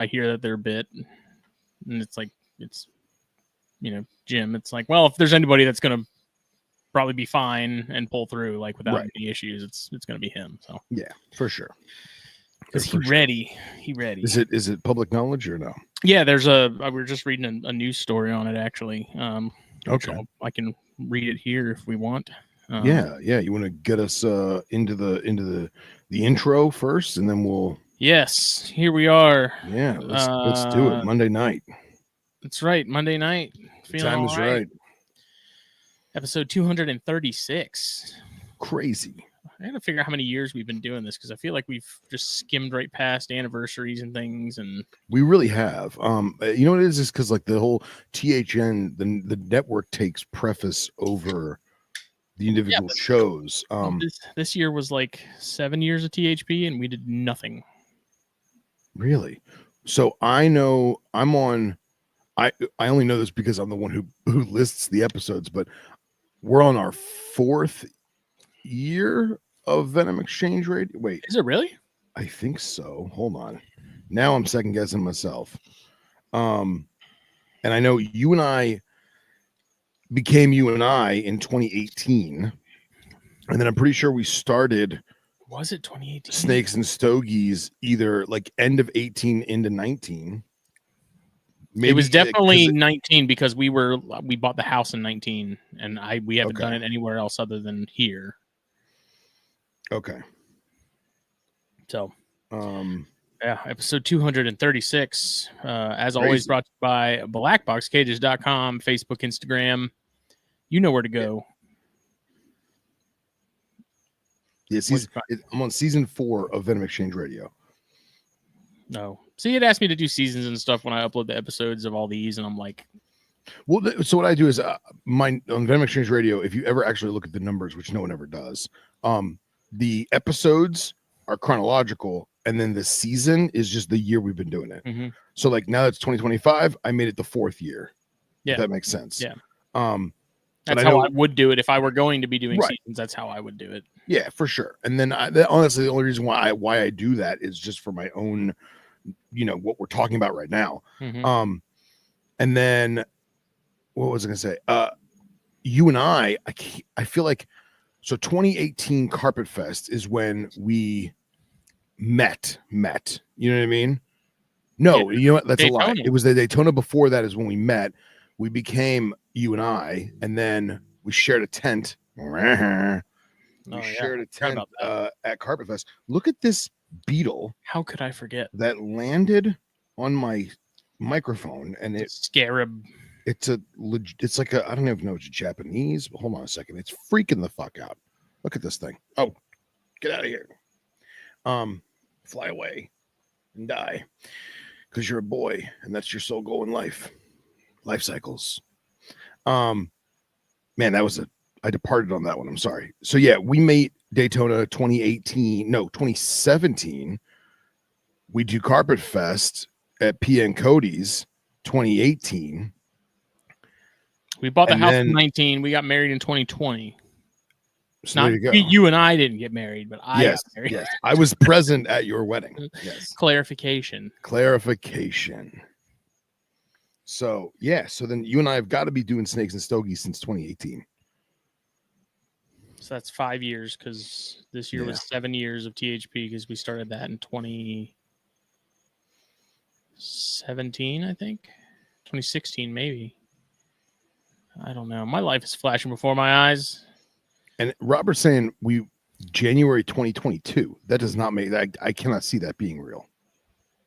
I hear that they're bit, and it's like Jim. It's like, well, if there's anybody that's gonna probably be fine and pull through like without any issues, it's gonna be him. So yeah, for sure. Because he ready. Is it public knowledge or no? Yeah, we were just reading a news story on it actually. Okay, I can read it here if we want. Yeah. You want to get us into the intro first, and then we'll. Yes, here we are. Yeah, let's do it. Monday night. That's right, Monday night. The time is right. Episode 236. Crazy. I gotta figure out how many years we've been doing this because I feel like we've just skimmed right past anniversaries and things, and we really have. You know what it is because like the whole THN, the network takes preface over the individual shows. This year was like 7 years of THP, and we did nothing. Really? So I know I'm on. I only know this because I'm the one who lists the episodes, but we're on our 4th year of Venom Exchange Radio. Wait, is it really? I think so. Hold on. Now I'm second guessing myself. And I know you and I became you and I in 2018, and then I'm pretty sure we started. Was it 2018? Snakes and Stogies, either like end of 18 into 19. Maybe it was definitely 19 because we bought the house in 19, and we haven't done it anywhere else other than here. Okay. So, episode 236. As always, brought to you by blackboxcages.com, Facebook, Instagram. You know where to go. Yeah, I'm on season 4 of Venom Exchange Radio. No. See, it asked me to do seasons and stuff when I upload the episodes of all these, and I'm like, well, so what I do is on Venom Exchange Radio, if you ever actually look at the numbers, which no one ever does, the episodes are chronological, and then the season is just the year we've been doing it. Mm-hmm. So like now it's 2025, I made it the 4th year. Yeah, if that makes sense. Yeah. That's how I would do it if I were going to be doing seasons. That's how I would do it. Yeah, for sure. And then honestly, the only reason why I do that is just for my own, what we're talking about right now. Mm-hmm. And then what was I going to say? You and I feel like, so 2018 Carpet Fest is when we met. You know what I mean? No, you know what? That's Daytona. A lie. It was the Daytona before that is when we met. We became you and I, and then we shared a tent. Shared a tent at Carpet Fest. Look at this beetle. How could I forget? That landed on my microphone, and it's scarab. It's like I don't even know if it's Japanese, but hold on a second. It's freaking the fuck out. Look at this thing. Oh, get out of here. Fly away and die because you're a boy, and that's your sole goal in life. Life cycles. Man, I departed on that one. I'm sorry. So yeah, we made Daytona 2017. We do Carpet Fest at PN Cody's 2018. We bought the house in 19. We got married in 2020. So not you and I didn't get married, but I got married. Yes, I was present at your wedding. Yes. Clarification. So then you and I have got to be doing Snakes and Stogies since 2018. So that's 5 years because this year was 7 years of THP because we started that in 2017, I think. 2016, maybe. I don't know. My life is flashing before my eyes. And Robert's saying January 2022. That does not make that. I cannot see that being real.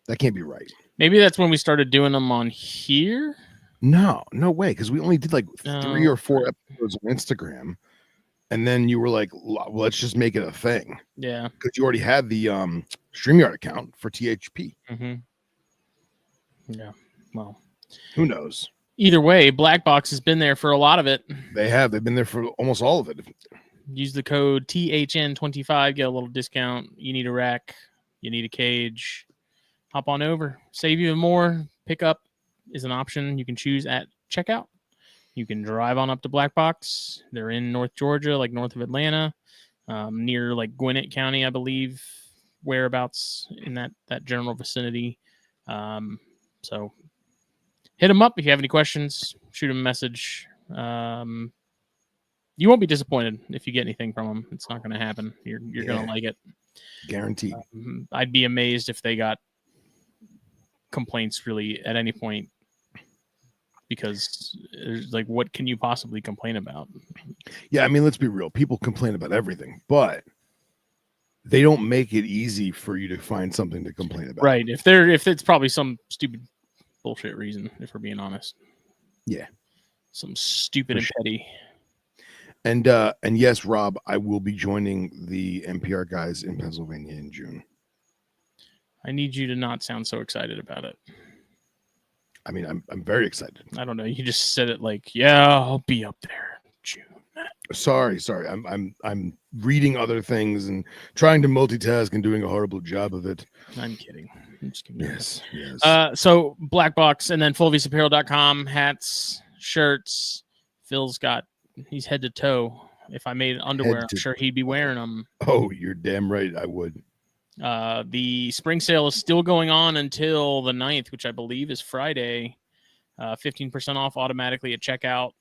That can't be right. Maybe that's when we started doing them on here. No way. Because we only did like 3 or 4 episodes on Instagram. And then you were like, let's just make it a thing. Yeah. Because you already had the StreamYard account for THP. Mm-hmm. Yeah. Well, who knows? Either way, Black Box has been there for a lot of it. They have. They've been there for almost all of it. Use the code THN25, get a little discount. You need a rack. You need a cage. Hop on over. Save even more. Pickup is an option you can choose at checkout. You can drive on up to Black Box. They're in North Georgia, like north of Atlanta, near like Gwinnett County, I believe, whereabouts in that general vicinity. So hit them up if you have any questions. Shoot them a message. You won't be disappointed if you get anything from them. It's not going to happen. You're going to like it. Guaranteed. I'd be amazed if they got complaints really at any point, because like, what can you possibly complain about? Yeah, I mean, let's be real. People complain about everything, but they don't make it easy for you to find something to complain about. Right. If it's probably some stupid bullshit reason, if we're being honest. Yeah. Some stupid and petty. And yes, Rob, I will be joining the NPR guys in Pennsylvania in June. I need you to not sound so excited about it. I mean, I'm very excited. I don't know. You just said it like, yeah, I'll be up there in June. Sorry. I'm reading other things and trying to multitask and doing a horrible job of it. I'm kidding. I'm just kidding. Yes. So Black Box and then fullvisaapparel.com, hats, shirts. Phil's got, he's head to toe. If I made underwear, I'm sure he'd be wearing them. Oh, you're damn right I would. The spring sale is still going on until the 9th, which I believe is Friday. 15% off automatically at checkout.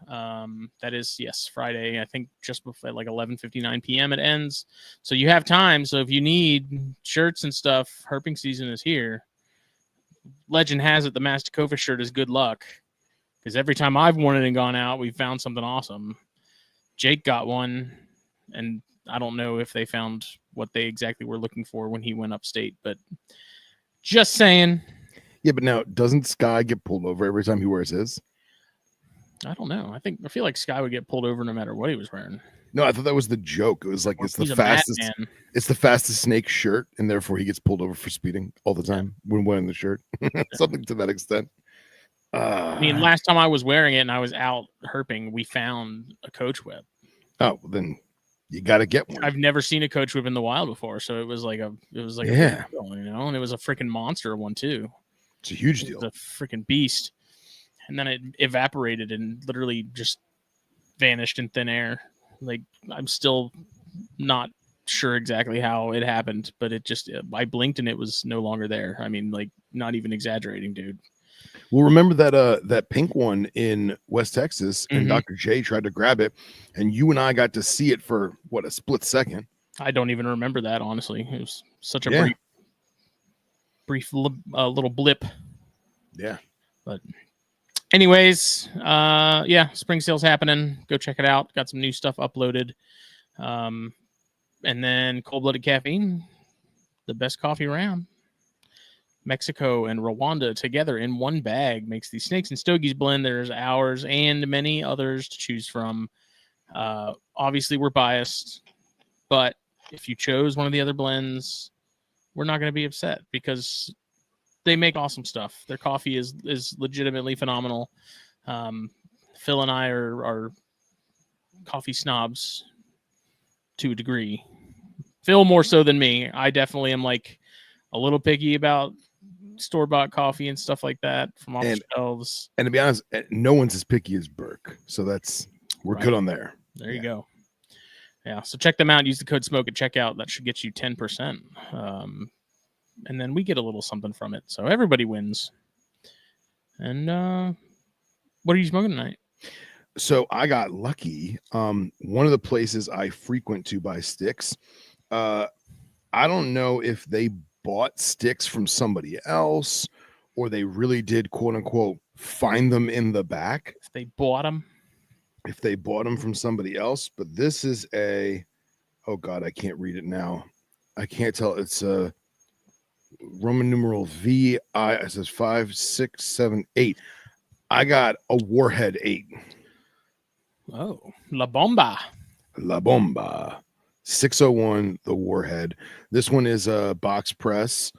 That is, yes, Friday. I think just before like 11:59 p.m. it ends. So you have time. So if you need shirts and stuff, herping season is here. Legend has it the Masticofa shirt is good luck, because every time I've worn it and gone out, we've found something awesome. Jake got one, and I don't know if they found what they exactly were looking for when he went upstate, but just saying. Yeah, but now, doesn't Sky get pulled over every time he wears his? I don't know. I feel like Sky would get pulled over no matter what he was wearing. No, I thought that was the joke. It was like, it's the fastest. It's the fastest snake shirt, and therefore he gets pulled over for speeding all the time when wearing the shirt. Something to that extent. I mean, last time I was wearing it and I was out herping, we found a coach whip. Oh, well, then you got to get one. I've never seen a coach whip in the wild before, so it was like a yeah, a deal, and it was a freaking monster one too. It's a huge deal. It's a freaking beast. And then it evaporated and literally just vanished in thin air. Like, I'm still not sure exactly how it happened, but I blinked and it was no longer there. I mean, like, not even exaggerating, dude. Well, remember that pink one in West Texas, and Dr. J tried to grab it, and you and I got to see it for a split second. I don't even remember that, honestly. It was such a brief little blip. Yeah. But anyways, spring sale's happening. Go check it out. Got some new stuff uploaded. And then Cold-Blooded Caffeine, the best coffee around. Mexico and Rwanda together in one bag makes the Snakes and Stogies blend. There's ours and many others to choose from. Obviously, we're biased, but if you chose one of the other blends, we're not going to be upset, because they make awesome stuff. Their coffee is legitimately phenomenal. Phil and I are coffee snobs to a degree. Phil more so than me. I definitely am like a little picky about store-bought coffee and stuff like that from off the shelves. And to be honest, no one's as picky as Burke. So we're good on there. There you go. Yeah. So check them out. Use the code SMOKE at checkout. That should get you 10%. And then we get a little something from it. So everybody wins. And what are you smoking tonight? So I got lucky. One of the places I frequent to buy sticks, I don't know if they bought sticks from somebody else or they really did, quote unquote, find them in the back. If they bought them from somebody else. But this is oh God, I can't read it now. I can't tell. It's a Roman numeral VI. It says 5, 6, 7, 8. I got a Warhead 8. Oh, La Bomba. 601, the Warhead. This one is a box press,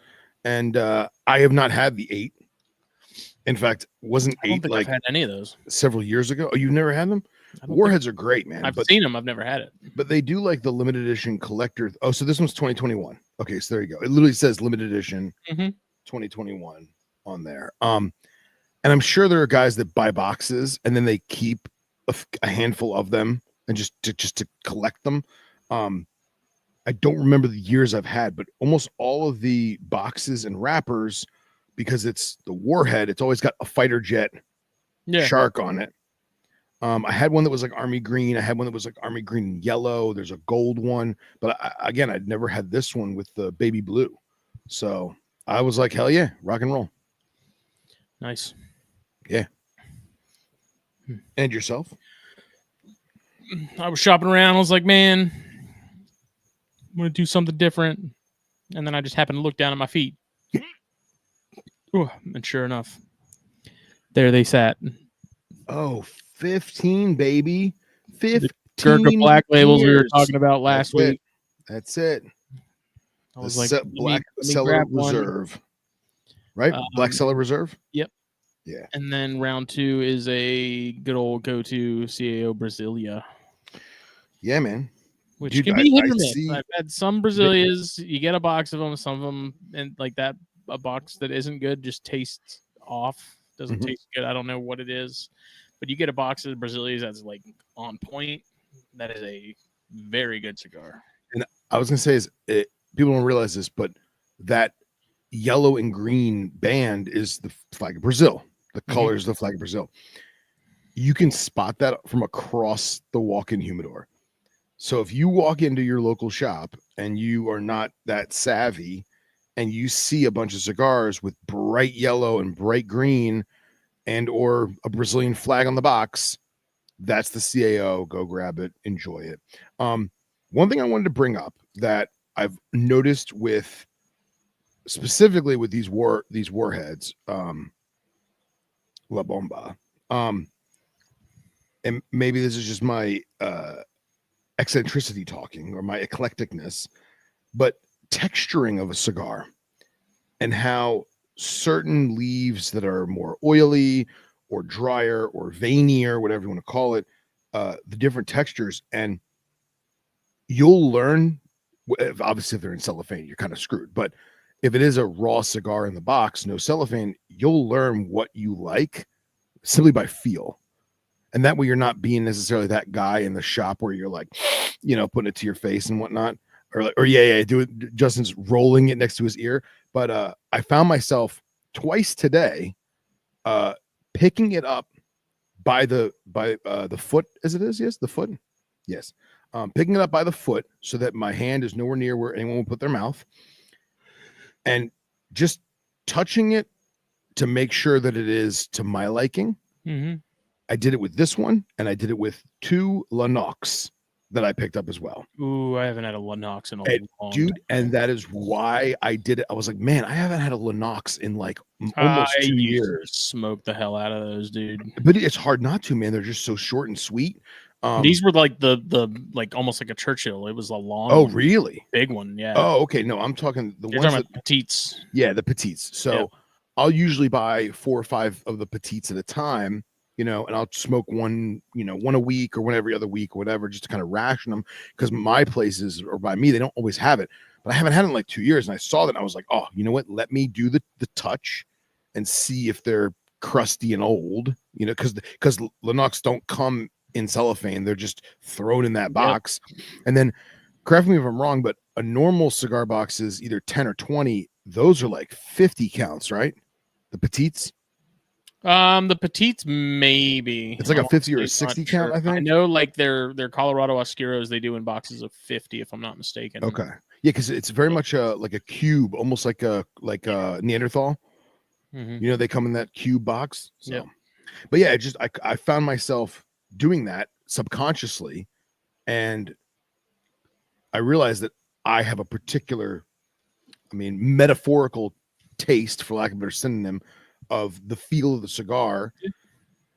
and I have not had the 8. In fact, wasn't 8 like I've had any of those several years ago? Oh, you've never had them? Warheads are great, man. I've seen them. I've never had it. But they do like the limited edition collector. Oh, so this one's 2021. Okay, so there you go. It literally says limited edition 2021 on there. And I'm sure there are guys that buy boxes and then they keep a handful of them and just to collect them. I don't remember the years I've had, but almost all of the boxes and wrappers because it's the warhead, it's always got a fighter jet shark on it. I had one that was like army green. I had one that was like army green and yellow. There's a gold one, but again, I'd never had this one with the baby blue. So I was like, hell yeah, rock and roll. Nice. Yeah. And yourself? I was shopping around. I was like, man, I'm going to do something different. And then I just happened to look down at my feet. Ooh, and sure enough, there they sat. Oh, 15, baby. 15 Gurkha Black labels we were years. talking about last week. That's it. I was Black let me Cellar grab Reserve. Right? Black Cellar Reserve? Yep. Yeah. And then round 2 is a good old go-to CAO Brasilia. Yeah, man. Which can be hit or miss. I've had some Brasilias, you get a box of them, some of them, and like that, a box that isn't good just tastes off. Doesn't taste good. I don't know what it is. But you get a box of Brasilias that's like on point. That is a very good cigar. And I was going to say, people don't realize this, but that yellow and green band is the flag of Brazil. The color is the flag of Brazil. You can spot that from across the walk-in humidor. So if you walk into your local shop and you are not that savvy and you see a bunch of cigars with bright yellow and bright green and or a Brazilian flag on the box, that's the CAO. Go grab it, enjoy it. One thing I wanted to bring up that I've noticed specifically with these warheads, La Bomba, and maybe this is just my eccentricity talking or my eclecticness, but texturing of a cigar and how certain leaves that are more oily or drier or veinier, whatever you want to call it, the different textures. And you'll learn, obviously if they're in cellophane, you're kind of screwed, but if it is a raw cigar in the box, no cellophane, you'll learn what you like simply by feel. And that way you're not being necessarily that guy in the shop where you're like, putting it to your face and whatnot, or yeah, do it. Justin's rolling it next to his ear. But I found myself twice today, picking it up by the foot as it is. Yes, the foot. Yes. Picking it up by the foot so that my hand is nowhere near where anyone will put their mouth, and just touching it to make sure that it is to my liking. I did it with this one, and I did it with 2 Lennox that I picked up as well. Ooh, I haven't had a Lennox in a long time. And that is why I did it. I was like, man, I haven't had a Lennox in like almost 2 years. Smoke the hell out of those, dude. But it's hard not to, man. They're just so short and sweet. These were like the like almost like a Churchill. It was a long. Oh, really? Big one, yeah. Oh, okay. No, I'm talking the You're ones talking about petites. Yeah, the petites. So I'll usually buy 4 or 5 of the petites at a time. And I'll smoke one a week or one every other week or whatever, just to kind of ration them, because my places or by me, they don't always have it, but I haven't had it in like 2 years. And I saw that and I was like, oh, you know what? Let me do the touch and see if they're crusty and old, because Lennox don't come in cellophane. They're just thrown in that box. And then correct me if I'm wrong, but a normal cigar box is either 10 or 20. Those are like 50 counts, right? The petites. The petites maybe it's like a 50 or a 60 count. I think I know like their Colorado Oscuros they do in boxes of 50 if I'm not mistaken. Okay, yeah, because it's very much like a cube, almost like a Neanderthal. They come in that cube box. So, but yeah, I found myself doing that subconsciously, and I realized that I have a particular, metaphorical taste, for lack of a better synonym, of the feel of the cigar.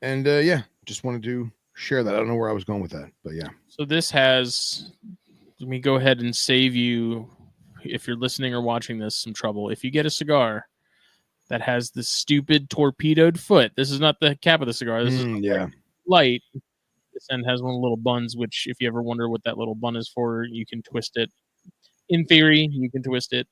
And just wanted to share that. I don't know where I was going with that, but yeah. So this has, let me go ahead and save you, if you're listening or watching this, some trouble. If you get a cigar that has the stupid torpedoed foot, this is not the cap of the cigar. This is light. This end has one of the little buns, which if you ever wonder what that little bun is for, you can twist it. In theory, you can twist it,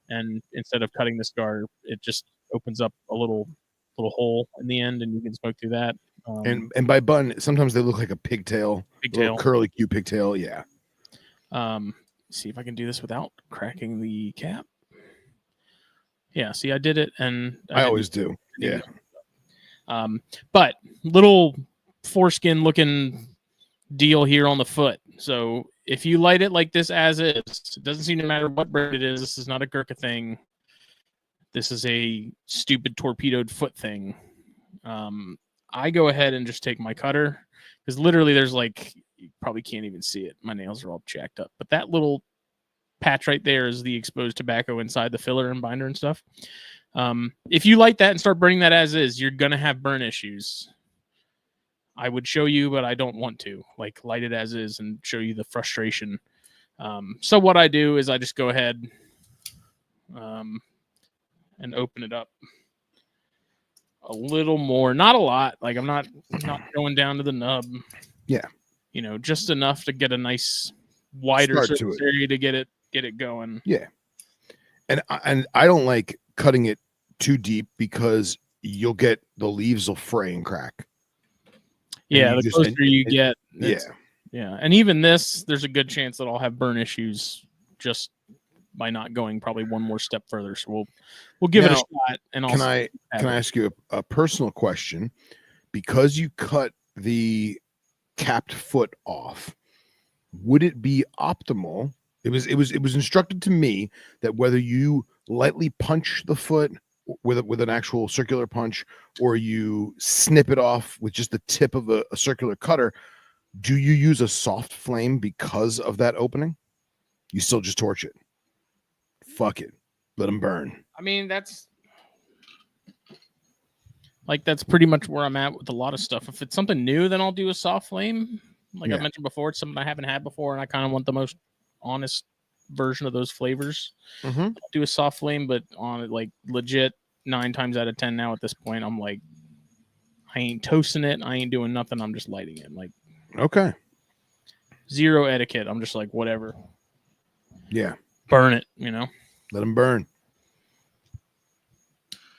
and instead of cutting the cigar, it just opens up a little hole in the end, and you can smoke through that. And by bun, sometimes they look like a pigtail, curly cute pigtail. Yeah. See if I can do this without cracking the cap. Yeah, see, I did it, and I always do. Yeah. But little foreskin looking deal here on the foot. So if you light it like this as is, it doesn't seem to matter what brand it is. This is not a Gurkha thing. This is a stupid torpedoed foot thing. I go ahead and just take my cutter because literally there's like, you probably can't even see it. My nails are all jacked up, but that little patch right there is the exposed tobacco inside the filler and binder and stuff. If you light that and start burning that as is, you're going to have burn issues. I would show you, but I don't want to. Like, light it as is and show you the frustration. So what I do is I just go ahead and open it up a little more, not a lot. Like, I'm not going down to the nub. Yeah, you know, just enough to get a nice wider surface area to get it going. Yeah, and I don't like cutting it too deep because you'll get the leaves will fray and crack. Yeah, the closer you get, yeah, and even this, there's a good chance that I'll have burn issues just by not going probably one more step further. So we'll give it a shot. And can I ask you a personal question? Because you cut the capped foot off, would it be optimal? It was instructed to me that whether you lightly punch the foot with an actual circular punch or you snip it off with just the tip of a circular cutter, do you use a soft flame because of that opening? You still just torch it. Fuck it. Let them burn. I mean, that's pretty much where I'm at with a lot of stuff. If it's something new, then I'll do a soft flame. Like I mentioned before, it's something I haven't had before, and I kind of want the most honest version of those flavors. I'll do a soft flame, but on it, like legit 9 times out of 10 now at this point, I'm like, I ain't toasting it. I ain't doing nothing. I'm just lighting it. Like, okay. Zero etiquette. I'm just like, whatever. Yeah. Burn it, you know? Let them burn.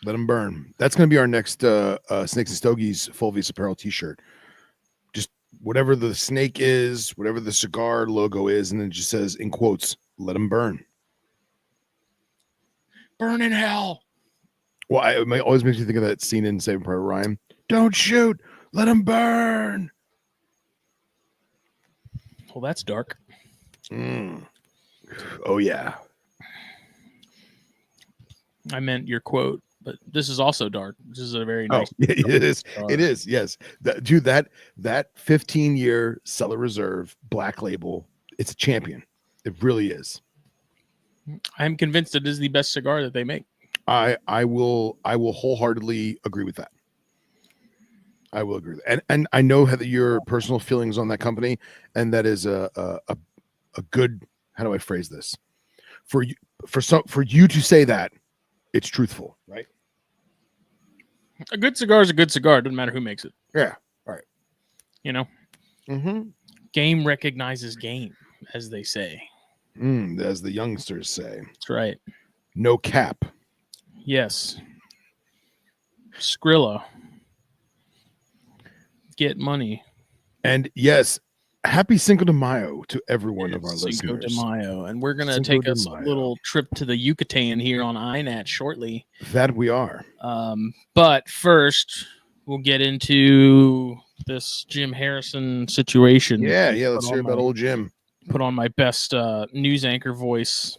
Let them burn. That's going to be our next Snakes and Stogies Fulvius Apparel t-shirt. Just whatever the snake is, whatever the cigar logo is, and then it just says, in quotes, let them burn. Burn in hell. Well, it always makes me think of that scene in Saving Private Ryan. Don't shoot. Let them burn. Well, that's dark. Oh, yeah. I meant your quote, but this is also dark. This is a very nice. Oh, it is. Cigar. It is. Yes, dude. That 15-year Cellar Reserve Black Label. It's a champion. It really is. I'm convinced it is the best cigar that they make. I will wholeheartedly agree with that. I will agree. And I know that your personal feelings on that company, and that is a good. How do I phrase this? For you to say that. It's truthful, right? A good cigar is a good cigar. It doesn't matter who makes it. Yeah. All right. You know? Game recognizes game, as they say. As the youngsters say. That's right. No cap. Yes. Skrilla. Get money. And yes, happy Cinco de Mayo to every one of our listeners. Cinco de Mayo. And we're going to take us a little trip to the Yucatan here on INAT shortly. That we are. But first, we'll get into this Jim Harrison situation. Yeah, let's hear about old Jim. Put on my best news anchor voice.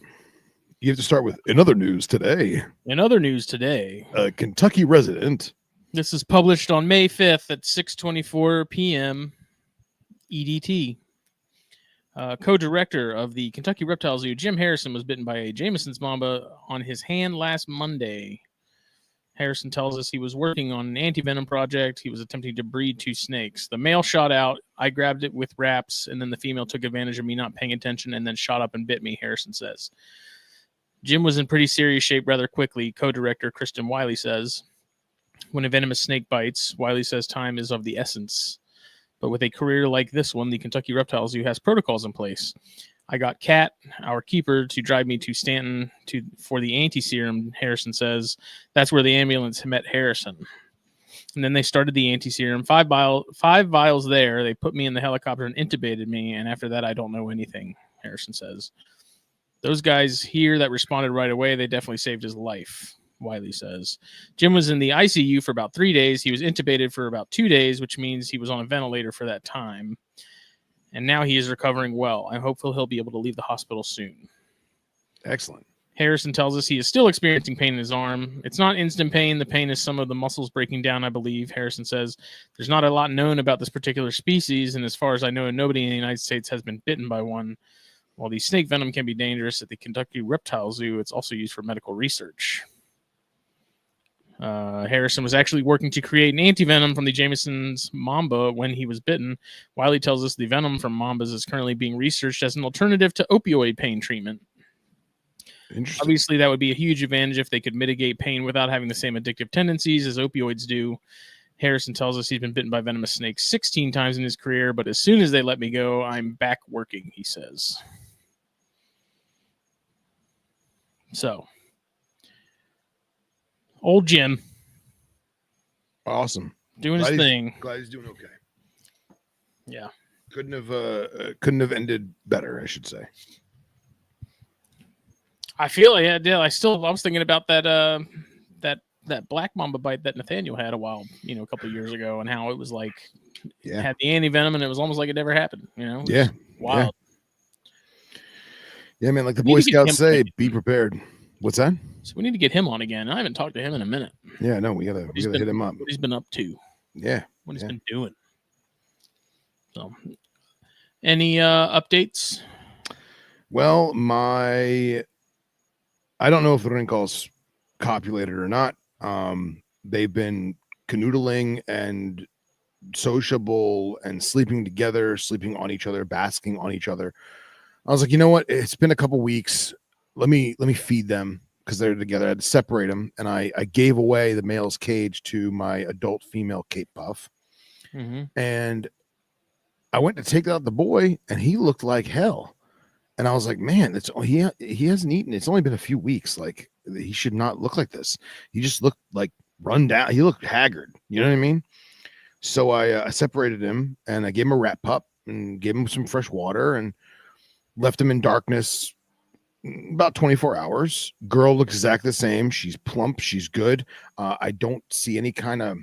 You have to start with in other news today. In other news today. A Kentucky resident. This is published on May 5th at 6:24 p.m. EDT. Co-director of the Kentucky Reptile Zoo, Jim Harrison, was bitten by a Jameson's mamba on his hand last Monday. Harrison tells us he was working on an anti-venom project. He was attempting to breed 2 snakes. The male shot out. I grabbed it with wraps, and then the female took advantage of me not paying attention and then shot up and bit me, Harrison says. Jim was in pretty serious shape rather quickly, co-director Kristen Wiley says. When a venomous snake bites, Wiley says time is of the essence. But with a career like this one, the Kentucky Reptile Zoo has protocols in place. I got Kat, our keeper, to drive me to Stanton for the anti-serum, Harrison says. That's where the ambulance met Harrison. And then they started the anti-serum. 5 vials there. They put me in the helicopter and intubated me. And after that, I don't know anything, Harrison says. Those guys here that responded right away, they definitely saved his life. Wiley says. Jim was in the ICU for about 3 days. He was intubated for about 2 days, which means he was on a ventilator for that time. And now he is recovering well. I'm hopeful he'll be able to leave the hospital soon. Excellent. Harrison tells us he is still experiencing pain in his arm. It's not instant pain. The pain is some of the muscles breaking down, I believe. Harrison says there's not a lot known about this particular species, and as far as I know, nobody in the United States has been bitten by one. While the snake venom can be dangerous at the Kentucky Reptile Zoo, it's also used for medical research. Harrison was actually working to create an anti-venom from the Jameson's mamba when he was bitten. Wiley tells us the venom from mambas is currently being researched as an alternative to opioid pain treatment. Obviously, that would be a huge advantage if they could mitigate pain without having the same addictive tendencies as opioids do. Harrison tells us he's been bitten by venomous snakes 16 times in his career, but as soon as they let me go, I'm back working, he says. So, old Jim. Awesome. Doing his thing. Glad he's doing okay. Yeah. Couldn't have ended better, I should say. I feel like I was thinking about that black mamba bite that Nathaniel had a couple of years ago, and how it was like had the anti-venom and it was almost like it never happened, Yeah. Wild. Yeah, man, like the Boy Scouts say, be prepared. What's that? So we need to get him on again. I haven't talked to him in a minute. Yeah, no, we gotta hit him up. What he's been up to. Yeah. What he's been doing. So any updates? Well, I don't know if the wrinkle's copulated or not. They've been canoodling and sociable and sleeping together, sleeping on each other, basking on each other. I was like, you know what? It's been a couple weeks. Let me feed them because they're together. I had to separate them, and I gave away the male's cage to my adult female Cape Puff. Mm-hmm. And I went to take out the boy, and he looked like hell. And I was like, man, he hasn't eaten. It's only been a few weeks. Like, he should not look like this. He just looked like run down. He looked haggard. You know what I mean? So I separated him, and I gave him a rat pup and gave him some fresh water and left him in darkness about 24 hours. Girl looks exactly the same. She's plump. She's good. I don't see any kind of,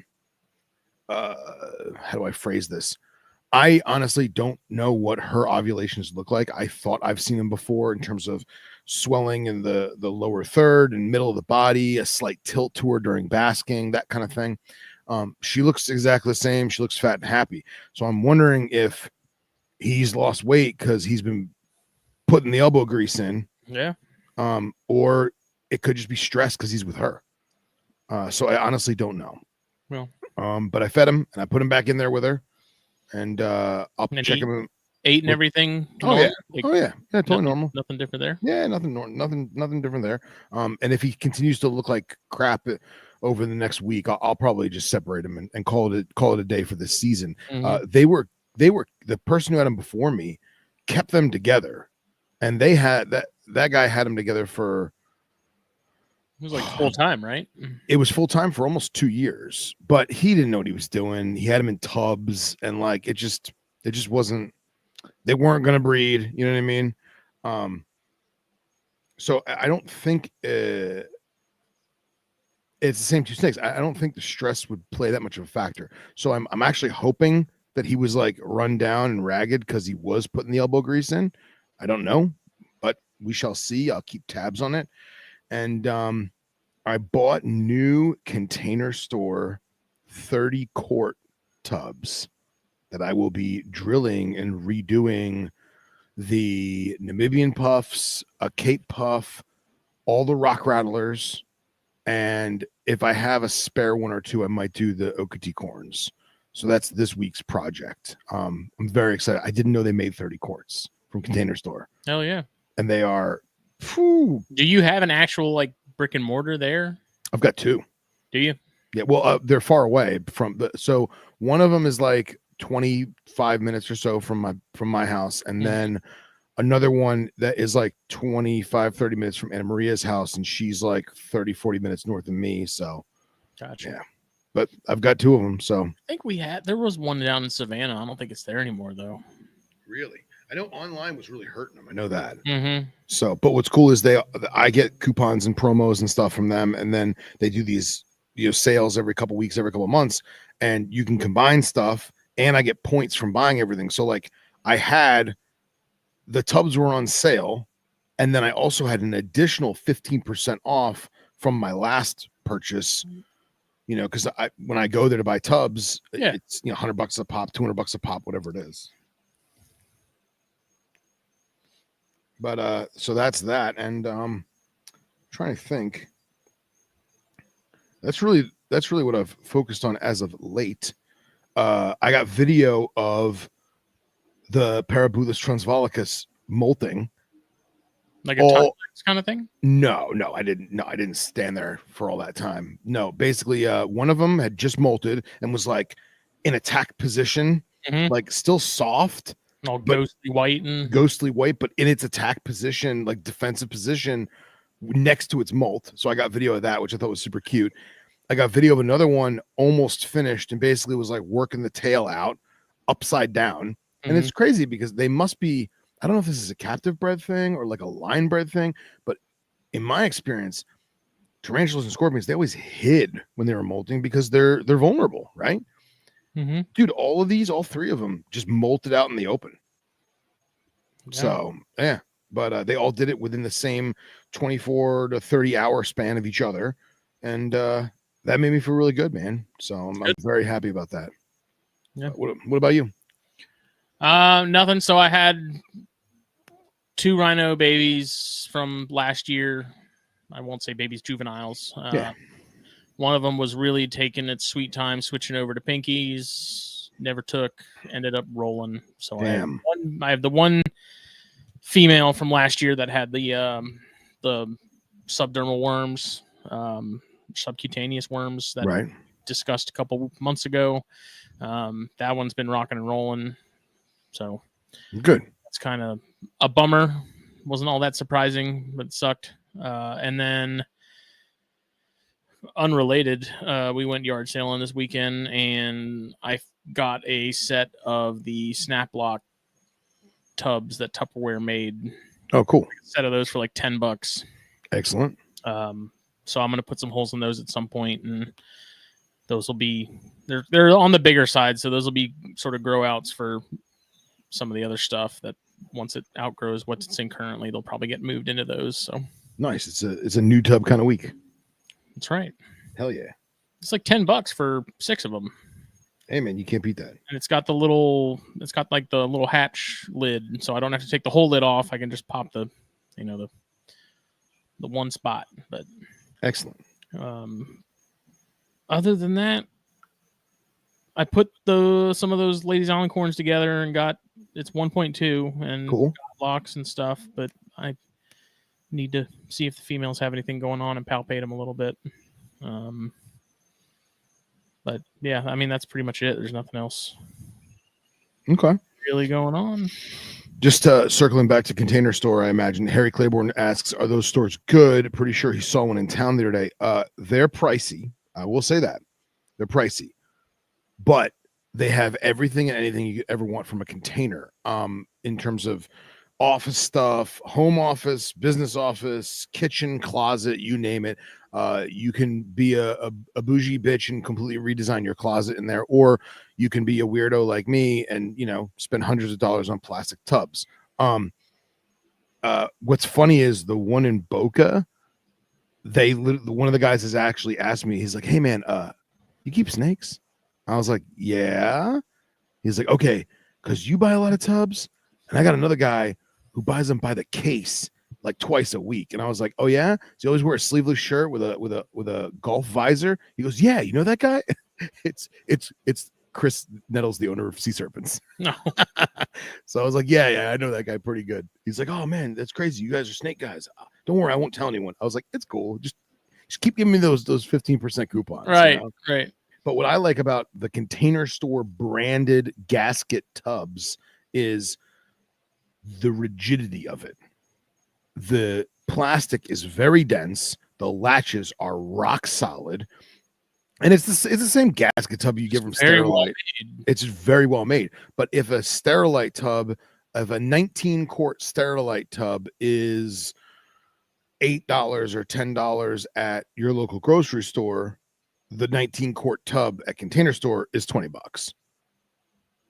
how do I phrase this? I honestly don't know what her ovulations look like. I thought I've seen them before in terms of swelling in the lower third and middle of the body, a slight tilt to her during basking, that kind of thing. She looks exactly the same. She looks fat and happy. So I'm wondering if he's lost weight because he's been putting the elbow grease in. Yeah. Or it could just be stress because he's with her. So I honestly don't know. Well, but I fed him and I put him back in there with her. And I'll check him. Ate and everything. Oh yeah. Yeah, totally normal. Nothing different there. Yeah, nothing different there. And if he continues to look like crap over the next week, I'll probably just separate him and call it a day for this season. Mm-hmm. They were the person who had him before me kept them together, and they had that guy had them together for. It was like full time, right? It was full time for almost 2 years, but he didn't know what he was doing. He had him in tubs, and like it just wasn't. They weren't going to breed. You know what I mean? So I don't think it's the same two snakes. I don't think the stress would play that much of a factor. So I'm actually hoping that he was like run down and ragged because he was putting the elbow grease in. I don't know, but we shall see. I'll keep tabs on it. And I bought new Container Store 30 quart tubs that I will be drilling and redoing the Namibian puffs, a Cape puff, all the rock rattlers, and if I have a spare one or two, I might do the Okati corns. So that's this week's project. I'm very excited. I didn't know they made 30 quarts from Container Store. Hell yeah. And they are. Whew. Do you have an actual like brick and mortar there? I've got two. Do you? Yeah. Well, they're far away from so one of them is like 25 minutes or so from my house, and then another one that is like 25-30 minutes from Anna Maria's house, and she's like 30-40 minutes north of me. So gotcha. Yeah, but I've got two of them. So I think there was one down in Savannah. I don't think it's there anymore though. Really? I know online was really hurting them. I know that. Mm-hmm. So, but what's cool is I get coupons and promos and stuff from them, and then they do these sales every couple weeks, every couple months, and you can combine stuff, and I get points from buying everything. So like I had the tubs were on sale, and then I also had an additional 15% off from my last purchase. Because when I go there to buy tubs, it's $100 a pop, $200 a pop, whatever it is. But so that's that, and trying to think. That's really what I've focused on as of late. I got video of the Parabulus transvolicus molting. Like a time kind of thing? No, I didn't. No, I didn't stand there for all that time. No, basically, one of them had just molted and was like in attack position, like still soft, all ghostly white, but in its attack position, like defensive position, next to its molt. So I got video of that, which I thought was super cute. I got video of another one almost finished and basically was like working the tail out upside down. And it's crazy because they must be, I don't know if this is a captive bred thing or like a line bred thing, but in my experience, tarantulas and scorpions, they always hid when they were molting because they're vulnerable, right? Dude, all three of them just molted out in the open. Yeah. So yeah, but they all did it within the same 24 to 30 hour span of each other, and that made me feel really good, man. So I'm very happy about that. Yeah. What about you? Nothing. So I had 2 rhino babies from last year. I won't say babies, juveniles. One of them was really taking its sweet time switching over to pinkies. Never took. Ended up rolling. So I have the one female from last year that had the subdermal worms, subcutaneous worms that discussed a couple months ago. That one's been rocking and rolling. So good. It's kind of a bummer. Wasn't all that surprising, but it sucked. And then unrelated, we went yard sailing this weekend, and I got a set of the snap lock tubs that Tupperware made. Oh, cool. A set of those for like $10. Excellent. So I'm going to put some holes in those at some point, and those will be they're on the bigger side, so those will be sort of grow outs for some of the other stuff that once it outgrows what it's in currently, they'll probably get moved into those. So nice. It's a new tub kind of week. That's right. Hell yeah. It's like $10 for 6 of them. Hey man, you can't beat that. And it's got the little hatch lid, so I don't have to take the whole lid off. I can just pop the one spot. But excellent. Other than that, I put some of those Ladies Island corns together and got it's 1.2 and cool locks and stuff, but I need to see if the females have anything going on and palpate them a little bit. But yeah, I mean, that's pretty much it. There's nothing else really going on. Just circling back to Container Store, I imagine Harry Claiborne asks, are those stores good? Pretty sure he saw one in town the other day. They're pricey. I will say that. They're pricey. But they have everything and anything you could ever want from a container, in terms of office stuff, home office, business office, kitchen, closet, you name it. You can be a bougie bitch and completely redesign your closet in there, or you can be a weirdo like me and spend hundreds of dollars on plastic tubs. What's funny is the one in Boca, one of the guys has actually asked me, he's like, hey man, you keep snakes? I was like, yeah. He's like, okay, because you buy a lot of tubs, and I got another guy who buys them by the case like twice a week. And I was like, oh yeah? So you always wear a sleeveless shirt with a golf visor? He goes, yeah, you know that guy? It's Chris Nettles, the owner of Sea Serpents. No. So I was like, yeah, I know that guy pretty good. He's like, oh man, that's crazy. You guys are snake guys. Don't worry, I won't tell anyone. I was like, it's cool. Just keep giving me those 15% coupons. Right, right. But what I like about the Container Store branded gasket tubs is the rigidity of it. The plastic is very dense. The latches are rock solid. And it's the same gasket tub you get from Sterilite. It's very well made. But if a Sterilite tub if a 19 quart Sterilite tub is $8 or $10 at your local grocery store, the 19 quart tub at Container Store is $20.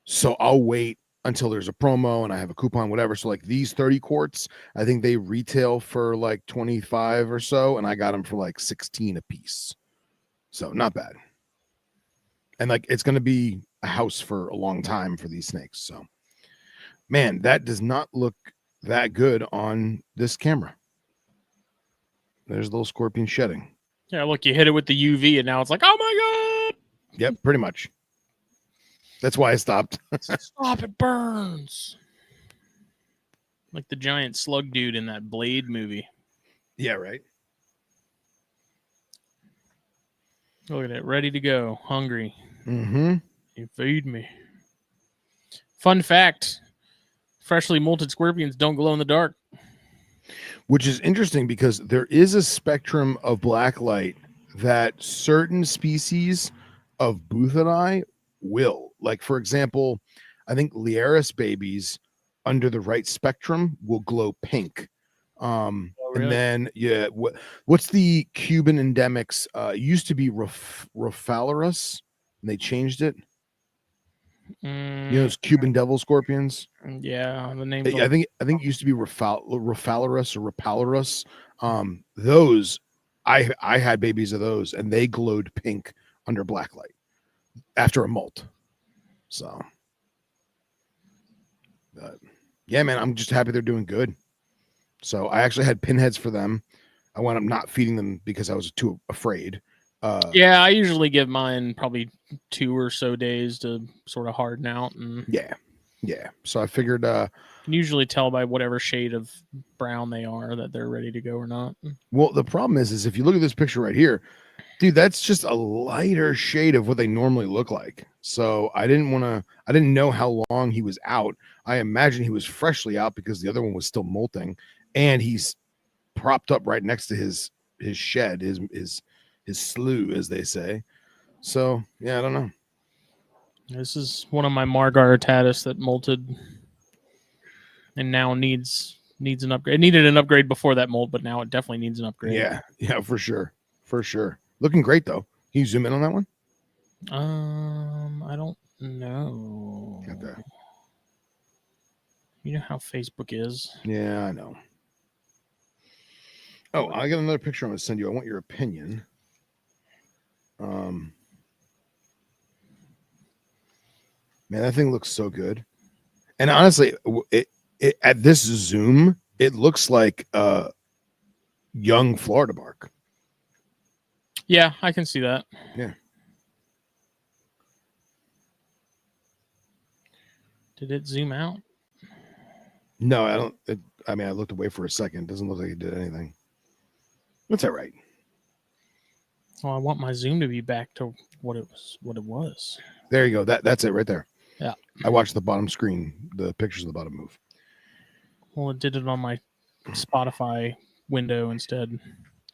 So I'll wait until there's a promo and I have a coupon, whatever. So like these 30 quarts, I think they retail for like 25 or so, and I got them for like 16 a piece. So not bad. And like it's going to be a house for a long time for these snakes. So man, that does not look that good on this camera. There's a little scorpion shedding. Yeah, look, you hit it with the UV and now it's like, oh my God. Yep, pretty much. That's why I stopped. Stop, it burns. Like the giant slug dude in that Blade movie. Yeah, right. Look at it, ready to go, hungry. Mm-hmm. You feed me. Fun fact, freshly molted scorpions don't glow in the dark. Which is interesting because there is a spectrum of black light that certain species of Boothani will. Like, for example, I think Liaris babies under the right spectrum will glow pink. Really? And then, yeah, what's the Cuban endemics? It used to be Rofalurus, and they changed it. You know those Cuban devil scorpions? Yeah, the name. I think it used to be Rofalurus or Rapalurus. Those I had babies of those, and they glowed pink under black light after a molt. So, yeah, man, I'm just happy they're doing good. So I actually had pinheads for them. I wound up not feeding them because I was too afraid. Yeah, I usually give mine probably 2 or so days to sort of harden out. And yeah. So I figured you can usually tell by whatever shade of brown they are that they're ready to go or not. Well, the problem is if you look at this picture right here, dude, that's just a lighter shade of what they normally look like. So I didn't know how long he was out. I imagine he was freshly out because the other one was still molting, and he's propped up right next to his shed, his slough, as they say. So yeah, I don't know. This is one of my Margar Tatus that molted and now needs an upgrade. It needed an upgrade before that molt, but now it definitely needs an upgrade. Yeah, for sure. Looking great though. Can you zoom in on that one? I don't know. Okay. You know how Facebook is. Yeah, I know. Oh, I got another picture I'm gonna send you. I want your opinion. Man, that thing looks so good. And honestly, it at this zoom, it looks like young Florida bark. Yeah, I can see that. Yeah. Did it zoom out? No, I don't. I mean, I looked away for a second. It doesn't look like it did anything. That's all right. Well, I want my zoom to be back to what it was. There you go. That's it right there. Yeah. I watched the bottom screen, the pictures of the bottom move. Well, it did it on my Spotify window instead.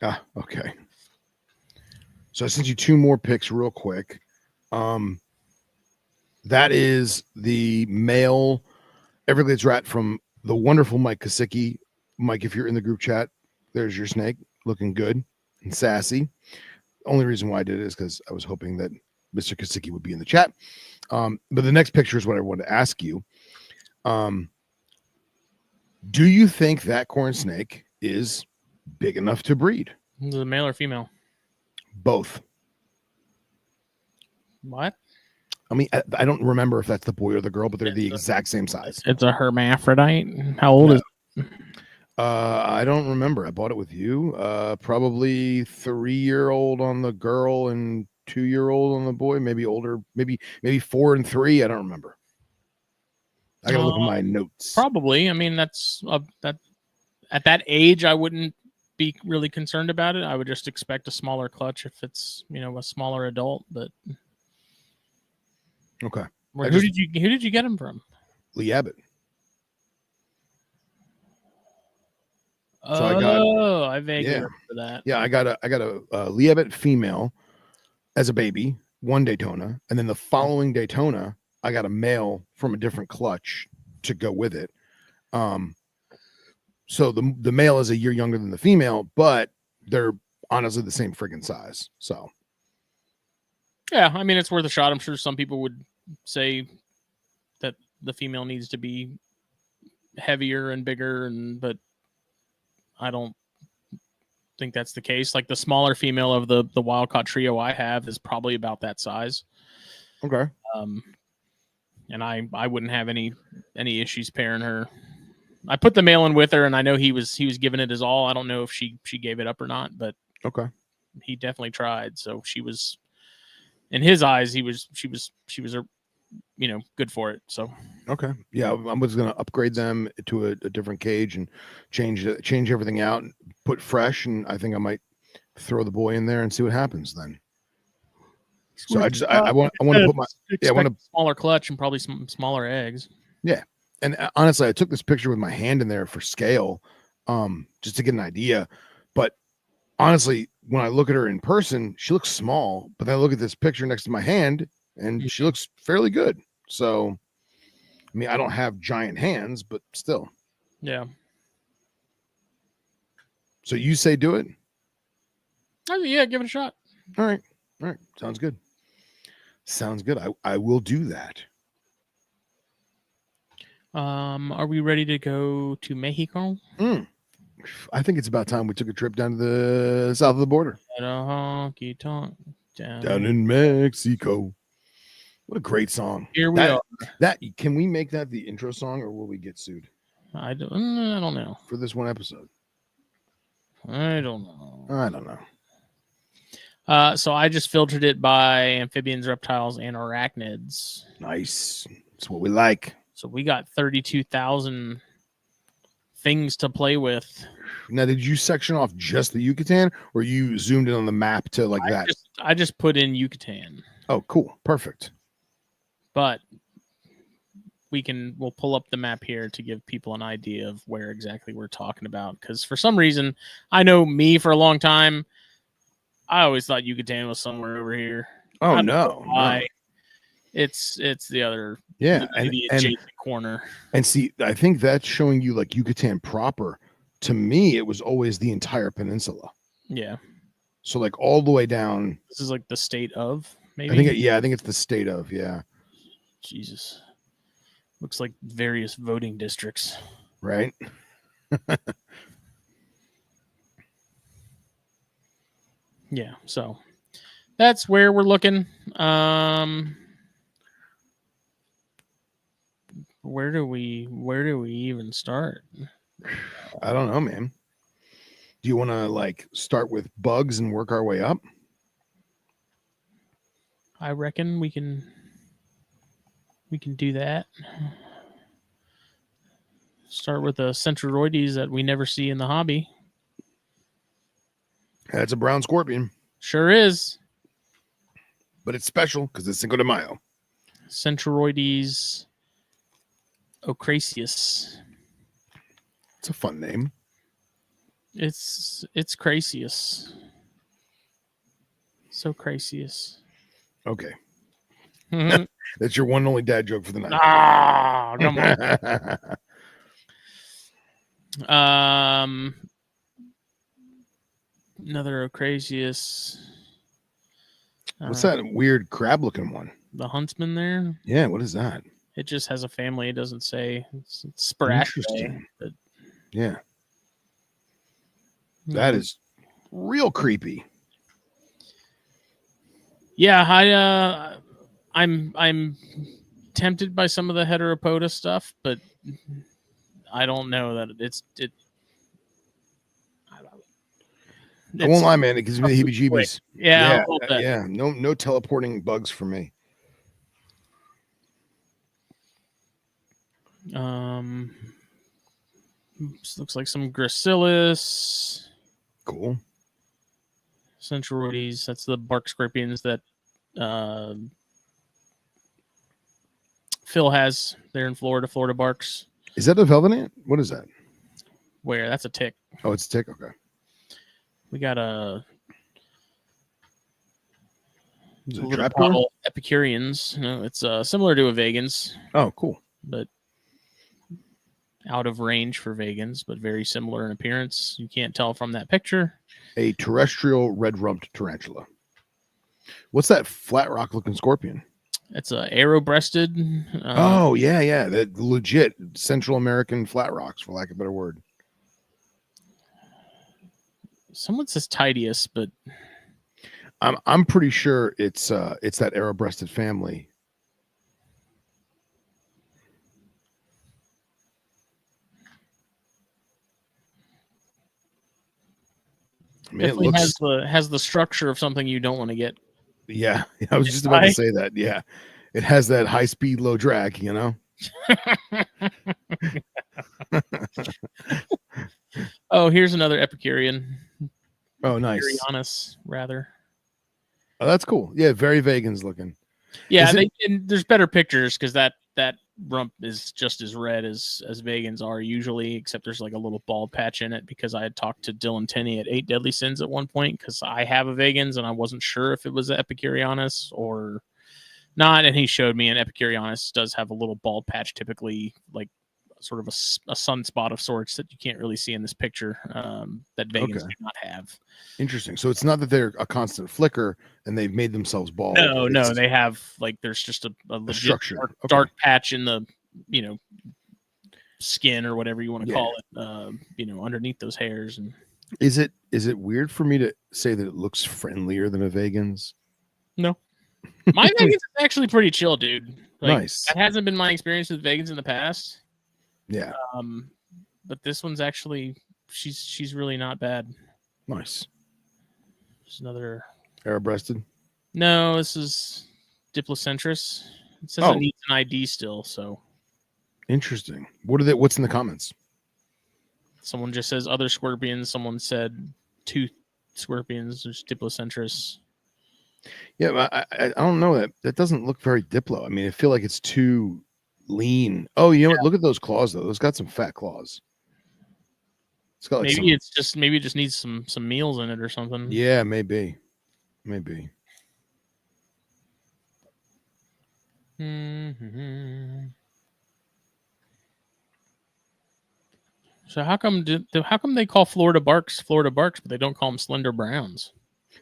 Ah, okay. So I sent you 2 more pics real quick. That is the male Everglades rat from the wonderful Mike Kosicki. Mike, if you're in the group chat, there's your snake looking good and sassy. The only reason why I did it is because I was hoping that Mr. Kosicki would be in the chat. But the next picture is what I wanted to ask you. Do you think that corn snake is big enough to breed? Is it male or female? Both. What? I mean, I don't remember if that's the boy or the girl, but they're the exact same size. It's a hermaphrodite. How old is it? I don't remember. I bought it with you. Probably 3-year-old on the girl and 2-year-old on the boy. Maybe older. Maybe 4 and 3. I don't remember. I gotta look at my notes. Probably. I mean, that's that. At that age, I wouldn't be really concerned about it. I would just expect a smaller clutch if it's a smaller adult. But okay. Who did you get him from? Lee Abbott. So I vaguely remember that. Yeah, I got a Lee Abbott female as a baby, one Daytona, and then the following Daytona, I got a male from a different clutch to go with it. So the male is a year younger than the female, but they're honestly the same friggin' size. So Yeah, I mean, it's worth a shot. I'm sure some people would say that the female needs to be heavier and bigger, but I don't think that's the case. Like the smaller female of the wild caught trio I have is probably about that size. okay. And I wouldn't have any issues pairing her. I put the male in with her, and I know he was giving it his all. I don't know if she gave it up or not, but Okay. he definitely tried. So she was, in his eyes, she was good for it. So Okay. Yeah, I was gonna upgrade them to a different cage and change everything out and put fresh, and I think I might throw the boy in there and see what happens then. So I want to put my smaller clutch and probably some smaller eggs. Yeah. And honestly, I took this picture with my hand in there for scale, just to get an idea. But honestly, when I look at her in person, she looks small. But then I look at this picture next to my hand, and she looks fairly good. So, I mean, I don't have giant hands, but still. Yeah. So you say do it? Yeah, give it a shot. All right. Sounds good. I will do that. Are we ready to go to Mexico? I think it's about time we took a trip down to the south of the border. Down in Mexico. What a great song. Here we are. Can we make that the intro song, or will we get sued? I don't know. For this one episode. I don't know. So I just filtered it by amphibians, reptiles, and arachnids. Nice. That's what we like. So we got 32,000 things to play with. Now, did you section off just the Yucatan, or you zoomed in on the map to that? I just put in Yucatan. Oh, cool. Perfect. But we'll pull up the map here to give people an idea of where exactly we're talking about. Because for some reason, I know me for a long time, I always thought Yucatan was somewhere over here. Oh, no. Why? It's the other the adjacent corner. And see, I think that's showing you Yucatan proper. To me, it was always the entire peninsula. Yeah. So all the way down. This is the state of, maybe? I think it's the state of, yeah. Jesus. Looks like various voting districts. Right? Yeah, so that's where we're looking. Where do we even start? I don't know, man. Do you want to start with bugs and work our way up? I reckon we can do that. Start with the Centroides that we never see in the hobby. That's a brown scorpion. Sure is. But it's special because it's Cinco de Mayo. Centroides ocraceus. It's a fun name. It's crazius. So crazius. Okay. That's your one and only dad joke for the night. Ah, come on. Another ocraceus. What's that weird crab looking one? The huntsman there? Yeah, what is that? It just has a family. It doesn't say. It's sporadic. But... Yeah. That is real creepy. Yeah, I'm tempted by some of the heteropoda stuff, but I don't know that I won't lie, man. It gives me the heebie-jeebies. Yeah. Yeah. No teleporting bugs for me. This looks like some Gracilis. Cool. Centroides. That's the bark scorpions that Phil has there in Florida. Florida barks. Is that a velvet ant? What is that? Where? That's a tick. Oh, it's a tick. Okay. We got a little bottle Epicureans. No, it's similar to a Vegans. Oh, cool. But out of range for vegans, but very similar in appearance. You can't tell from that picture. A terrestrial red-rumped tarantula. What's that flat rock looking scorpion? It's a arrow-breasted. Oh, yeah. That legit Central American flat rocks, for lack of a better word. Someone says Tidius, but I'm pretty sure it's that arrow-breasted family. I mean, definitely it looks has the structure of something you don't want to get. Yeah, I was just about to say that. Yeah, it has that high speed, low drag. You know. Oh, here's another Epicurean. Oh, nice. Epicureanus, rather. Oh, that's cool. Yeah, very vegans looking. Yeah, and there's better pictures because that rump is just as red as vegans are usually, except there's like a little bald patch in it because I had talked to Dylan Tenney at 8 Deadly Sins at one point because I have a vegans and I wasn't sure if it was Epicureanus or not, and he showed me an Epicureanus does have a little bald patch, typically like sort of a sunspot of sorts that you can't really see in this picture that vegans do not have. Interesting. So it's not that they're a constant flicker and they've made themselves bald. No, they have like there's just a legit structure, dark patch in the skin or whatever you want to call it, underneath those hairs. And is it weird for me to say that it looks friendlier than a vegan's? No, my vegans is actually pretty chill, dude. Like, nice. That hasn't been my experience with vegans in the past. Yeah. But this one's actually she's really not bad. Nice. There's another arrow-breasted. No, this is Diplocentris. It says it needs an ID still, so interesting. What's in the comments? Someone just says other scorpions. Someone said 2 scorpions. There's Diplocentris. Yeah, I don't know. That doesn't look very Diplo. I mean, I feel like it's too lean. Oh, you know what? Look at those claws though. Those got some fat claws. It's got like maybe it just needs some meals in it or something. Yeah, maybe. Mm-hmm. So how come they call Florida barks, but they don't call them slender browns?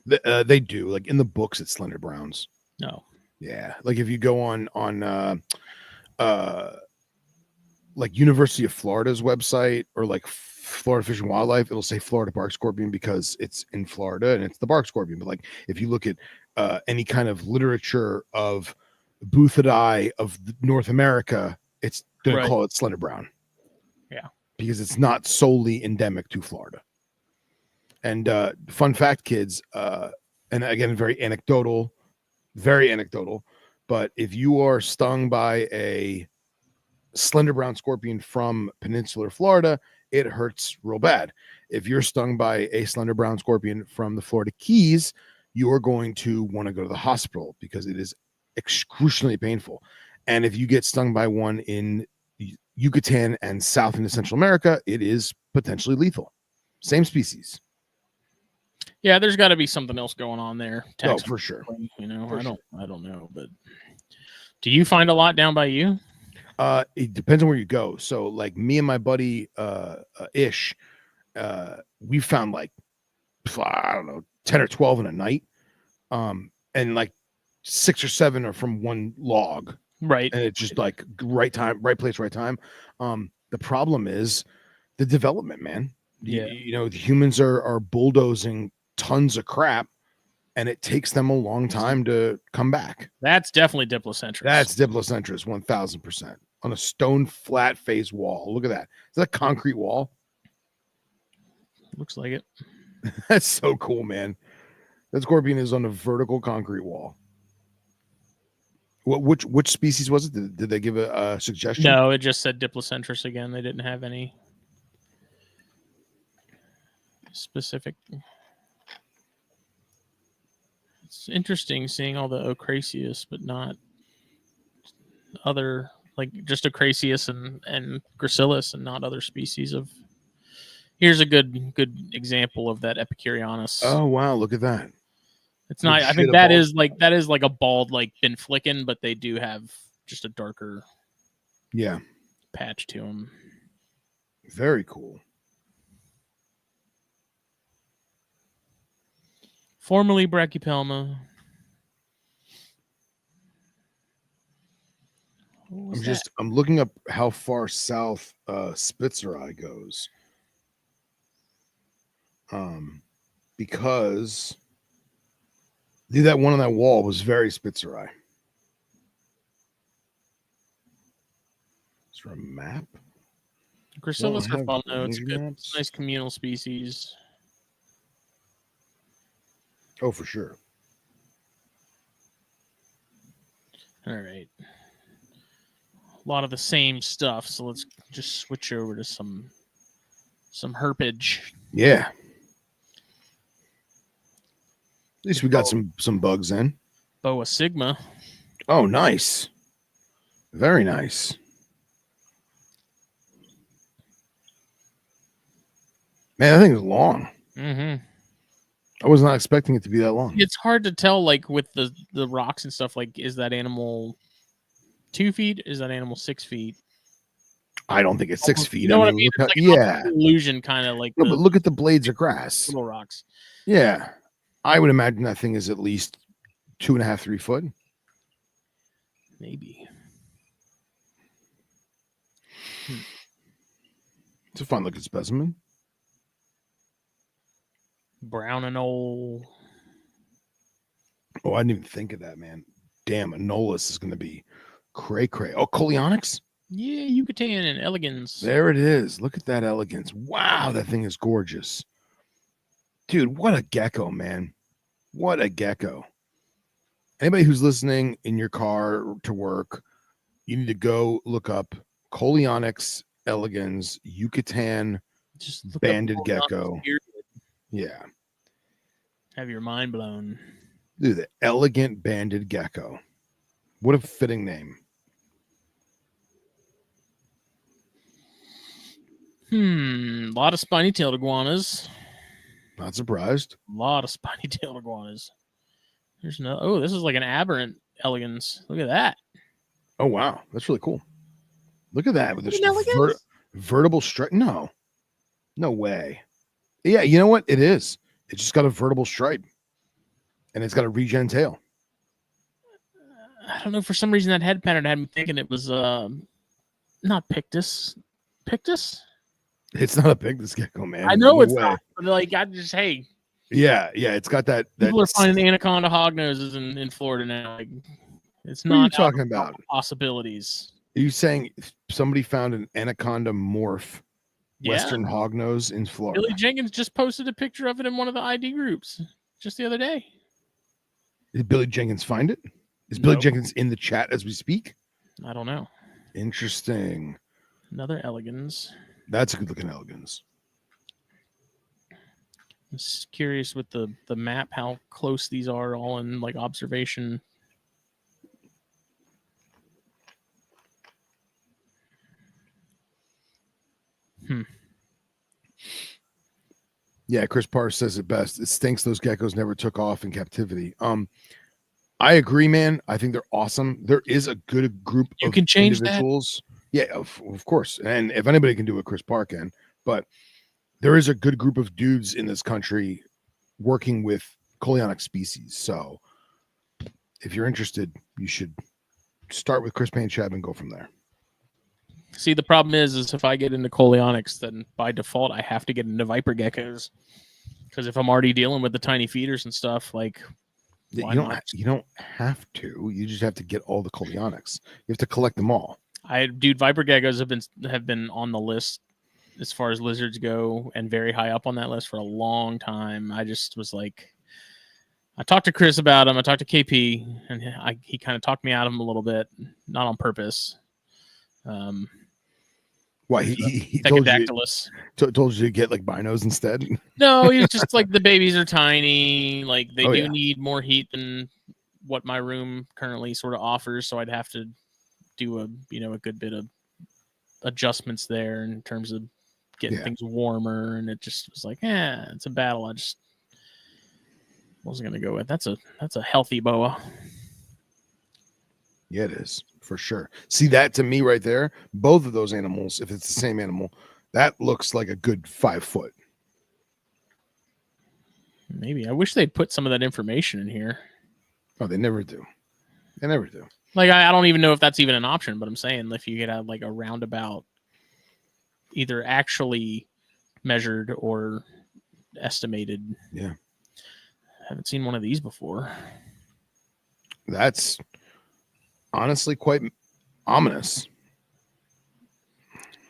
They do. Like in the books, it's slender browns. No. Yeah, like if you go on like University of Florida's website or like Florida Fish and Wildlife, it'll say Florida bark scorpion because it's in Florida and it's the bark scorpion. But like if you look at any kind of literature of Buthidae of North America, it's going to call it slender brown. Yeah, because it's not solely endemic to Florida. And fun fact, kids, and again, very anecdotal, but if you are stung by a slender brown scorpion from peninsular Florida, it hurts real bad. If you're stung by a slender brown scorpion from the Florida Keys, you are going to want to go to the hospital because it is excruciatingly painful. And if you get stung by one in Yucatan and South into Central America, it is potentially lethal. Same species. Yeah, there's got to be something else going on there. Oh, for sure. I don't know, but do you find a lot down by you? It depends on where you go. So, like me and my buddy Ish, we found like I don't know 10 or 12 in a night, and like 6 or 7 are from one log. Right, and it's just like right time, right place, right time. The problem is the development, man. Yeah, the humans are bulldozing tons of crap, and it takes them a long time to come back. That's definitely Diplocentris. That's Diplocentris, 1000% on a stone flat face wall. Look at that. Is that a concrete wall? Looks like it. That's so cool, man. That scorpion is on a vertical concrete wall. Which species was it? Did they give a suggestion? No, it just said Diplocentris again. They didn't have any specific. It's interesting seeing all the Ocraceus, but not other, like just Ocraceus and Gracilis and not other species of. Here's a good example of that Epicureanus. Oh wow, look at that. It's not. I think that is like a bald like Ben Flicken, but they do have just a darker patch to them. Very cool. Formerly Brachypelma. I'm looking up how far south Spitzeri goes. Because that one on that wall was very Spitzeri. Is there a map? Gracillus are fun though. It's a maps. nice communal species. Oh, for sure. All right. A lot of the same stuff, so let's just switch over to some herpage. Yeah. At least we got some bugs in. Boa Sigma. Oh, nice. Very nice. Man, that thing is long. Mm-hmm. I was not expecting it to be that long. It's hard to tell, like with the rocks and stuff. Like, is that animal 2 feet? Is that animal 6 feet? I don't think it's 6 feet. You know what I mean? Look it's like an illusion, kind of like. No, but look at the blades of grass. Little rocks. Yeah, I would imagine that thing is at least 2.5, 3 foot. Maybe. It's a fun looking specimen. Brown anole. Oh, I didn't even think of that, man. Damn, Anolis is going to be cray. Oh, Coleonyx? Yeah, Yucatan and elegans. There it is. Look at that elegance. Wow, that thing is gorgeous. Dude, what a gecko, man. What a gecko. Anybody who's listening in your car to work, you need to go look up Coleonyx elegans, Yucatan banded gecko. Yeah. Have your mind blown. Dude, the elegant banded gecko. What a fitting name. A lot of spiny-tailed iguanas. Not surprised. A lot of spiny-tailed iguanas. There's no. Oh, this is like an aberrant elegans. Look at that. Oh wow, that's really cool. Look at that with this vertible stripe. No way. Yeah, you know what? It is. It's just got a vertical stripe, and it's got a regen tail. I don't know. For some reason, that head pattern had me thinking it was not Pictus. Pictus? It's not a Pictus gecko, man. I know it's not. But like, I just Yeah, it's got that. People are finding anaconda hognoses in Florida now. Like, it's not. What are you talking about? Possibilities. Are you saying somebody found an anaconda morph Western hognose in Florida? Billy Jenkins just posted a picture of it in one of the ID groups just the other day. Did Billy Jenkins find it? Is Billy Jenkins in the chat as we speak? I don't know. Interesting. Another elegans. That's a good looking elegans. I'm just curious with the map how close these are all in like observation. Yeah, Chris Parr says it best. It stinks those geckos never took off in captivity. I agree, man. I think they're awesome. There is a good group of individuals. Yeah, of course. And if anybody can do it, Chris Parr can. But there is a good group of dudes in this country working with Coleonyx species. So if you're interested, you should start with Chris Payne Chab and go from there. See, the problem is if I get into Coleonyx, then by default I have to get into viper geckos. Because if I'm already dealing with the tiny feeders and stuff, like you don't have to. You just have to get all the Coleonyx. You have to collect them all. Viper geckos have been on the list as far as lizards go, and very high up on that list for a long time. I just was like, I talked to Chris about them. I talked to KP, and he kind of talked me out of them a little bit, not on purpose. Why he told you to get like binos instead? No, he was just like, the babies are tiny. Like they do need more heat than what my room currently sort of offers. So I'd have to do a good bit of adjustments there in terms of getting things warmer. And it just was like, it's a battle. I just wasn't going to go with. That's a healthy boa. Yeah, it is for sure. See that to me right there. Both of those animals, if it's the same animal, That looks like a good 5 foot. Maybe. I wish they'd put some of that information in here. Oh, they never do. They never do. Like, I don't even know if that's even an option, but I'm saying if you could have like a roundabout, either actually measured or estimated. Yeah. I haven't seen one of these before. That's honestly quite ominous.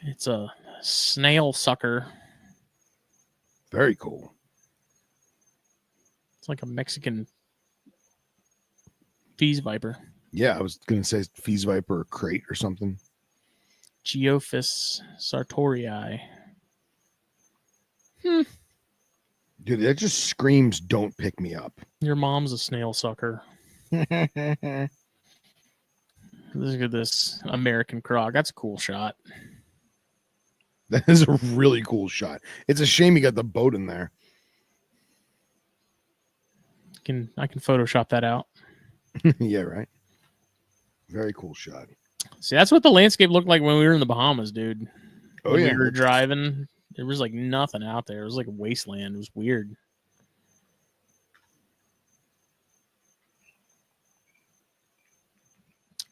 It's a snail sucker. Very cool. It's like a Mexican Fees viper. Yeah, I was going to say Fees viper or crate or something. Geophis sartorii. Dude, that just screams, don't pick me up. Your mom's a snail sucker. Look at this American croc. That's a cool shot. That is a really cool shot. It's a shame you got the boat in there. I can Photoshop that out. Yeah, right. Very cool shot. See, that's what the landscape looked like when we were in the Bahamas, dude. Oh, when yeah. we were driving. There was like nothing out there. It was like a wasteland. It was weird.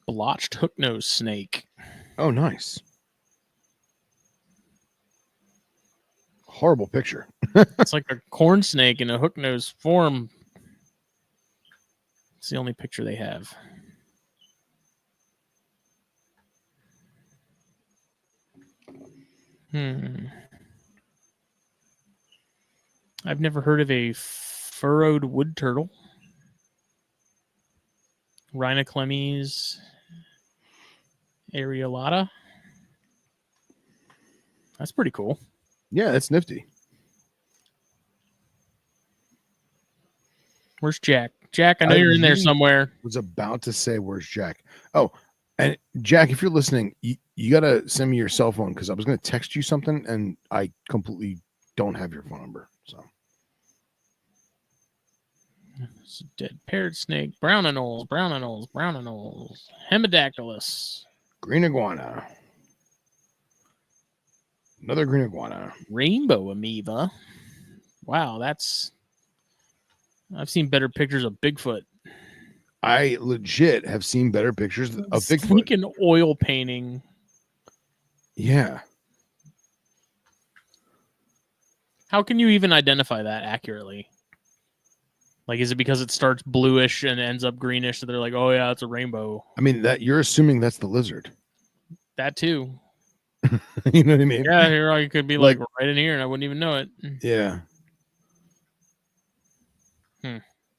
Blotched hook-nosed snake. Oh, nice. Horrible picture. It's like a corn snake in a hook-nosed form. It's the only picture they have. I've never heard of a furrowed wood turtle. Rhinoclemys areolata. That's pretty cool. Yeah, that's nifty. Where's Jack? Jack, I know you're in there somewhere. Was about to say, where's Jack? Oh, and Jack, if you're listening, you got to send me your cell phone because I was going to text you something and I completely don't have your phone number. So. It's a dead parrot snake. Brown anoles, Hemidactylus. Green iguana. Another green iguana. Rainbow amoeba. Wow, I've seen better pictures of Bigfoot. I legit have seen better pictures of Bigfoot. Freaking oil painting. Yeah. How can you even identify that accurately? Like, is it because it starts bluish and ends up greenish? So they're like, oh yeah, it's a rainbow. I mean, that you're assuming that's the lizard. That too. You know what I mean? Yeah, here I could be like right in here and I wouldn't even know it. Yeah.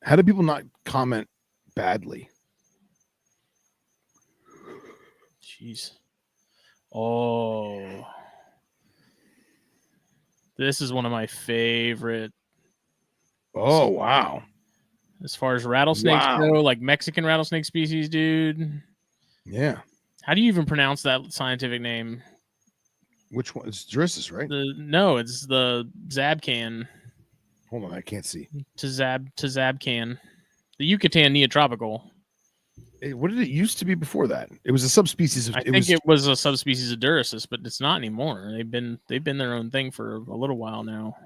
How do people not comment badly? Jeez. Oh. This is one of my favorite. Oh, wow. As far as rattlesnakes go, like Mexican rattlesnake species, dude. Yeah. How do you even pronounce that scientific name? Which one? It's Drusus, right? No, it's the Zabcan. Hold on, I can't see. Zabcan. The Yucatan neotropical. What did it used to be before that? It was a subspecies of. I think it was a subspecies of Drusus, but it's not anymore. They've been their own thing for a little while now.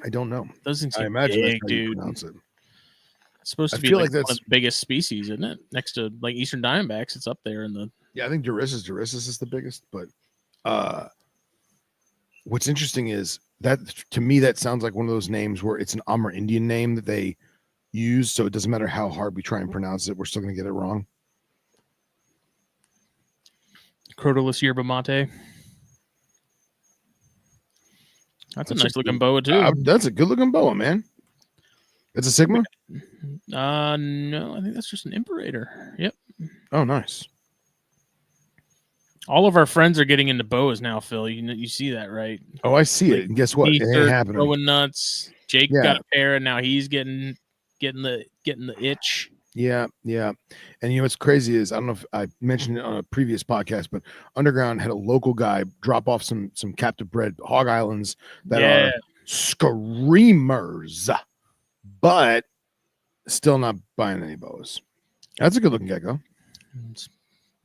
I don't know. Those things I imagine big, that's how you dude. pronounce it. It's supposed to be like one of the biggest species, isn't it? Next to like Eastern Diamondbacks, it's up there in the. Yeah, I think Drusus is the biggest, but what's interesting is that to me that sounds like one of those names where it's an Amerindian name that they use, so it doesn't matter how hard we try and pronounce it, we're still going to get it wrong. Crotalus yerba mate. That's a nice looking boa too. That's a good looking boa, man. It's a Sigma? No, I think that's just an Imperator. Yep. Oh, nice. All of our friends are getting into boas now, Phil. You see that, right? Oh, I see it. And guess what? It ain't happening. Throwing nuts. Jake got a pair, and now he's getting the itch. Yeah. And you know what's crazy is I don't know if I mentioned it on a previous podcast, but Underground had a local guy drop off some captive bred hog islands that are screamers, but still not buying any boas. That's a good looking gecko. It's a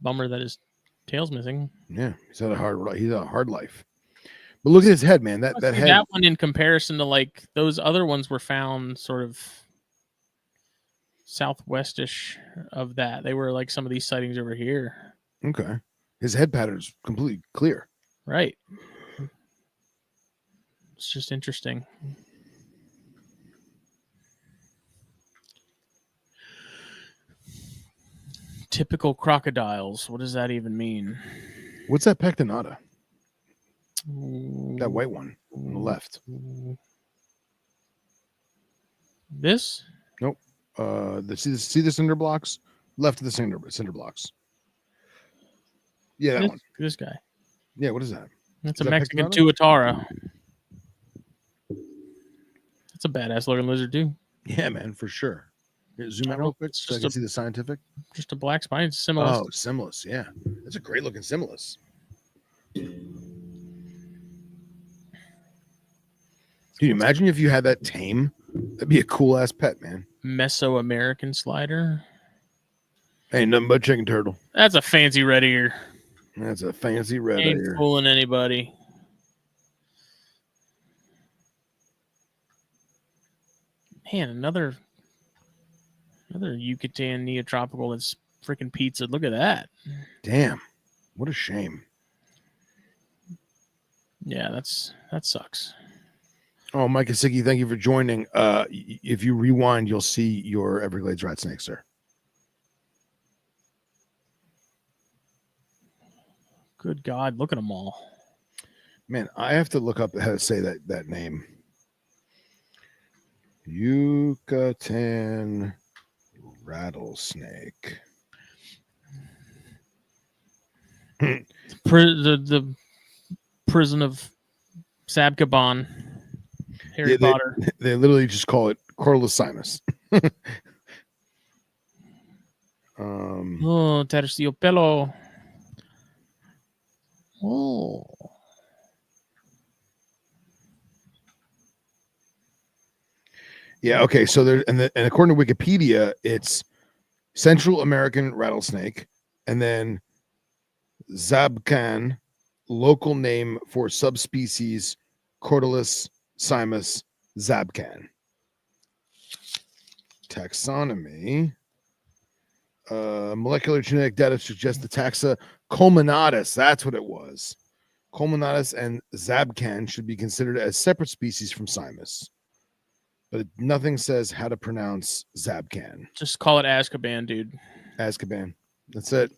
bummer that his Tail's missing. Yeah, he's had a hard life. But look at his head, man. That head. That one in comparison to like those other ones were found sort of southwestish of that. They were like some of these sightings over here. Okay. His head pattern's completely clear. Right. It's just interesting. Typical crocodiles. What does that even mean? What's that pectinata? That white one on the left. This? Nope. See the cinder blocks? Left of the cinder blocks. Yeah, that one. This guy. Yeah, what is that? That's a Mexican tuatara. That's a badass looking lizard too. Yeah, man, for sure. Here, zoom out real quick so I can see the scientific. Just a black spine. It's similar. Oh, Simulus. Yeah, that's a great looking Simulus. Can you imagine if you had that tame? That'd be a cool ass pet, man. Mesoamerican slider. Ain't nothing but chicken turtle. That's a fancy red ear. That's a fancy red Ain't ear. fooling anybody. Man, another Yucatan neotropical that's freaking pizza. Look at that. Damn. What a shame. Yeah, that sucks. Oh, Mike Asicki, thank you for joining. If you rewind, you'll see your Everglades rat snake, sir. Good God, look at them all. Man, I have to look up how to say that name. Yucatan rattlesnake. The prison of Sabkaban. Harry Potter. They literally just call it Cordyceps. Oh, terciopelo. Oh. Yeah. Okay. So there, and according to Wikipedia, it's Central American rattlesnake, and then Zabcan, local name for subspecies Cordylus cymus zabcan. Taxonomy. Molecular genetic data suggests the taxa Culminatus. That's what it was. Culminatus and zabcan should be considered as separate species from cymus. But nothing says how to pronounce zabcan. Just call it Azkaban, dude. Azkaban. That's it.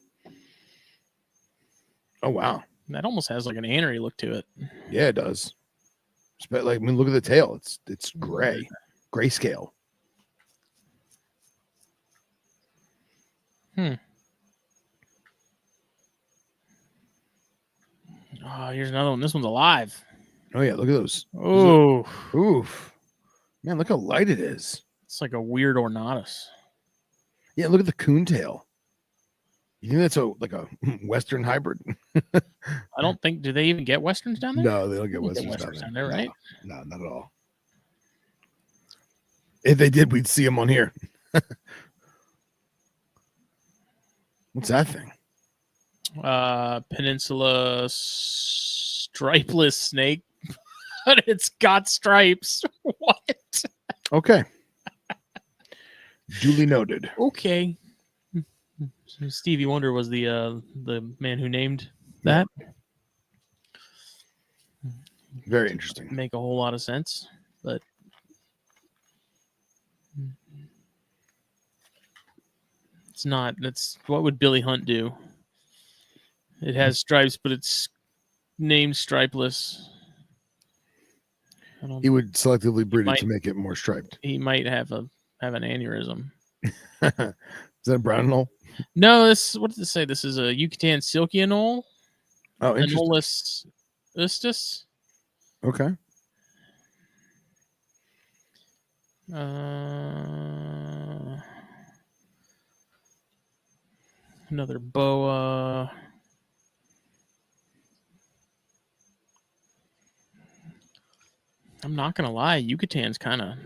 Oh, wow. That almost has like an anery look to it. Yeah, it does. Like, I mean, look at the tail. It's gray. Grayscale. Oh, here's another one. This one's alive. Oh, yeah. Look at those. Oh. Oof. Man, look how light it is. It's like a weird ornatus. Yeah, look at the coon tail. You think that's like a Western hybrid? I don't think. Do they even get Westerns down there? No, they don't get Westerns down there, right? No, not at all. If they did, we'd see them on here. What's that thing? Peninsula stripeless snake, but it's got stripes. What? Okay. Duly noted. Okay. So Stevie Wonder was the man who named that. Very interesting. Make a whole lot of sense, but it's not. That's what would Billy Hunt do? It has stripes, but it's named stripeless. He would selectively breed it to make it more striped. He might have an aneurysm. Is that a brown anole? No, what does it say? This is a Yucatan silky anole. Oh, interesting. Anolis ustus. Okay. Another boa. I'm not gonna lie, Yucatan's kind of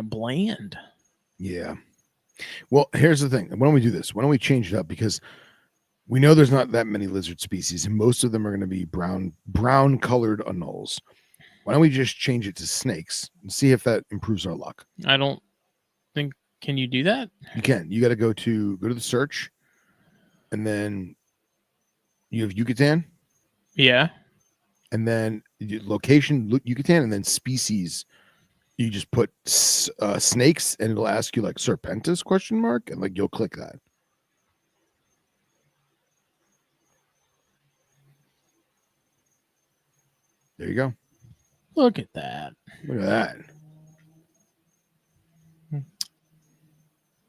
bland. Yeah. Well, here's the thing. Why don't we do this? Why don't we change it up? Because We know there's not that many lizard species, and most of them are going to be brown colored anoles. Why don't we just change it to snakes and see if that improves our luck? I don't think. Can you do that? You can. You got to go to the search, and then you have Yucatan, Yeah. and then location Yucatan, and then species. You just put snakes, and it'll ask you like Serpentis ? And like you'll click that. There you go. Look at that. Look at that.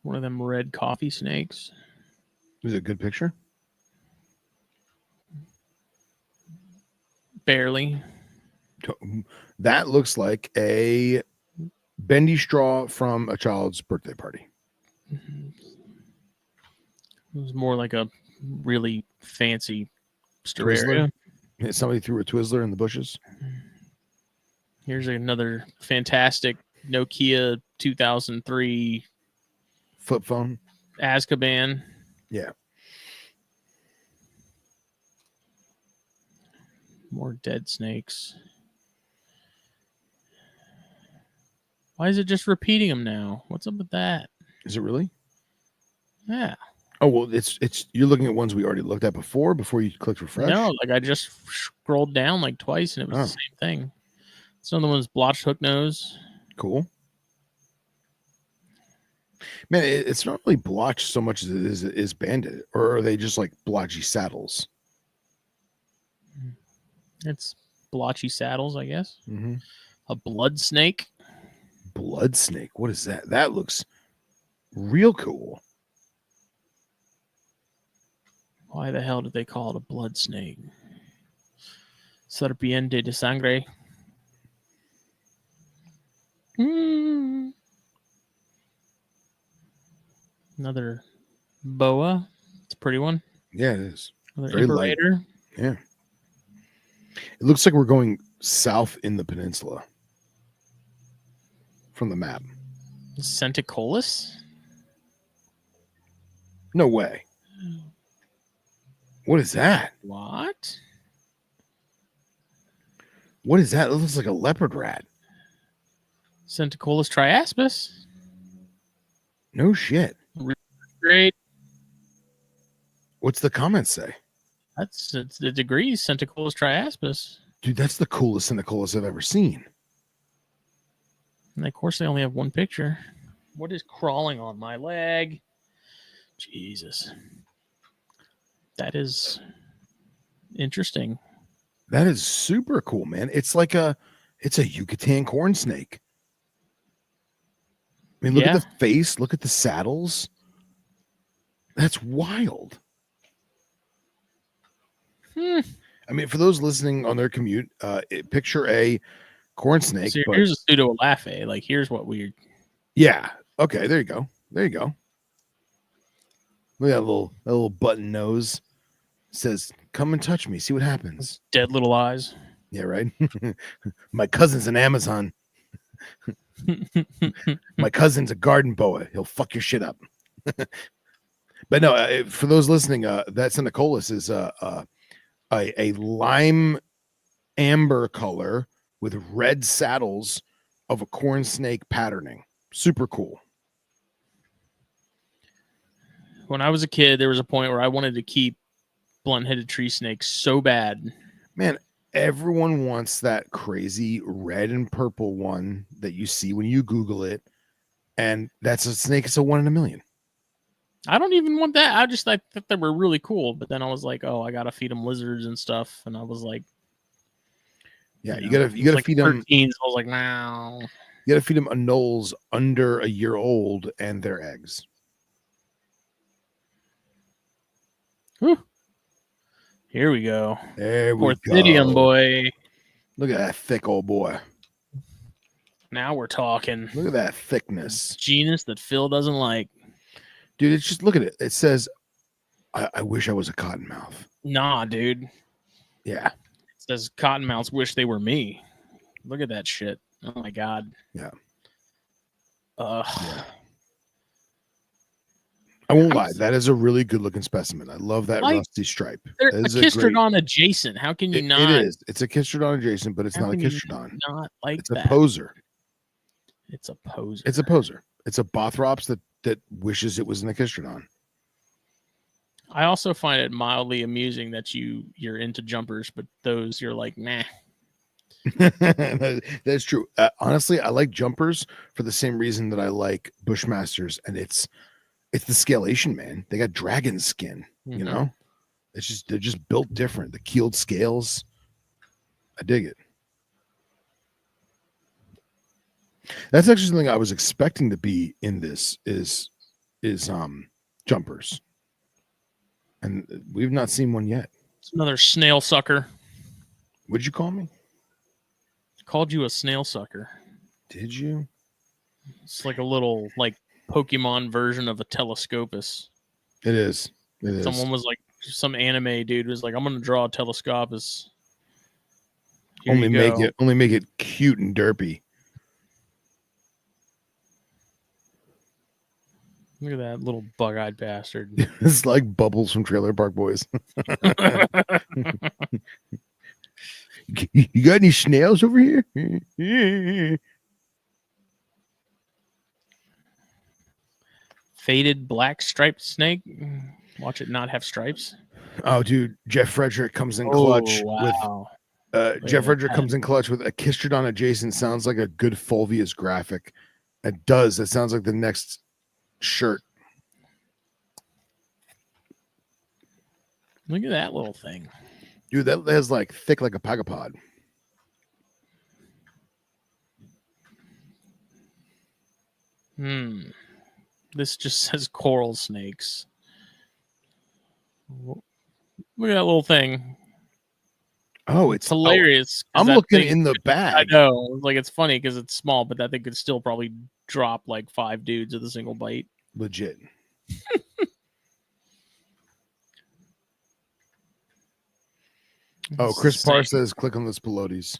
One of them red coffee snakes. Is it a good picture? Barely. That looks like a bendy straw from a child's birthday party. It was more like a really fancy Twizzler. Somebody threw a Twizzler in the bushes. Here's another fantastic Nokia 2003 flip phone. Azkaban. Yeah. More dead snakes. Why is it just repeating them now? What's up with that? Is it really? Yeah. Oh, well, it's you're looking at ones we already looked at before you clicked refresh? No, like I just scrolled down like twice and it was the same thing. Some of the ones blotched hook nose. Cool. Man, it's not really blotched so much as it is banded, or are they just like blotchy saddles? It's blotchy saddles, I guess. Mm-hmm. A blood snake. Blood snake. What is that? That looks real cool. Why the hell did they call it a blood snake? Serpiente de sangre. Another boa. It's a pretty one. Yeah, it is. Another Very light. imperator. Yeah. It looks like we're going south in the peninsula from the map. Centicollis? No way. What is that? What? What is that? It looks like a leopard rat. Centicollis triaspis. No shit. Great. What's the comments say? It's the degrees, Centicollis triaspis. Dude, that's the coolest Centicollis I've ever seen. And of course, they only have one picture. What is crawling on my leg? Jesus. That is interesting. That is super cool, man. It's like it's a Yucatan corn snake. I mean, look at the face. Look at the saddles. That's wild. I mean, for those listening on their commute, picture a corn snake. So here's a pseudo elaphe. Like, here's what weird. Yeah. Okay. There you go. There you go. Look at that little button nose. It says, "Come and touch me. See what happens." Dead little eyes. Yeah. Right. My cousin's an Amazon. My cousin's a garden boa. He'll fuck your shit up. But no, for those listening, that Centicollis is a lime amber color with red saddles of a corn snake patterning. Super cool. When I was a kid, there was a point where I wanted to keep blunt-headed tree snakes so bad. Man, everyone wants that crazy red and purple one that you see when you Google it. And that's a snake. It's a 1 in a million. I don't even want that. I thought they were really cool. But then I was like, oh, I got to feed them lizards and stuff. And I was like, yeah, you gotta feed them. 13, so I was like, no. You gotta feed them anoles under a year old and their eggs. Whew. Here we go. There we Porthidium, boy. Look at that thick old boy. Now we're talking. Look at that thickness. Genus that Phil doesn't like. Dude, it's just, look at it. It says, I wish I was a cottonmouth. Nah, dude. Yeah. It says cottonmouths wish they were me. Look at that shit. Oh my God. Yeah. Yeah. I won't lie. That is a really good looking specimen. I love that rusty stripe. They're That is a Kistrodon adjacent. How can you not? It is. It's a Kistrodon adjacent, but it's not a Kistrodon. Not like it's a poser. It's a poser. It's a poser. It's a Bothrops that wishes it was an Kistrodon. I also find it mildly amusing that you're into jumpers, but those you're like, nah. That's true. Honestly, I like jumpers for the same reason that I like Bushmasters, and it's the scalation, man. They got dragon skin, you know. They're just built different. The keeled scales, I dig it. That's actually something I was expecting to be in this is jumpers, and we've not seen one yet. It's another snail sucker. What'd you call me? Called you a snail sucker. Did you? It's like a little Pokemon version of a Telescopus. It is. Someone was like, some anime dude was like, I'm gonna draw a Telescopus. Only make it cute and derpy. Look at that little bug-eyed bastard. It's like Bubbles from Trailer Park Boys. You got any snails over here? Faded black striped snake. Watch it not have stripes. Oh, dude, Jeff Frederick comes in clutch with Jeff Frederick comes in clutch with a Kistrodon adjacent. Sounds like a good Fulvius graphic. It does. It sounds like the next shirt. Look at that little thing. Dude, that has like thick like a pagapod. This just says coral snakes. Look at that little thing. Oh, it's hilarious. I'm looking in the bag. I know. Like, it's funny because it's small, but that thing could still probably drop like 5 dudes with a single bite. Legit. Oh, Chris Parr says, click on the Spilotes.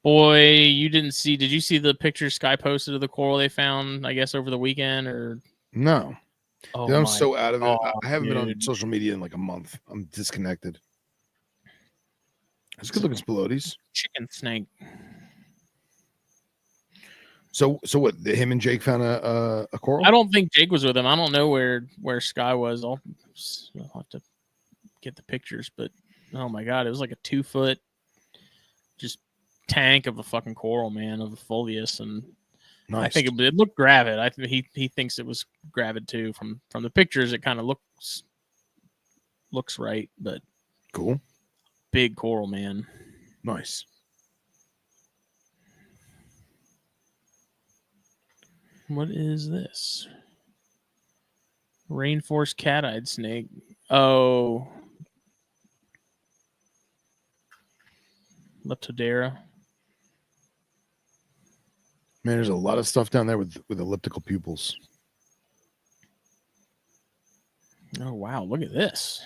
Boy, you didn't see. Did you see the picture Sky posted of the coral they found, I guess, over the weekend? Or no. Oh, dude, I'm so out of it. God, I haven't been on social media in like a month. I'm disconnected. It's good looking Spilotes. Chicken snake. So what? Him and Jake found a coral? I don't think Jake was with him. I don't know where Sky was. I'll have to get the pictures, but oh my God, it was like a 2-foot just tank of a fucking coral, man, of a Fulvius, and nice. I think it looked gravid. I think he thinks it was gravid too. From the pictures, it kind of looks right, but cool. Big coral, man. Nice. What is this? Rainforest cat-eyed snake. Oh. Leptodera. Man, there's a lot of stuff down there with elliptical pupils. Oh, wow. Look at this.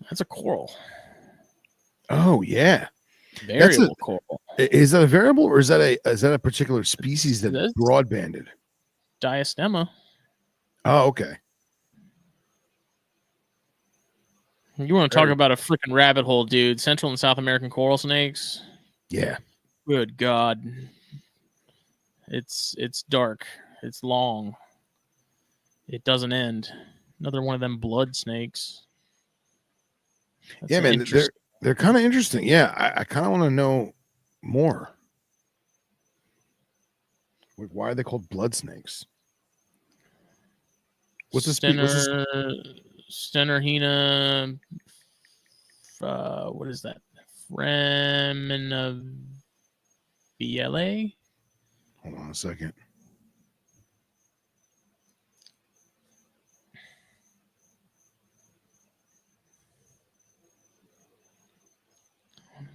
That's a coral. Oh, yeah. Variable coral. Is that a variable, or is that a particular species that's broad-banded? Diastema. Oh, okay. You want to talk about a freaking rabbit hole, dude? Central and South American coral snakes. Yeah. Good God. It's dark. It's long. It doesn't end. Another one of them blood snakes. That's yeah, man. They're kind of interesting. Yeah, I kind of want to know more. Like, why are they called blood snakes? What's this? Stenorhina. What is that? Fremina BLA. Hold on a second.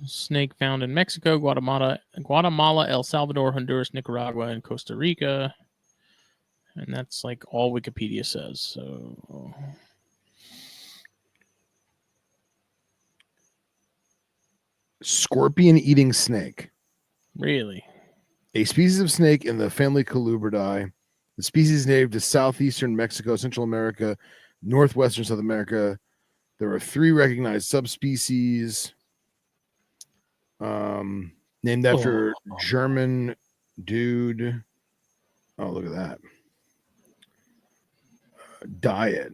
Snake found in Mexico, Guatemala, El Salvador, Honduras, Nicaragua, and Costa Rica. And that's like all Wikipedia says. So, scorpion-eating snake. Really? A species of snake in the family Colubridae. The species is native to southeastern Mexico, Central America, northwestern South America. There are 3 recognized subspecies named after German dude. Oh, look at that. Diet.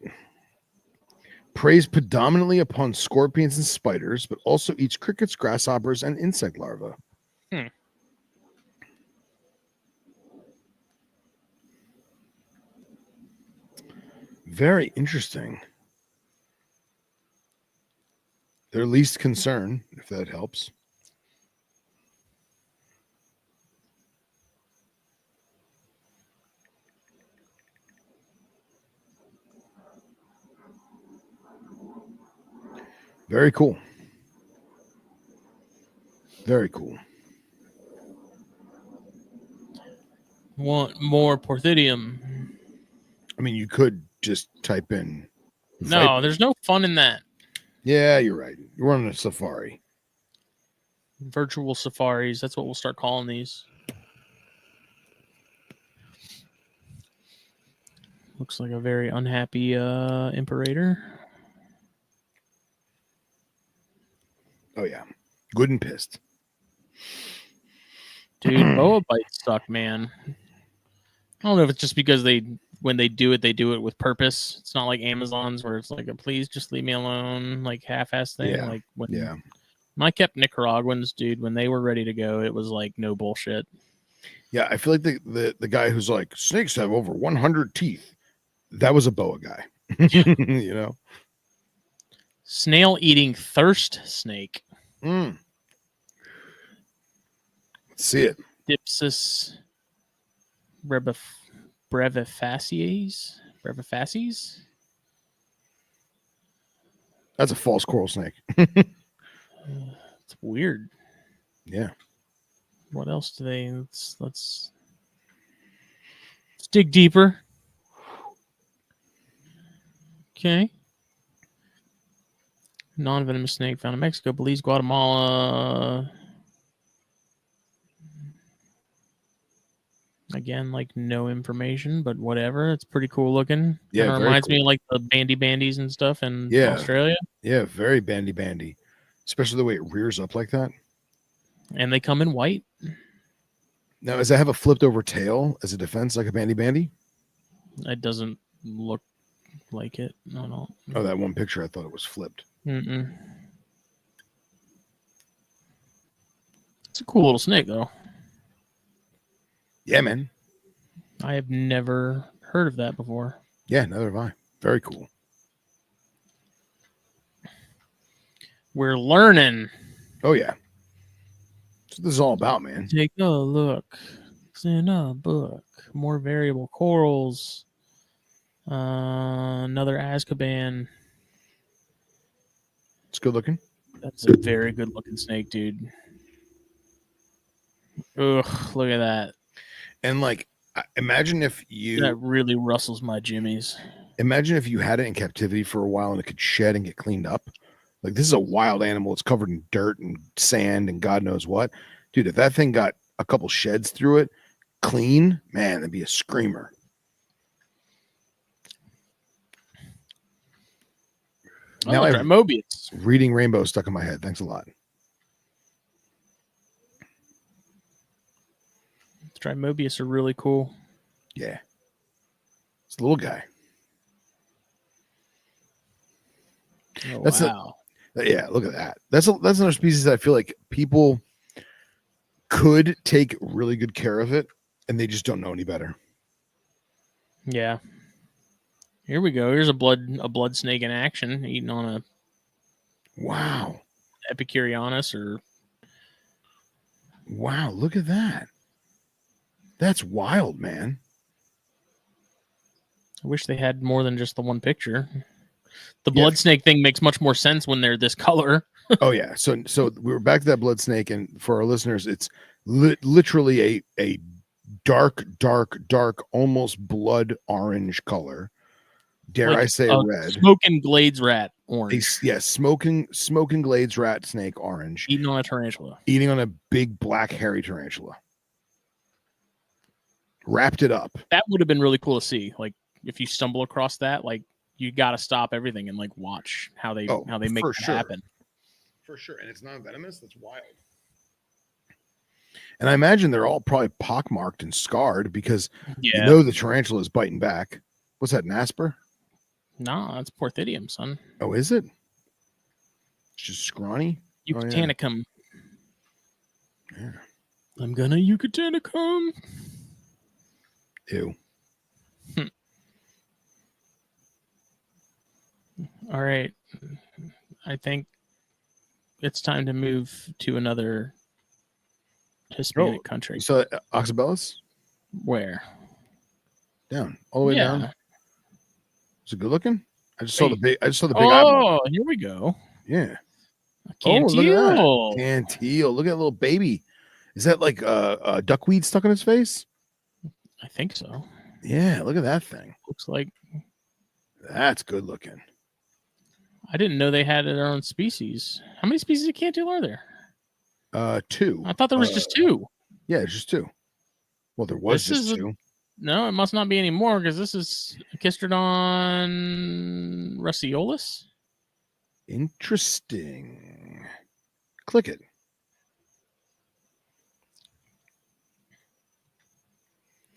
Preys predominantly upon scorpions and spiders, but also eats crickets, grasshoppers, and insect larvae. Very interesting. Their least concern, if that helps. Very cool. Very cool. Want more Porthidium? I mean, you could just type in. No, there's no fun in that. Yeah, you're right. You're on a safari. Virtual safaris. That's what we'll start calling these. Looks like a very unhappy Imperator. Oh, yeah. Good and pissed. Dude, boa bites suck, man. I don't know if it's just because when they do it with purpose. It's not like Amazon's where it's like a please just leave me alone, like half-ass thing. Yeah. Like when I kept Nicaraguans, dude, when they were ready to go, it was like no bullshit. Yeah, I feel like the guy who's like, snakes have over 100 teeth. That was a boa guy. You know? Snail-eating thirst snake. Let's see it. Dipsis brevifacies. That's a false coral snake. It's weird. Yeah. What else do they? Let's dig deeper. Okay. Non-venomous snake found in Mexico, Belize, Guatemala. Again, like no information, but whatever. It's pretty cool looking. Yeah, it reminds me of like the bandies and stuff in Australia. Yeah, very bandy. Especially the way it rears up like that. And they come in white. Now, does that have a flipped over tail as a defense like a bandy? It doesn't look like it. No. Oh, that one picture, I thought it was flipped. It's a cool little snake, though. Yeah, man. I have never heard of that before. Yeah, neither have I. Very cool. We're learning. Oh, yeah. That's what this is all about, man. Take a look. It's in a book. More variable corals. Another Azkaban. It's good looking. That's a very good looking snake, dude. Ugh, look at that. And like, imagine if you... That really rustles my jimmies. Imagine if you had it in captivity for a while and it could shed and get cleaned up. Like, this is a wild animal. It's covered in dirt and sand and God knows what. Dude, if that thing got a couple sheds through it, clean, man, that'd be a screamer. Now I have Mobius. Reading Rainbow stuck in my head. Thanks a lot. Mobius are really cool. Yeah. It's a little guy. Oh, That's wow. Yeah, look at that. That's another species that I feel like people could take really good care of it, and they just don't know any better. Yeah. Here we go. Here's a blood snake in action, eating on a Epicurianus or. Wow, look at that. That's wild, man. I wish they had more than just the one picture. The blood snake thing makes much more sense when they're this color. Oh yeah. So we were back to that blood snake, and for our listeners, it's literally a dark, almost blood orange color. Dare I say red? Smoking glades rat orange. Smoking glades rat snake orange. Eating on a tarantula. Eating on a big black hairy tarantula. wrapped it up. That would have been really cool to see. Like if you stumble across that, like you got to stop everything and like watch how they make it happen. For sure, and it's non-venomous. That's wild. And I imagine they're all probably pockmarked and scarred because you know the tarantula is biting back. What's that, an asper? No, that's Porthidium, son. Oh, is it? It's just scrawny? Yucatanicum. Oh, yeah. I'm gonna Yucatanicum. Ew. All right. I think it's time to move to another Hispanic country. So Oxybellus? Where? Down. All the way down. Is it good looking? I just saw the big eyeball. Here we go. Yeah. Canteel. Look at that. Canteel. Look at that little baby. Is that like duckweed stuck in his face? I think so. Yeah, look at that thing. Looks like that's good looking. I didn't know they had their own species. How many species of canteel are there? 2. I thought there was just 2. Yeah, it's just 2. Well, there was just 2. No, it must not be anymore because this is Chistrodon ruseolus. Interesting. Click it.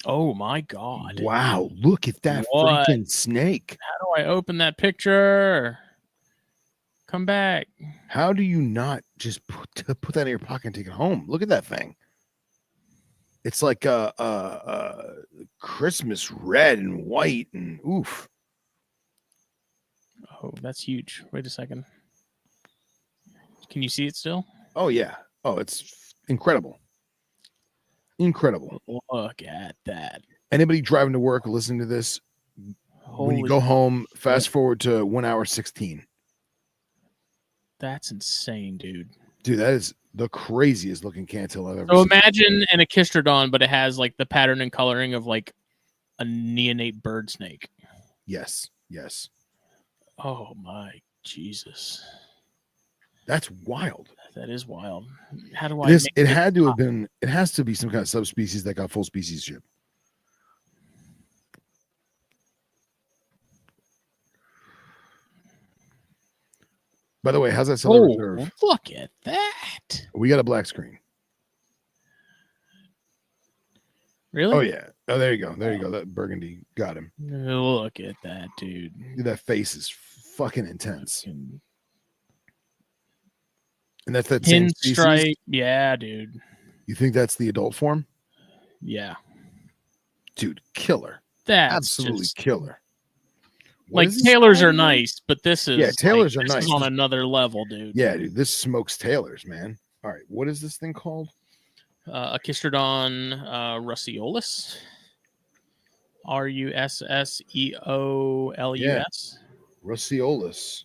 Oh my God. Wow, look at that freaking snake. How do I open that picture? Come back. How do you not just put that in your pocket and take it home? Look at that thing. It's like Christmas red and white and oof. Oh, that's huge. Wait a second. Can you see it still? Oh, yeah. Oh, it's incredible. Incredible. Look at that. Anybody driving to work or listening to this, when you go home, fast forward to 1 hour 16. That's insane, dude. Dude, that is the craziest looking canteel I've ever seen. So imagine an Echistrodon, but it has like the pattern and coloring of like a neonate bird snake. Yes. Yes. Oh my Jesus. That's wild. That is wild. How do it had to have been, it has to be some kind of subspecies that got full speciesship. By the way, how's that Southern Reserve? Look at that. We got a black screen. Really? Oh, yeah. Oh, there you go. There you go. That burgundy got him. Look at that, dude. Dude, that face is fucking intense. And that's that same pinstripe. Yeah, dude. You think that's the adult form? Yeah. Dude, killer. That's absolutely killer. Like tailors are nice, but this is tailors are nice. Is on another level, dude. Yeah, dude, this smokes tailors, man. All right, what is this thing called? Echistrodon ruseolus. Russeolus. Ruseolus.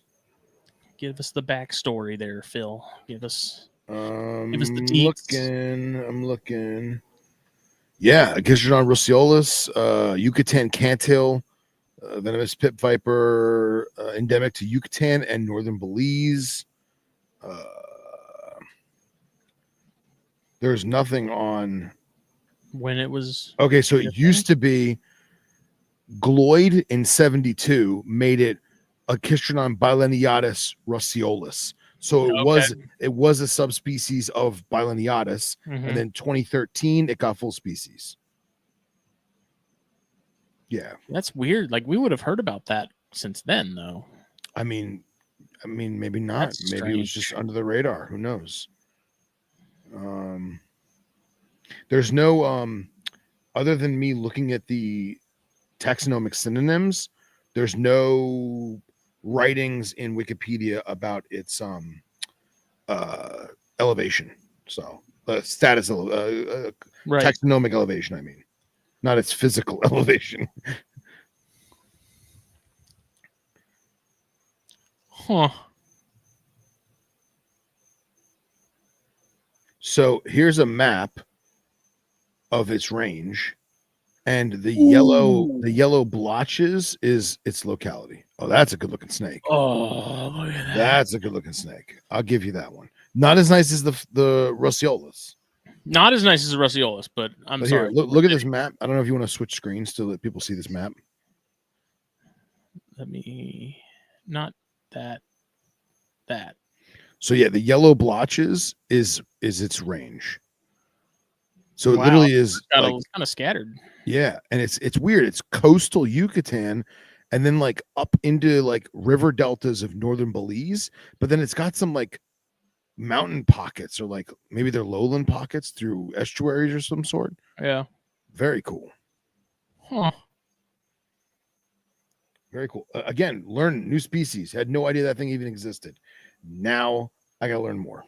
Give us the backstory there, Phil. Give us the deets. I'm looking. Yeah, Echistrodon ruseolus, Yucatan canteel. Venomous pit viper, endemic to Yucatan and northern Belize. There's nothing on when it was. Okay, so it used to be Gloyd in 1972 made it Echistrodon bilineatus ruseolus. So it was a subspecies of bilineatus, and then 2013 it got full species. Yeah, that's weird. Like we would have heard about that since then, though. I mean, maybe not. Maybe it was just under the radar. Who knows? There's no other than me looking at the taxonomic synonyms. There's no writings in Wikipedia about its elevation. So status, taxonomic elevation. I mean. Not its physical elevation. Huh. So here's a map of its range, and the yellow blotches is its locality. Oh, that's a good looking snake. Oh, look at that. That's a good looking snake. I'll give you that one. Not as nice as the ruseolus. Not as nice as a Russellolus, but I'm sorry. Here, look at this map. I don't know if you want to switch screens to let people see this map. Let me not that. So yeah, the yellow blotches is its range. So it Wow, literally is kind like of scattered. yeah, and it's weird. It's coastal Yucatan, and then like up into like river deltas of northern Belize, but then it's got some like mountain pockets or like maybe they're lowland pockets through estuaries or some sort. Yeah. Very cool. Huh. Very cool. Again, learn new species. Had no idea that thing even existed. Now I gotta learn more.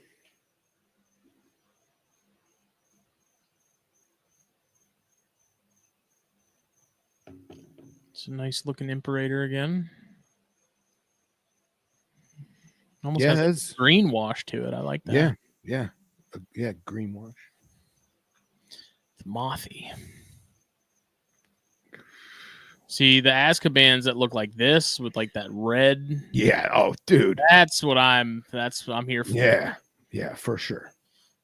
It's a nice looking Imperator again. Almost Yeah, has a green wash to it. I like that. Yeah, green wash. It's mothy. See the Azkabans that look like this with like that red. Yeah. Oh, dude. That's what I'm here for. Yeah. Yeah, for sure.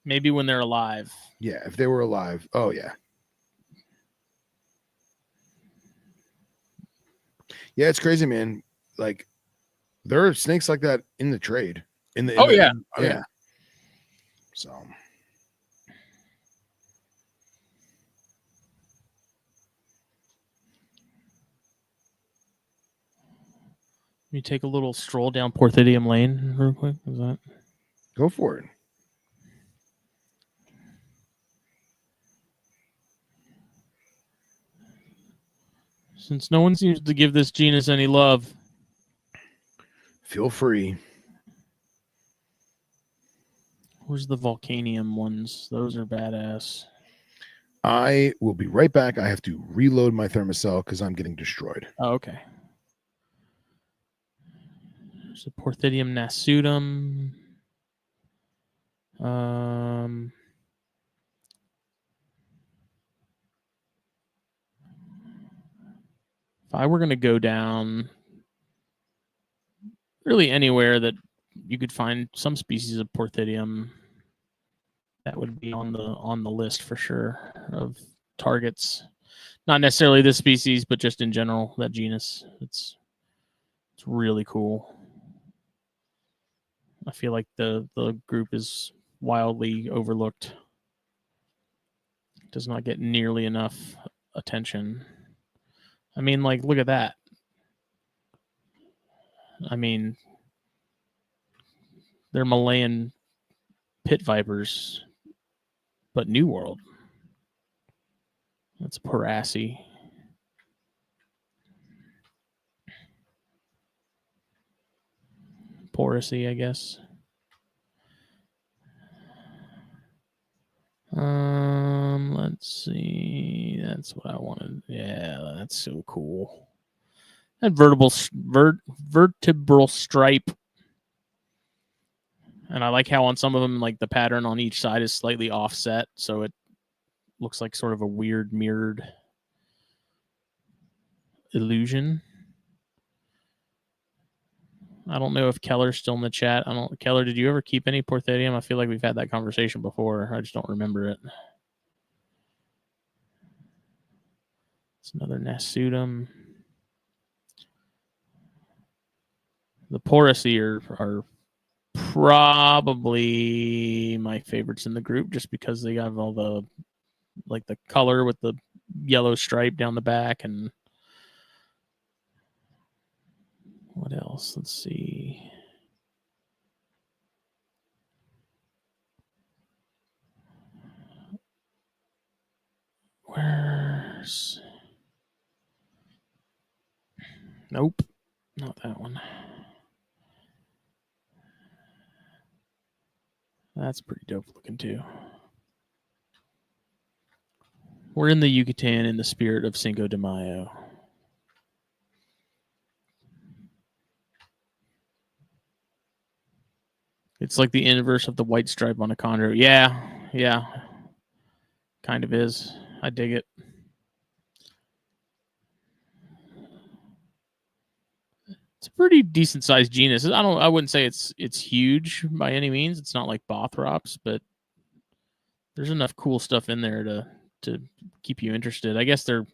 Maybe when they're alive. Yeah, if they were alive. Oh yeah. Yeah, it's crazy, man. Like there are snakes like that in the trade. Yeah. So Let me take a little stroll down Porthidium Lane real quick. Is that? Go for it. Since no one seems to give this genus any love, Feel free. where's the Volcanium ones? Those are badass. I will be right back. I have to reload my thermocell because I'm getting destroyed. Oh, okay. There's a Porthidium nasutum. If I were going to go down really anywhere that you could find some species of Porthidium, that would be on the list for sure of targets. Not necessarily this species, but just in general, that genus. It's really cool. I feel like the group is wildly overlooked. It does not get nearly enough attention. I mean, like, look at that. I mean, they're Malayan pit vipers, but New World. That's Parassi. Porosy, I guess. Let's see. That's what I wanted. Yeah, that's so cool. That vertebral stripe. And I like how on some of them, like the pattern on each side is slightly offset, so it looks like sort of a weird mirrored illusion. I don't know if Keller's still in the chat. Keller, did you ever keep any Porthidium? I feel like we've had that conversation before. I just don't remember it. It's another Nasutum. The Porosy are probably my favorites in the group just because they have all the like the color with the yellow stripe down the back and what else? Let's see. Where's... Nope. Not that one. That's pretty dope looking too. We're in the Yucatan in the spirit of Cinco de Mayo. It's like the inverse of the white stripe on a chondro. Yeah. Kind of is. I dig it. It's a pretty decent sized genus. I wouldn't say it's huge by any means. It's not like Bothrops, but There's enough cool stuff in there to keep you interested. I guess they're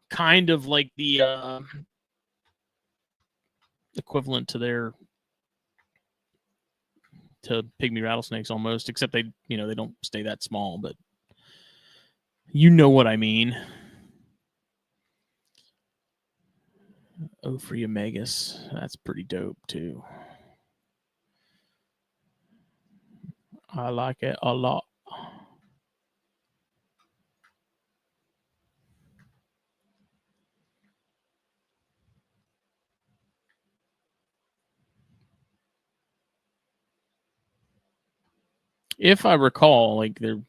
kind of like the equivalent to pygmy rattlesnakes almost, except they don't stay that small, but you know what I mean. Ophriomegus, that's pretty dope too. I like it a lot. If I recall, like they're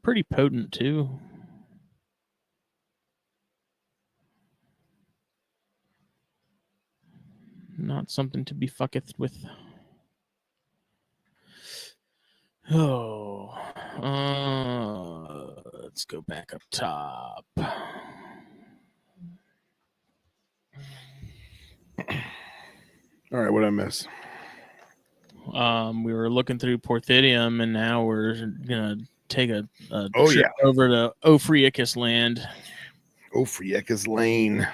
pretty potent too. Not something to be fucketh with. Oh, let's go back up top. All right, what did I miss? We were looking through Porthidium, and now we're gonna take a Oh, trip yeah. over to Ophriochus land. Ophriochus Lane.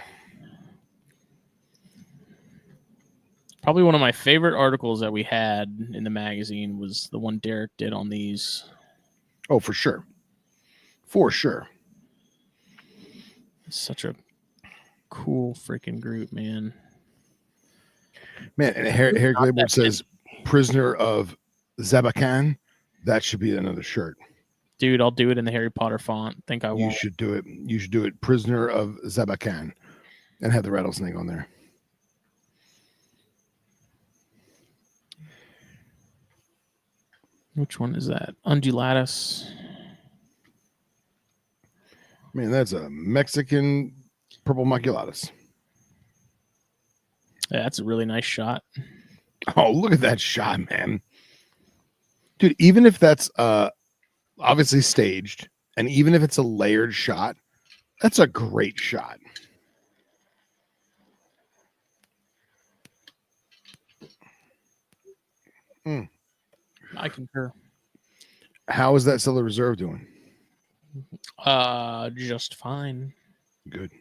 Probably one of my favorite articles that we had in the magazine was the one Derek did on these. Oh, for sure. For sure. It's such a cool freaking group, man. Man, and Harry Glaboard says, prisoner of Zabakan. That should be another shirt. Dude, I'll do it in the Harry Potter font. Think I won't. You should do it. You should do it. Prisoner of Zabakan. And have the rattlesnake on there. Which one is that? Undulatus. Man, that's a Mexican purple maculatus. Yeah, that's a really nice shot. Oh, look at that shot, man. Dude, even if that's obviously staged, and even if it's a layered shot, that's a great shot. I concur. How is that Cellar Reserve doing? Just fine. Good.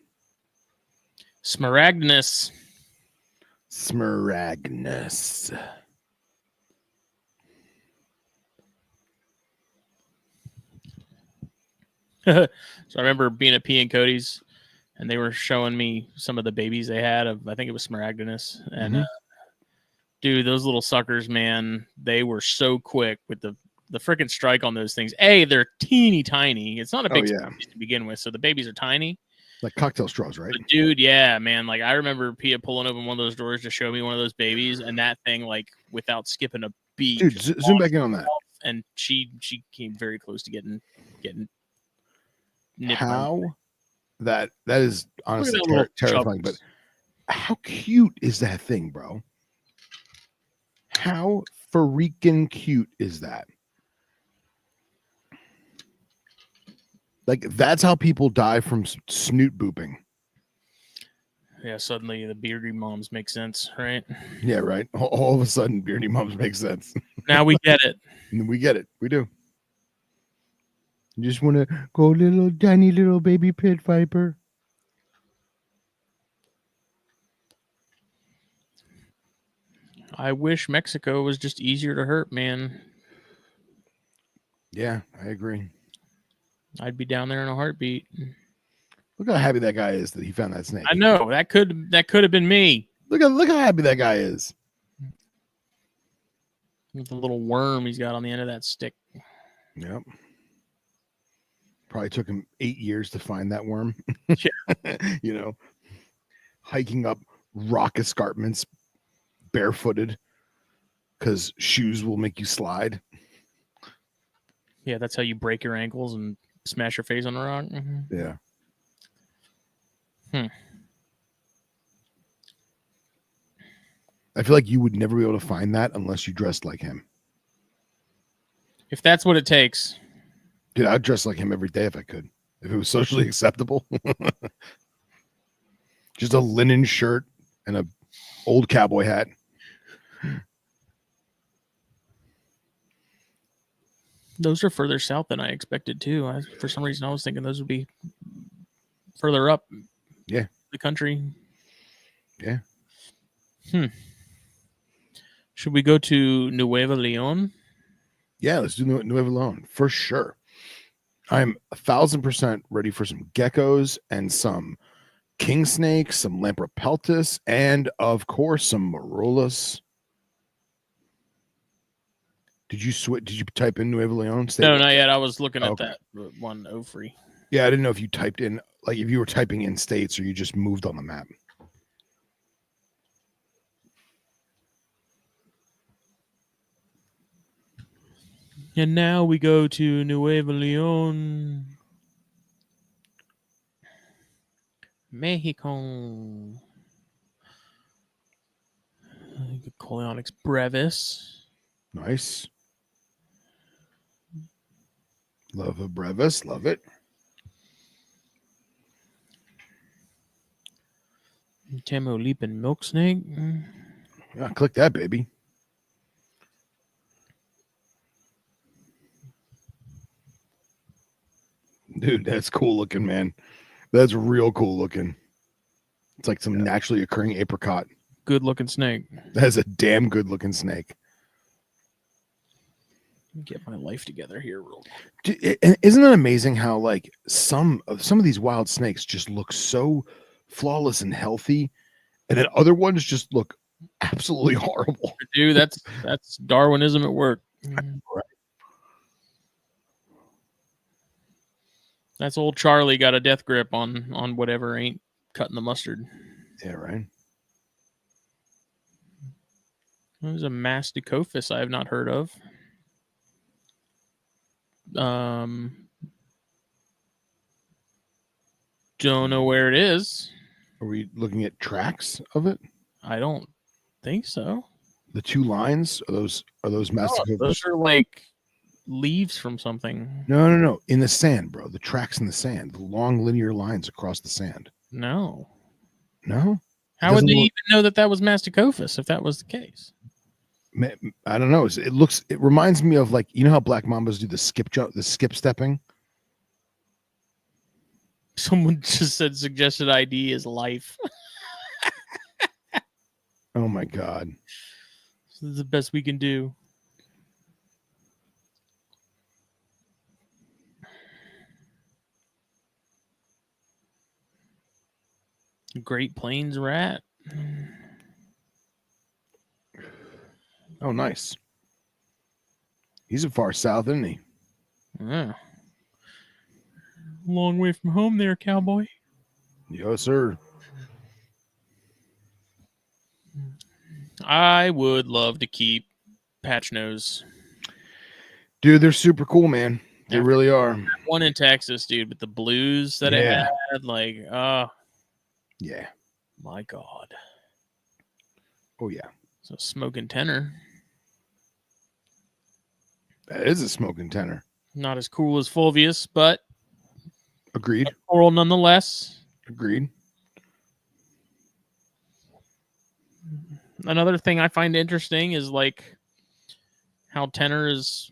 Smaragdus. Smaragdus. So I remember being at P and Cody's, and they were showing me some of the babies they had of, I think it was Smaragdus, and dude, those little suckers, man, they were so quick with the freaking strike on those things. They're teeny tiny. It's not a big species to begin with, so the babies are tiny. Like cocktail straws, right? But dude, yeah, man. Like I remember Pia pulling open one of those doors to show me one of those babies, and that thing, like without skipping a beat, dude, zoom back in on that. And she came very close to getting nipped. How that is honestly terrifying. Chubbs. But how cute is that thing, bro? How freaking cute is that? Like, that's how people die from snoot booping. Yeah, suddenly the beardy moms make sense, right? Yeah, right. All of a sudden, beardy moms make sense. Now we get it. We get it. We do. You just want to go little tiny little baby pit viper. I wish Mexico was just easier to hurt, man. Yeah, I agree. I'd be down there in a heartbeat. Look how happy that guy is that he found that snake. I know that could have been me. Look how happy that guy is. With the little worm he's got on the end of that stick. Yep. Probably took him 8 years to find that worm. Yeah. Hiking up rock escarpments barefooted because shoes will make you slide. Yeah, that's how you break your ankles and smash your face on a rock. Mm-hmm. Yeah. I feel like you would never be able to find that unless you dressed like him. If that's what it takes. Dude, I'd dress like him every day if I could. If it was socially acceptable. Just a linen shirt and a old cowboy hat. Those are further south than I expected too. For some reason, I was thinking those would be further up. Yeah. The country. Yeah. Should we go to Nueva Leon? Yeah, let's do Nueva Leon for sure. I'm 1,000% ready for some geckos and some king snakes, some Lampropeltis, and of course some Marulus. Did you type in Nueva Leon? No, not yet. I was looking at Okay. that one Ofri. Yeah, I didn't know if you typed in, like, if you were typing in states or you just moved on the map. And now we go to Nueva Leon, Mexico. Coleonyx brevis. Nice. Love a brevis. Love it. Tamaulipan milk snake. Yeah, click that, baby. Dude, that's cool looking, man. That's real cool looking. It's like some naturally occurring apricot. Good looking snake. That's a damn good looking snake. Get my life together here real quick. Isn't it amazing how like some of these wild snakes just look so flawless and healthy, and then other ones just look absolutely horrible? Dude, that's Darwinism at work. Right. That's old Charlie got a death grip on whatever ain't cutting the mustard. Yeah, right. There's a masticophis I have not heard of. Don't know where it is. Are we looking at tracks of it? I don't think so. The two lines are those masticophis? Those are like leaves from something. No. In the sand, bro. The tracks in the sand. The long linear lines across the sand. No. How would they even know that was masticophis if that was the case? I don't know. It reminds me of, like, you know how black mambas do the skip stepping? Someone just said suggested ID is life. Oh my God. This is the best we can do. Great Plains rat. Oh, nice. He's a far south, isn't he? Yeah. Long way from home there, cowboy. Yes, sir. I would love to keep patch nose. Dude, they're super cool, man. They really are. One in Texas, dude, with the blues that it had, like, yeah. My God. Oh, yeah. So smoking tenor. That is a smoking tenor. Not as cool as Fulvius, but agreed. Coral nonetheless. Agreed. Another thing I find interesting is like how tenor is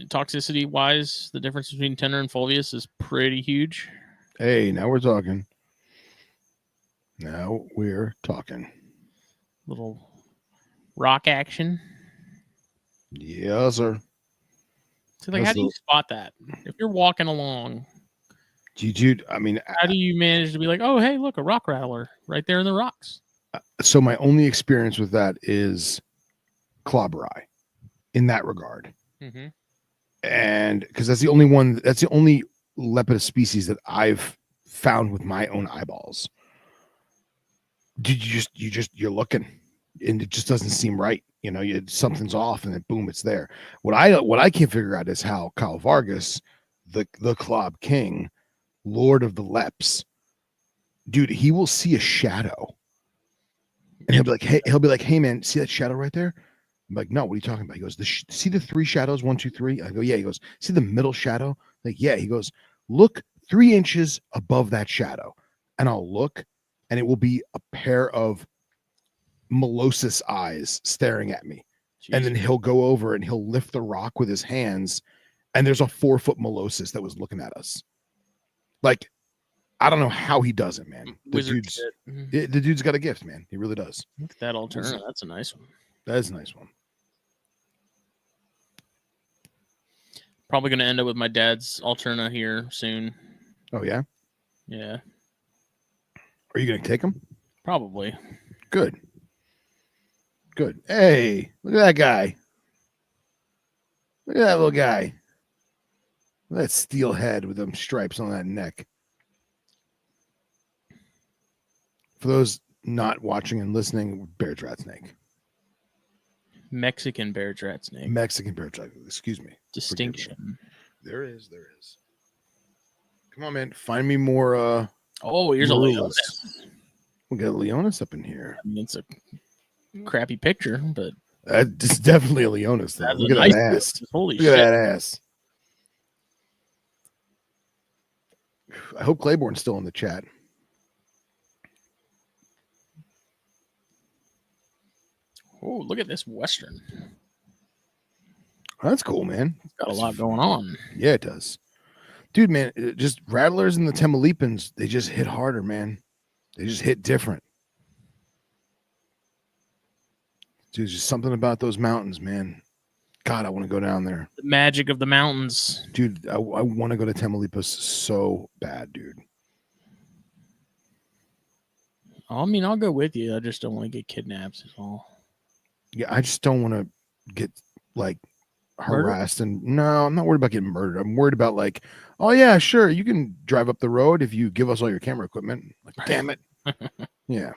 toxicity wise. The difference between tenor and Fulvius is pretty huge. Hey, now we're talking. Now we're talking. Little rock action. Yes, sir. So, like, how do you spot that? If you're walking along, dude, I mean, how do you manage to be like, oh, hey, look, a rock rattler right there in the rocks? So my only experience with that is clobber eye in that regard. Mm-hmm. And because that's the only lepidus species that I've found with my own eyeballs. Did you're looking and it just doesn't seem right. You know, something's off, and then boom, it's there. What I can't figure out is how Kyle Vargas, the Clob King, Lord of the Leps, dude, he will see a shadow, and he'll be like, hey man, see that shadow right there? I'm like, no, what are you talking about? He goes, see the three shadows, 1, 2, 3. I go, yeah. He goes, see the middle shadow? Like, yeah. He goes, look 3 inches above that shadow, and I'll look, and it will be a pair of Molossus eyes staring at me. Jeez. And then he'll go over and he'll lift the rock with his hands, and there's a 4-foot Molosis that was looking at us. Like, I don't know how he does it, man. Wizard shit. The dude's got a gift, man. He really does. Look at that Alterna. That's a nice one. That is a nice one. Probably going to end up with my dad's Alterna here soon. Oh, yeah? Yeah. Are you going to take him? Probably. Good. Good. Hey, look at that guy. Look at that little guy. That steel head with them stripes on that neck. For those not watching and listening, bear rat snake. Mexican bear rat snake. Mexican bear rat. Excuse me. Distinction. There is. Come on, man. Find me more. Oh, here's rules. a Leonis. We got a Leonis up in here. I mean, it's a crappy picture, but it's definitely a Leonis. Though. Look at nice that ass. Holy Look shit. at that ass. I hope Claiborne's still in the chat. Oh, look at this Western. That's cool, man. It's got a lot going on. Yeah, it does. Dude, man, just Rattlers and the Tamalipans, they just hit harder, man. They just hit different. Dude, just something about those mountains, man. God, I want to go down there. The magic of the mountains. Dude, I want to go to Tamaulipas so bad, dude. I mean, I'll go with you. I just don't want to get kidnapped at all. Yeah, I just don't want to get, like, harassed. And no, I'm not worried about getting murdered. I'm worried about, like, oh, yeah, sure, you can drive up the road if you give us all your camera equipment. Like, damn it. Yeah.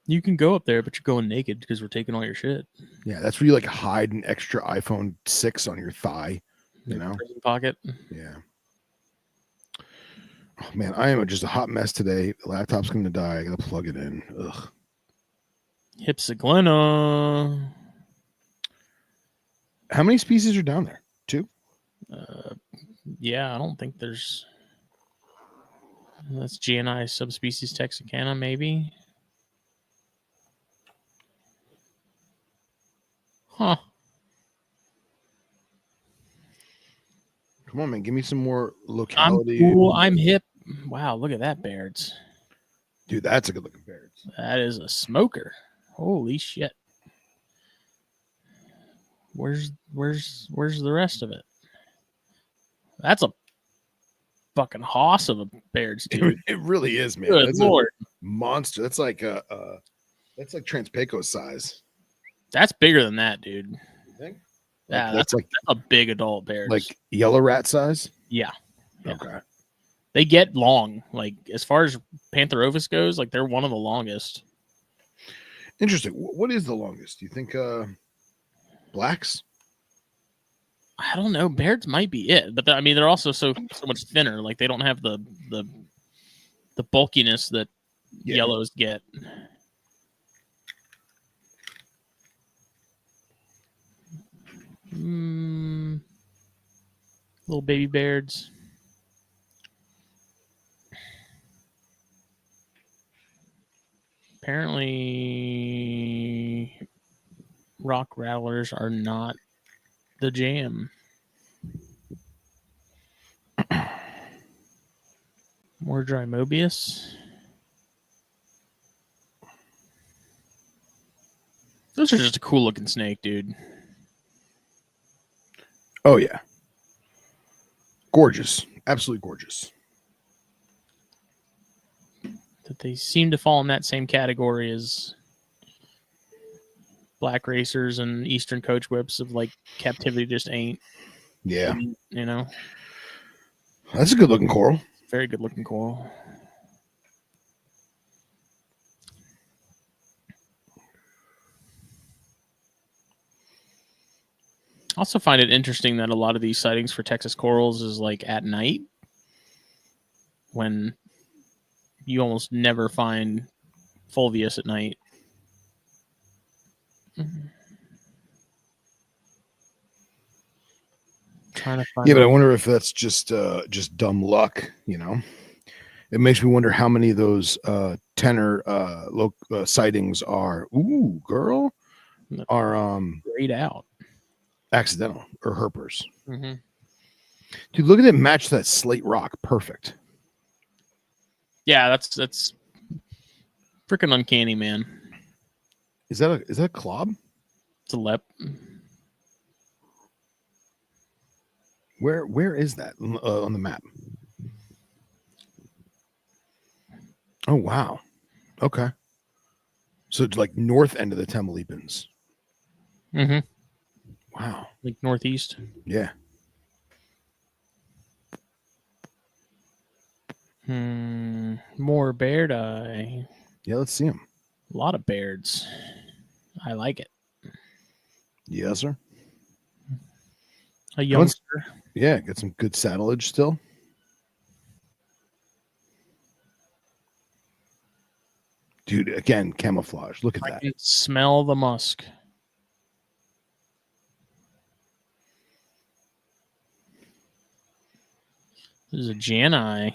You can go up there, but you're going naked because we're taking all your shit. Yeah, that's where you, like, hide an extra iPhone 6 on your thigh, you know? Prison pocket. Yeah. Oh, man, I am just a hot mess today. The laptop's going to die. I got to plug it in. Ugh. Hypsiglena. How many species are down there? 2? Yeah, I don't think there's... That's GNI subspecies Texicana, maybe. Huh. Come on, man. Give me some more locality. I'm cool. I'm hip. Wow, look at that Baird's. Dude, that's a good looking Baird's. That is a smoker. Holy shit. Where's the rest of it? That's a fucking hoss of a Baird's, dude. It really is, man. Good That's Lord. a monster. That's like Transpaco size. That's bigger than that, dude. You think? Yeah, that's that's a big adult Baird's. like yellow rat size. Yeah. Okay. They get long. Like, as far as Pantherovis goes, like, they're one of the longest. Interesting. What is the longest? Do you think blacks? I don't know. Baird's might be it, but I mean, they're also so much thinner. Like, they don't have the bulkiness that yellows get. Little baby Baird's. Apparently, rock rattlers are not the jam. More dry Mobius. Those are just a cool looking snake, dude. Oh yeah. Gorgeous. Absolutely gorgeous. That they seem to fall in that same category as black racers and eastern coach whips of, like, captivity just ain't. Yeah. You know? That's a good looking coral. Very good looking coral. I also find it interesting that a lot of these sightings for Texas corals is, like, at night, when you almost never find fulvius at night. Trying to find. Yeah, but I wonder if that's just dumb luck, you know. It makes me wonder how many of those tenor sightings are. Ooh, girl, are grayed out. accidental or herpers. Mm-hmm. Dude, look at it match that slate rock. Perfect. Yeah, that's freaking uncanny, man. Is that a clob? It's a lep. Where is that on the map? Oh wow. Okay. So it's like north end of the Tamaulipas. Mm-hmm. Wow. Like northeast. Yeah. More baird eye. Yeah, let's see them. A lot of bairds. I like it. Yes, sir. A youngster. Yeah, get some good saddleage still. Dude, again, camouflage. Look at I that. can smell the musk. This is a Janai.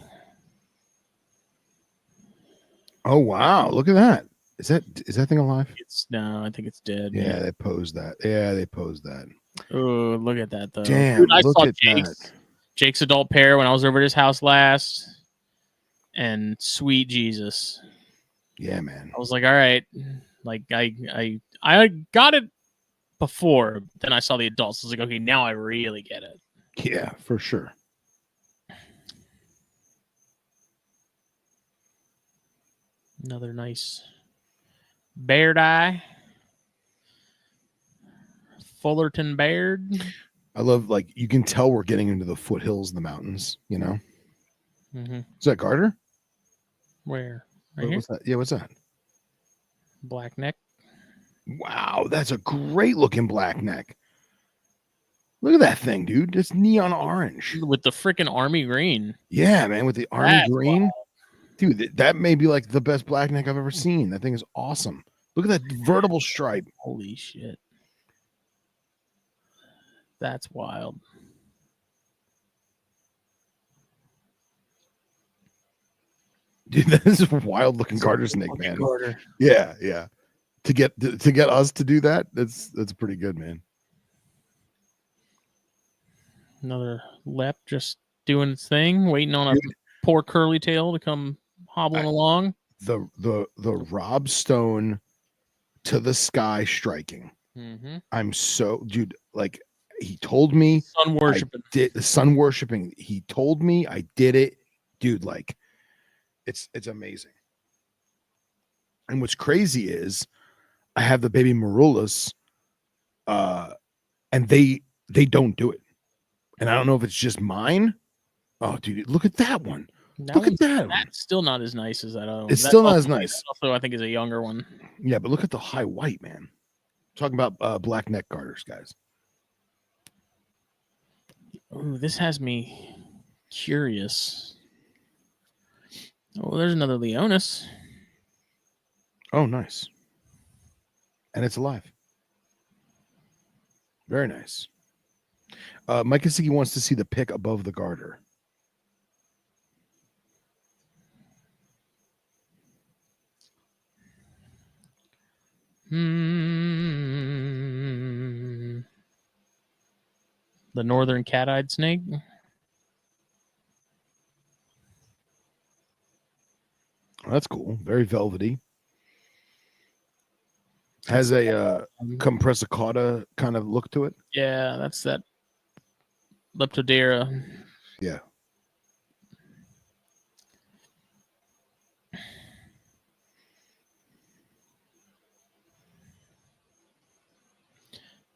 Oh wow, look at that. Is that thing alive? No, I think it's dead. Yeah, they posed that. Yeah, they posed that. Oh, look at that though. Damn, Dude, I look saw at that. Jake's adult pair when I was over at his house last. And sweet Jesus. Yeah, man. I was like, all right. Like I got it before. Then I saw the adults. I was like, okay, now I really get it. Yeah, for sure. Another nice baird eye. Fullerton Baird. I love, like, you can tell we're getting into the foothills of the mountains, you know? Mm-hmm. Is that garter? Where? Right here? What's that? Yeah, what's that? Black neck. Wow, that's a great looking black neck. Look at that thing, dude. It's neon orange. With the freaking army green. Yeah, man, with the army That's green. wild. Dude, that may be like the best black neck I've ever seen. That thing is awesome. Look at that vertical stripe. Holy shit. That's wild. Dude, that is a wild looking garter snake, man. Garter. Yeah, yeah. To get us to do that, that's pretty good, man. Another lep just doing its thing, waiting on a poor curly tail to come hobbling along. The Rob Stone to the sky striking. Mm-hmm. I'm so, dude, like, he told me Sun worshiping. the sun worshiping. He told me I did it, dude. Like, it's amazing. And what's crazy is I have the baby marulas, and they don't do it. And I don't know if it's just mine. Oh, dude, look at that one. Look at that. That's still not as nice as that other one. It's still not as nice. Also, I think is a younger one. Yeah, but look at the high white, man. Talking about black neck garters, guys. Oh, this has me curious. Oh, there's another Leonis. Oh, nice. And it's alive. Very nice. Mike Kasicki wants to see the pick above the garter. The northern cat-eyed snake. Oh, that's cool. Very velvety. Has a compressicauda kind of look to it. Yeah, that's that Leptodera. Yeah.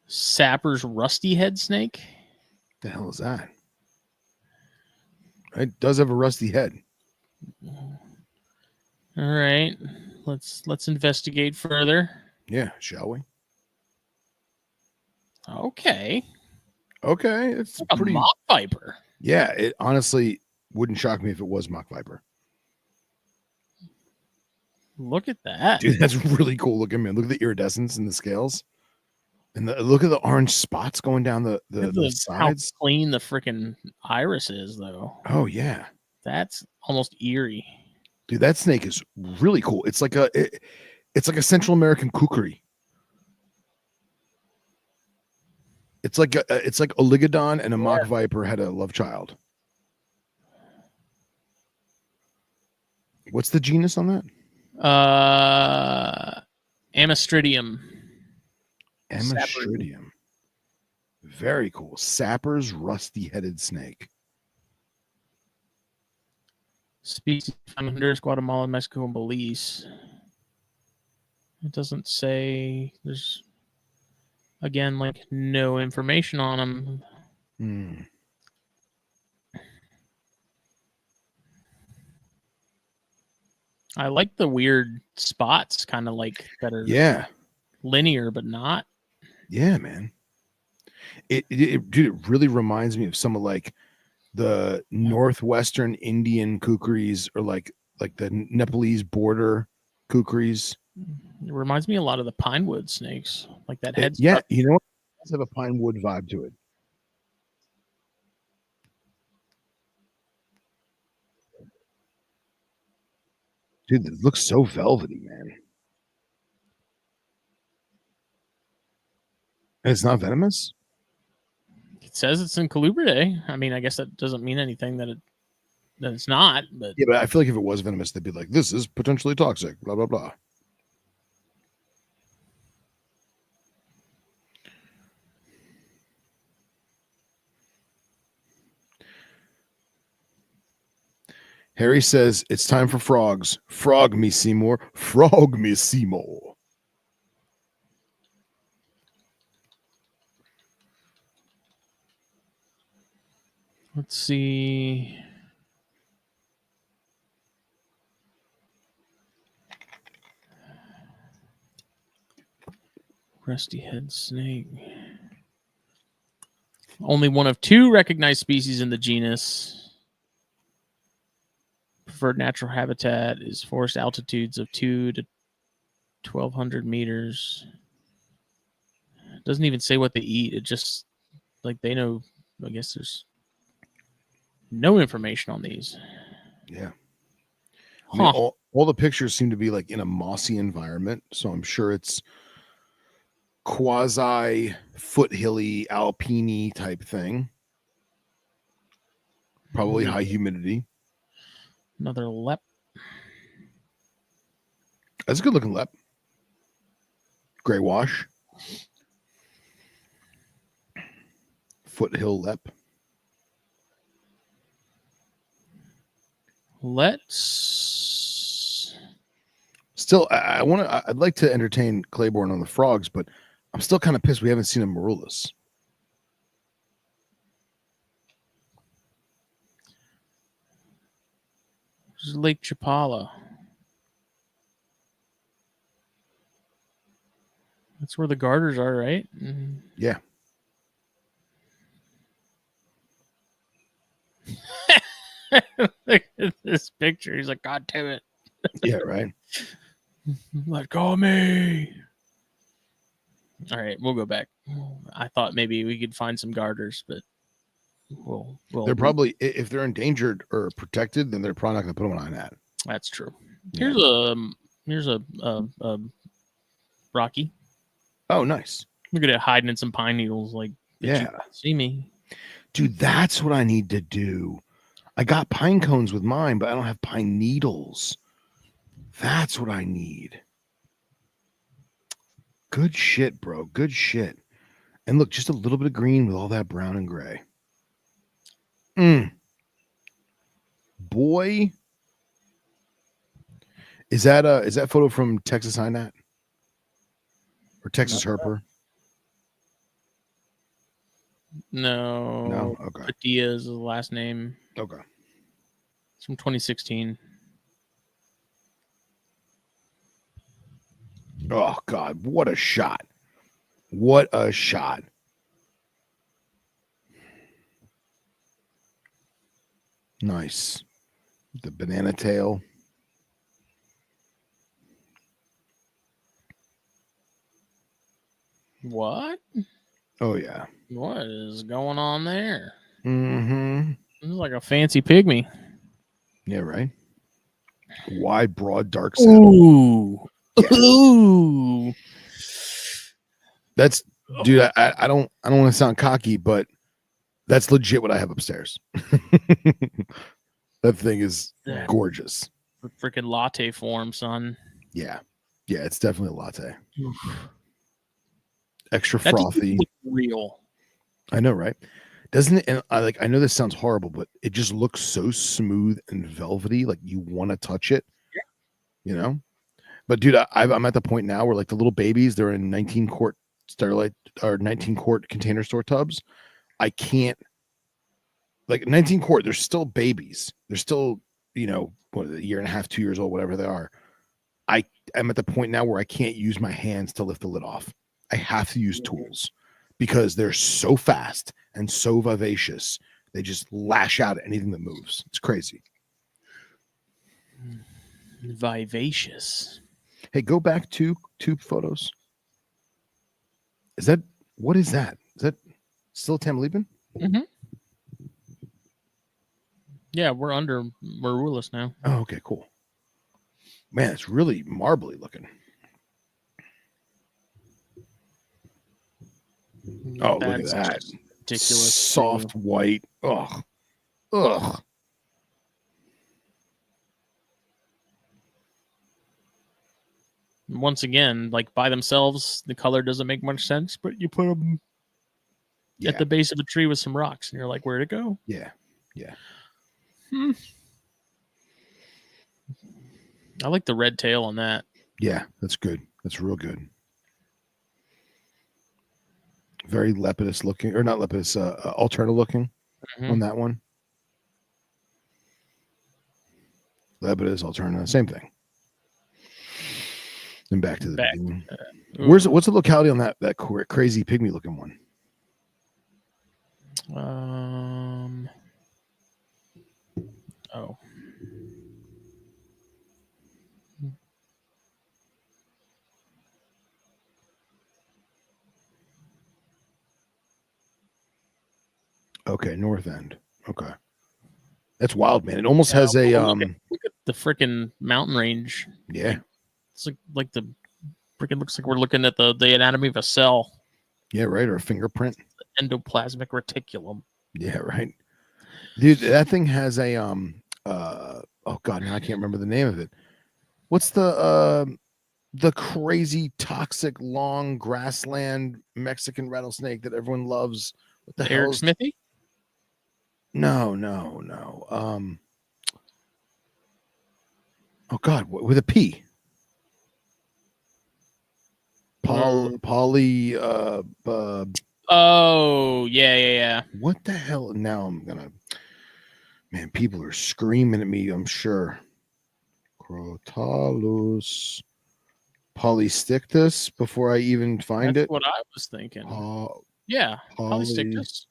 Sapper's rusty head snake. The hell is that? It does have a rusty head. All right, let's investigate further. Yeah, shall we? Okay, it's a pretty mock viper. Yeah, it honestly wouldn't shock me if it was mock viper. Look at that, dude. That's really cool looking, man. Look at the iridescence in the scales, and look at the orange spots going down the sides. How clean the freaking iris is, though. Oh yeah, that's almost eerie. Dude, that snake is really cool. It's like a Central American kukri. It's like Oligodon and a mock viper had a love child. What's the genus on that? Amistridium. Amistridium. Very cool. Sapper's rusty-headed snake. Species found in Honduras, Guatemala, Mexico, and Belize. It doesn't say. There's, again, like no information on them. I like the weird spots, kind of like that are linear but not. Yeah, man. Dude, it really reminds me of some of like the northwestern Indian kukris, or like the Nepalese border kukris. It reminds me a lot of the pine wood snakes, like that head. Yeah, you know what? It does have a pine wood vibe to it. Dude, it looks so velvety, man. And it's not venomous? It says it's in Colubridae. I mean, I guess that doesn't mean anything that it's not. But yeah, but I feel like if it was venomous, they'd be like, "This is potentially toxic." Blah blah blah. Harry says it's time for frogs. Frog me, Seymour. Frog me, Seymour. Let's see. Rusty head snake. Only one of 2 recognized species in the genus. Preferred natural habitat is forest altitudes of 2 to 1,200 meters. It doesn't even say what they eat. It just, like, they know. I guess there's no information on these. Yeah. I mean, all the pictures seem to be like in a mossy environment, so I'm sure it's quasi foothilly alpine type thing. Probably high humidity. Another lep. That's a good looking lep. Gray wash. Foothill lep. Let's still, I'd like to entertain Claiborne on the frogs, but I'm still kind of pissed we haven't seen a Marulus. There's Lake Chapala. That's where the garters are, right? Mm-hmm. Yeah. Look at this picture. He's like, God damn it. Yeah, right. Let go of me. All right, we'll go back. I thought maybe we could find some garters, but they're probably, if they're endangered or protected, then they're probably not going to put them on INAT. That's true. Yeah. Here's a Rocky. Oh, nice. Look at it hiding in some pine needles. Like, yeah, see me, dude. That's what I need to do. I got pine cones with mine, but I don't have pine needles. That's what I need. Good shit, bro. Good shit. And look, just a little bit of green with all that brown and gray. Boy, is that photo from Texas INAT or Texas Herper? No. Okay. Padilla is the last name. Okay. It's from 2016. Oh God, what a shot. What a shot. Nice. The banana tail. What? Oh yeah. What is going on there? Mm-hmm. This is like a fancy pygmy. Yeah, right. Wide, broad, dark saddle. Ooh. Yeah. Ooh. That's Dude, I don't want to sound cocky, but that's legit what I have upstairs. That thing is Yeah. gorgeous. The freaking latte form, son. Yeah, it's definitely a latte. Oof. Extra That doesn't frothy. look real. I know, right? Doesn't it? And I know this sounds horrible, but it just looks so smooth and velvety. Like you want to touch it, you know. But dude, I'm at the point now where like the little babies, they're in 19-quart Starlight or 19-quart container store tubs. I can't, like 19-quart. They're still babies. They're still, what, a year and a half, 2 years old, whatever they are. I'm at the point now where I can't use my hands to lift the lid off. I have to use tools because they're so fast and so vivacious. They just lash out at anything that moves. It's crazy. Vivacious. Hey, go back to tube photos. What is that? Is that still Tamaulipan? Mm-hmm. Yeah, we're Marulas now. Oh, okay, cool. Man, it's really marbly looking. Oh, look at that. Ridiculous. Soft white. Ugh. Once again, like by themselves, the color doesn't make much sense, but you put them at the base of a tree with some rocks, and you're like, where'd it go? Yeah. I like the red tail on that. Yeah, that's good. That's real good. Very lepidus looking, or not lepidus, alterna looking on that one. Lepidus, alterna, same thing. Then back to the beginning. What's the locality on that crazy pygmy looking one? Oh. Okay, north end. Okay. That's wild, man. It almost has a look at the freaking mountain range. Yeah. It's like the freaking looks like we're looking at the anatomy of a cell. Yeah, right. Or a fingerprint. Endoplasmic reticulum. Yeah, right. Dude, that thing has a oh god, now I can't remember the name of it. What's the crazy toxic long grassland Mexican rattlesnake that everyone loves? What the hell? Eric Smithy? No. Oh god, with a P. Poly oh, yeah. What the hell? Now I'm gonna, man, people are screaming at me, I'm sure. Crotalus polystictus before I even find That's it. what I was thinking. Yeah, polystictus.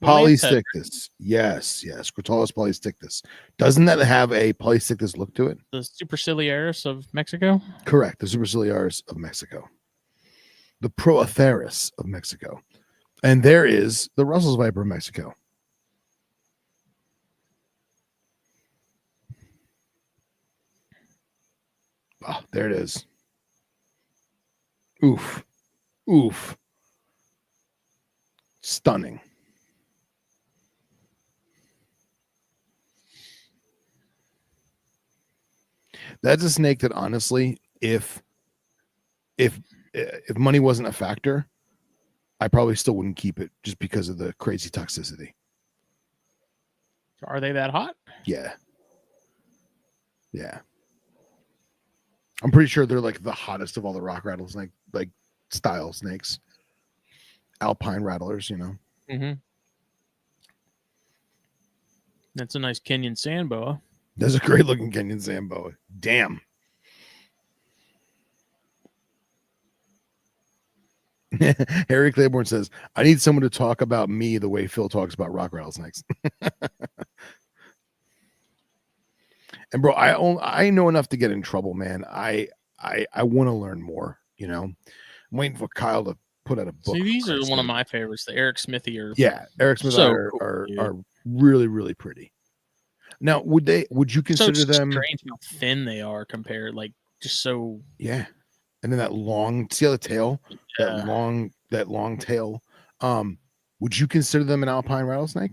Polystictus. Yes. Crotalus polystictus. Doesn't that have a polystictus look to it? The superciliaris of Mexico? Correct. The superciliaris of Mexico. The Proatheris of Mexico. And there is the Russell's viper of Mexico. Oh, there it is. Oof. Stunning. That's a snake that honestly, if money wasn't a factor, I probably still wouldn't keep it just because of the crazy toxicity. Are they that hot? Yeah. I'm pretty sure they're like the hottest of all the rock rattlesnake like style snakes. Alpine rattlers, Mm-hmm. That's a nice Kenyan sand boa. That's a great looking Kenyan sand boa. Damn. Harry Claiborne says, I need someone to talk about me the way Phil talks about rock rattlesnakes. And bro, I know enough to get in trouble, man. I want to learn more, I'm waiting for Kyle to put out a book. See, these are one of my favorites. The Eric Smithy Eric Smithy are really, really pretty. Now, would you consider them strange how thin they are compared, like just so and then that long, see how the tail, that long that long tail. Would you consider them an alpine rattlesnake?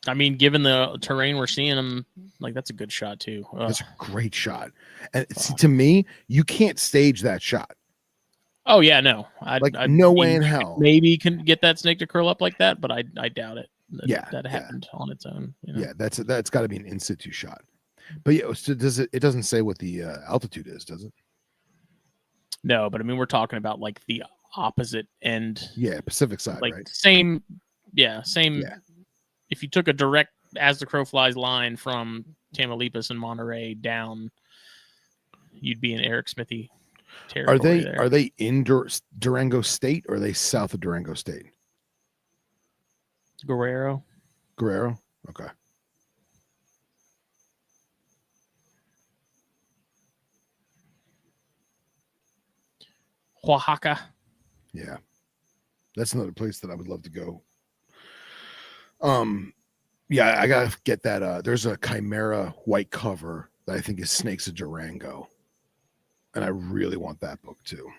I mean, given the terrain we're seeing them, like that's a good shot too. That's a great shot. And see, to me, you can't stage that shot. Oh yeah, no, No way in hell. Maybe can get that snake to curl up like that, but I doubt it. That happened on its own. You know? Yeah, that's got to be an in situ shot. But yeah, so does it? It doesn't say what the altitude is, does it? No, but I mean, we're talking about like the opposite end. Yeah, Pacific side, like right? Same. If you took a direct as the crow flies line from Tamaulipas and Monterey down, you'd be in Eric Smithy territory. Are they in Durango State or are they south of Durango State? Guerrero. Okay. Oaxaca. Yeah, that's another place that I would love to go. Yeah, I gotta get that. There's a Chimera white cover that I think is Snakes of Durango, and I really want that book too.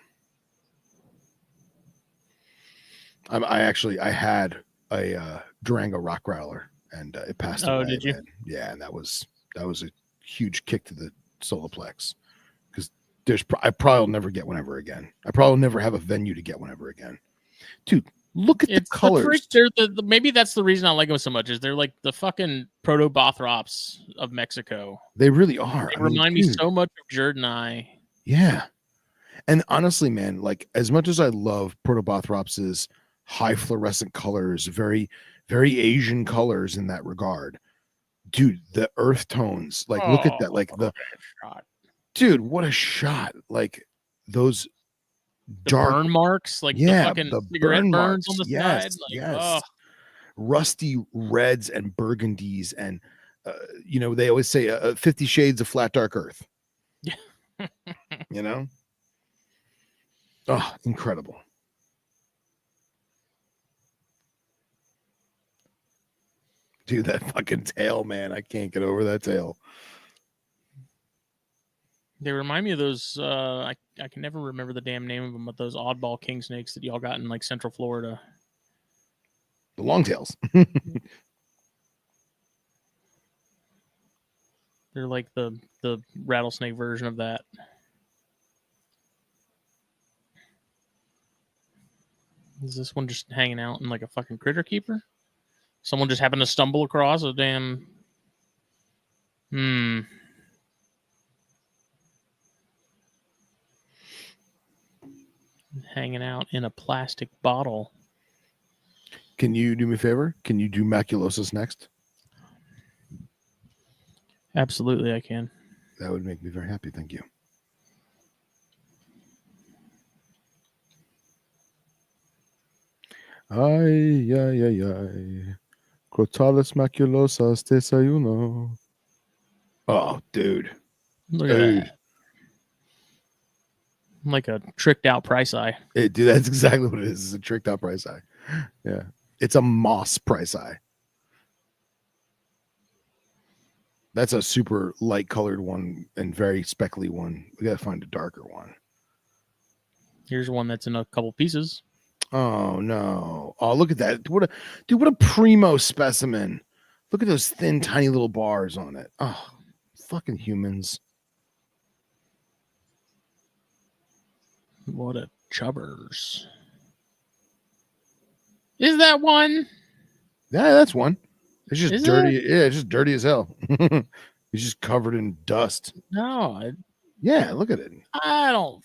I had a Durango rock rattler, and it passed away. Oh, did you? Man. Yeah, and that was a huge kick to the solar plex, because I probably will never get one ever again. I probably will never have a venue to get one ever again. Dude, look at the colors. They're maybe that's the reason I like them so much, is they're like the fucking Protobothrops of Mexico. They really are. They remind me so much of Jerdani. Yeah. And honestly, man, like as much as I love Protobothrops's high fluorescent colors, very, very Asian colors in that regard, dude, the earth tones, like look at that, like dude, what a shot. Like those dark burn marks, like the fucking cigarette burns on the side. Like, rusty reds and burgundies, and they always say 50 shades of flat dark earth. Oh, incredible. Dude, that fucking tail, man. I can't get over that tail. They remind me of those, I can never remember the damn name of them, but those oddball king snakes that y'all got in like Central Florida. The longtails. They're like the rattlesnake version of that. Is this one just hanging out in like a fucking critter keeper? Someone just happened to stumble across a damn... Hanging out in a plastic bottle. Can you do me a favor? Can you do maculosus next? Absolutely, I can. That would make me very happy. Thank you. Ay. Crotalis maculosas desayuno. Oh, dude. Look at that. Like a tricked out price eye. Dude, that's exactly what it is. It's a tricked out price eye. Yeah. It's a moss price eye. That's a super light colored one and very speckly one. We gotta find a darker one. Here's one that's in a couple pieces. Oh no. Oh, look at that. What a primo specimen. Look at those thin, tiny little bars on it. Oh, fucking humans. What a chubbers. Is that one? Yeah, that's one. It's just dirty. Yeah, it's just dirty as hell. It's just covered in dust. No. Yeah, look at it. I don't.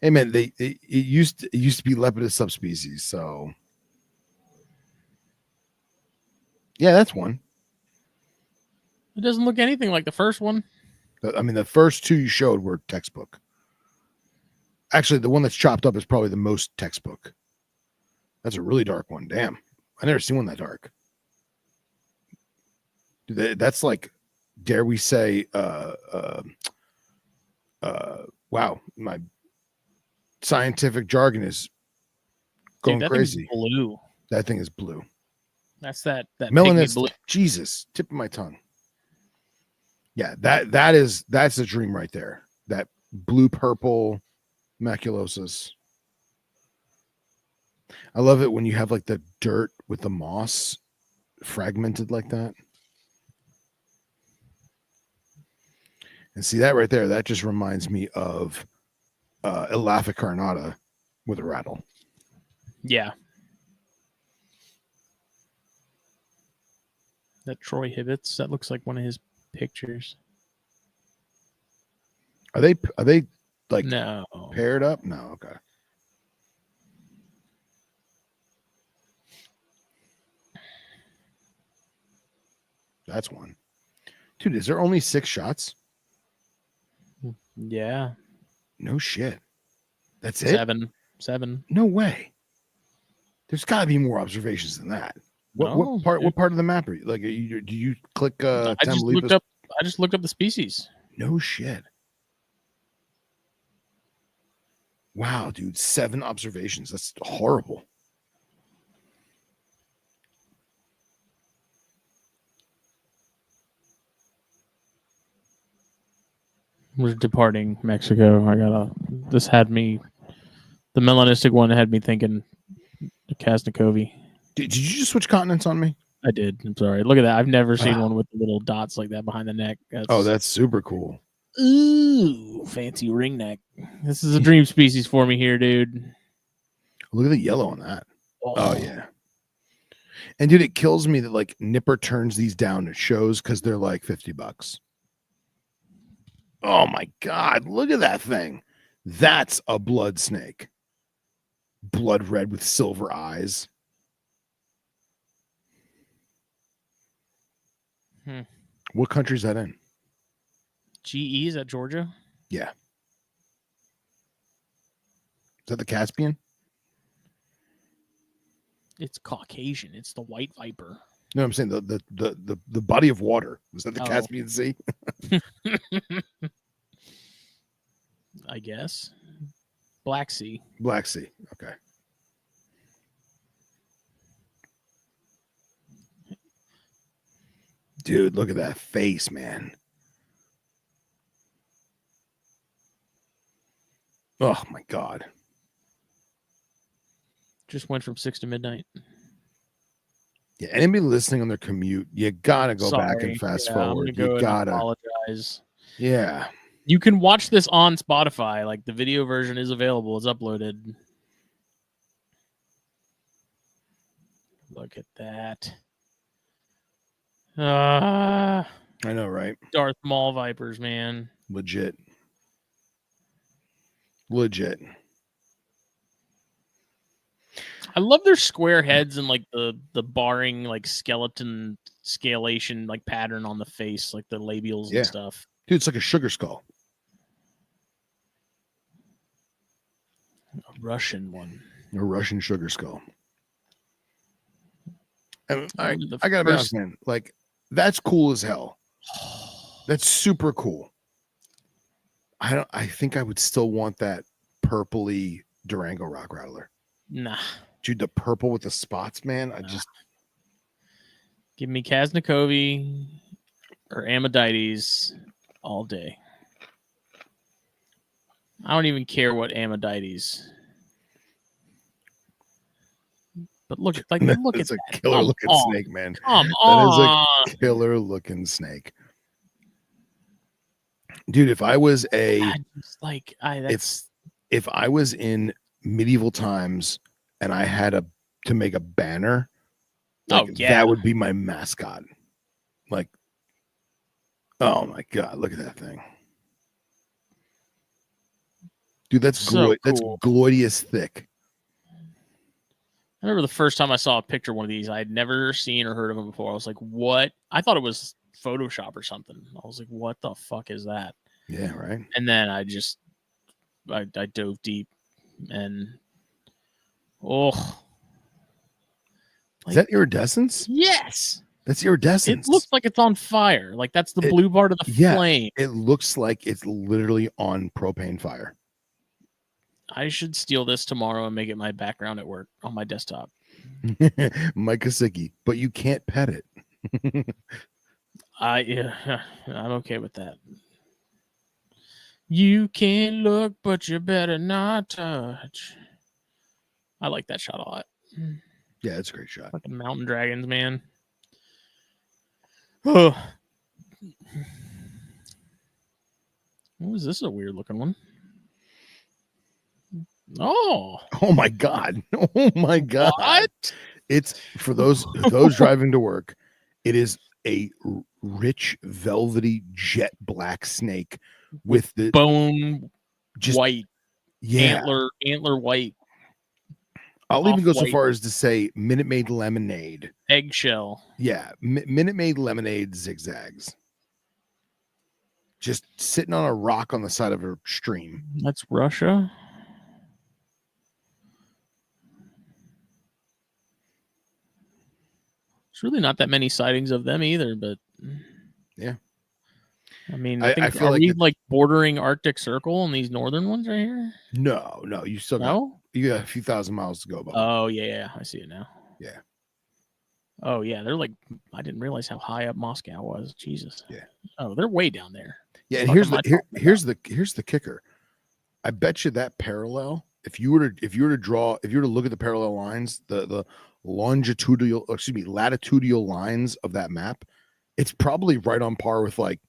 Hey man, it used to be Lepidus subspecies, so yeah, that's one. It doesn't look anything like the first one. I mean, the first two you showed were textbook. Actually, the one that's chopped up is probably the most textbook. That's a really dark one. Damn, I never seen one that dark. That's like, dare we say, wow, my scientific jargon is going crazy. Blue. That thing is blue. That's that melanin blue. Jesus, tip of my tongue. Yeah, that's a dream right there. That blue purple, maculosus. I love it when you have like the dirt with the moss fragmented like that. And see that right there, that just reminds me of Elaphia carnata with a rattle. Yeah. That Troy Hibbets, that looks like one of his pictures. Are they like No. paired up? No, okay. That's one. Dude, is there only 6 shots? Yeah. No shit. That's it? 7. No way. There's got to be more observations than that. What No, part? dude. What part of the map are you? Like, do you click? I just looked up. I just looked up the species. No shit. Wow, dude, 7 observations. That's horrible. We're departing Mexico. This had me. The melanistic one had me thinking Kaznikovi. Did you just switch continents on me? I did. I'm sorry. Look at that. I've never seen one with the little dots like that behind the neck. That's super cool. Ooh, fancy ring neck. This is a dream species for me here, dude. Look at the yellow on that. Oh yeah. And dude, it kills me that like Nipper turns these down at shows because they're like $50. Oh my god, look at that thing. That's a blood snake. Blood red with silver eyes. What country is that in? GE, is that Georgia? Yeah. Is that the Caspian? It's Caucasian. It's the white viper. No, I'm saying the body of water. Was that the Caspian Sea? I guess. Black Sea. Black Sea. Okay. Dude, look at that face, man. Oh my god. Just went from 6 to midnight. Yeah, anybody listening on their commute, you gotta go back and fast forward. You gotta apologize. Yeah. You can watch this on Spotify. Like the video version is available. It's uploaded. Look at that. I know, right? Darth Maul vipers, man. Legit. I love their square heads and like the barring like skeleton scalation like pattern on the face, like the labials and stuff. Dude, it's like a sugar skull. A Russian one. A Russian sugar skull. And I gotta be honest, man. Like, that's cool as hell. That's super cool. I think I would still want that purpley Durango rock rattler. Nah. Dude, the purple with the spots, man. Give me Kaznikovi or Amidites all day. I don't even care what Amidites. But look at that's that. A killer looking snake, man. Come on. That is a killer looking snake. Dude, if I was if I was in medieval times and I had to make a banner, that would be my mascot. Like, oh my god, look at that thing. Dude, that's so cool. That's glorious thick. I remember the first time I saw a picture of one of these, I had never seen or heard of them before. I was like, what? I thought it was Photoshop or something. I was like, what the fuck is that? Yeah, right. And then I dove deep and is that iridescence? Yes. That's iridescence. It looks like it's on fire. Like that's the blue part of the flame. It looks like it's literally on propane fire. I should steal this tomorrow and make it my background at work on my desktop. Mike Kosicki, but you can't pet it. I'm okay with that. You can look, but you better not touch. I like that shot a lot. Yeah, it's a great shot. Fucking mountain dragons, man. Oh. What was this? A weird looking one. Oh. Oh my god. Oh my god. What? It's for those driving to work. It is a rich velvety jet black snake with the bone just white, yeah. antler white, I'll even go so off-white far as to say Minute Maid lemonade. eggshell. Yeah, Minute Maid lemonade zigzags. Just sitting on a rock on the side of a stream. That's Russia. There's really not that many sightings of them either, but yeah. I mean, I think feel are like we like bordering Arctic Circle and these northern ones right here? No, you still got you got a few thousand miles to go. Bob. Oh yeah, I see it now. Yeah. Oh yeah, they're like, I didn't realize how high up Moscow was. Jesus. Yeah. Oh, they're way down there. Yeah, and here's the kicker. I bet you that parallel, if you were to look at the parallel lines, the latitudinal lines of that map, it's probably right on par with like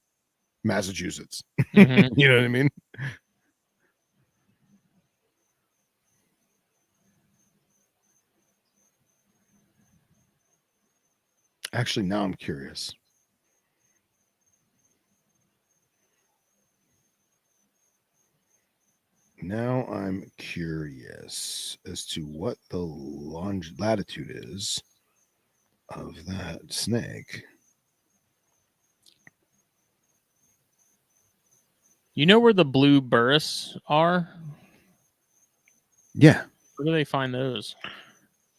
Massachusetts. Mm-hmm. You know what I mean? Actually, now I'm curious. Now I'm curious as to what the latitude is of that snake. You know where the blue burris are? Yeah. Where do they find those?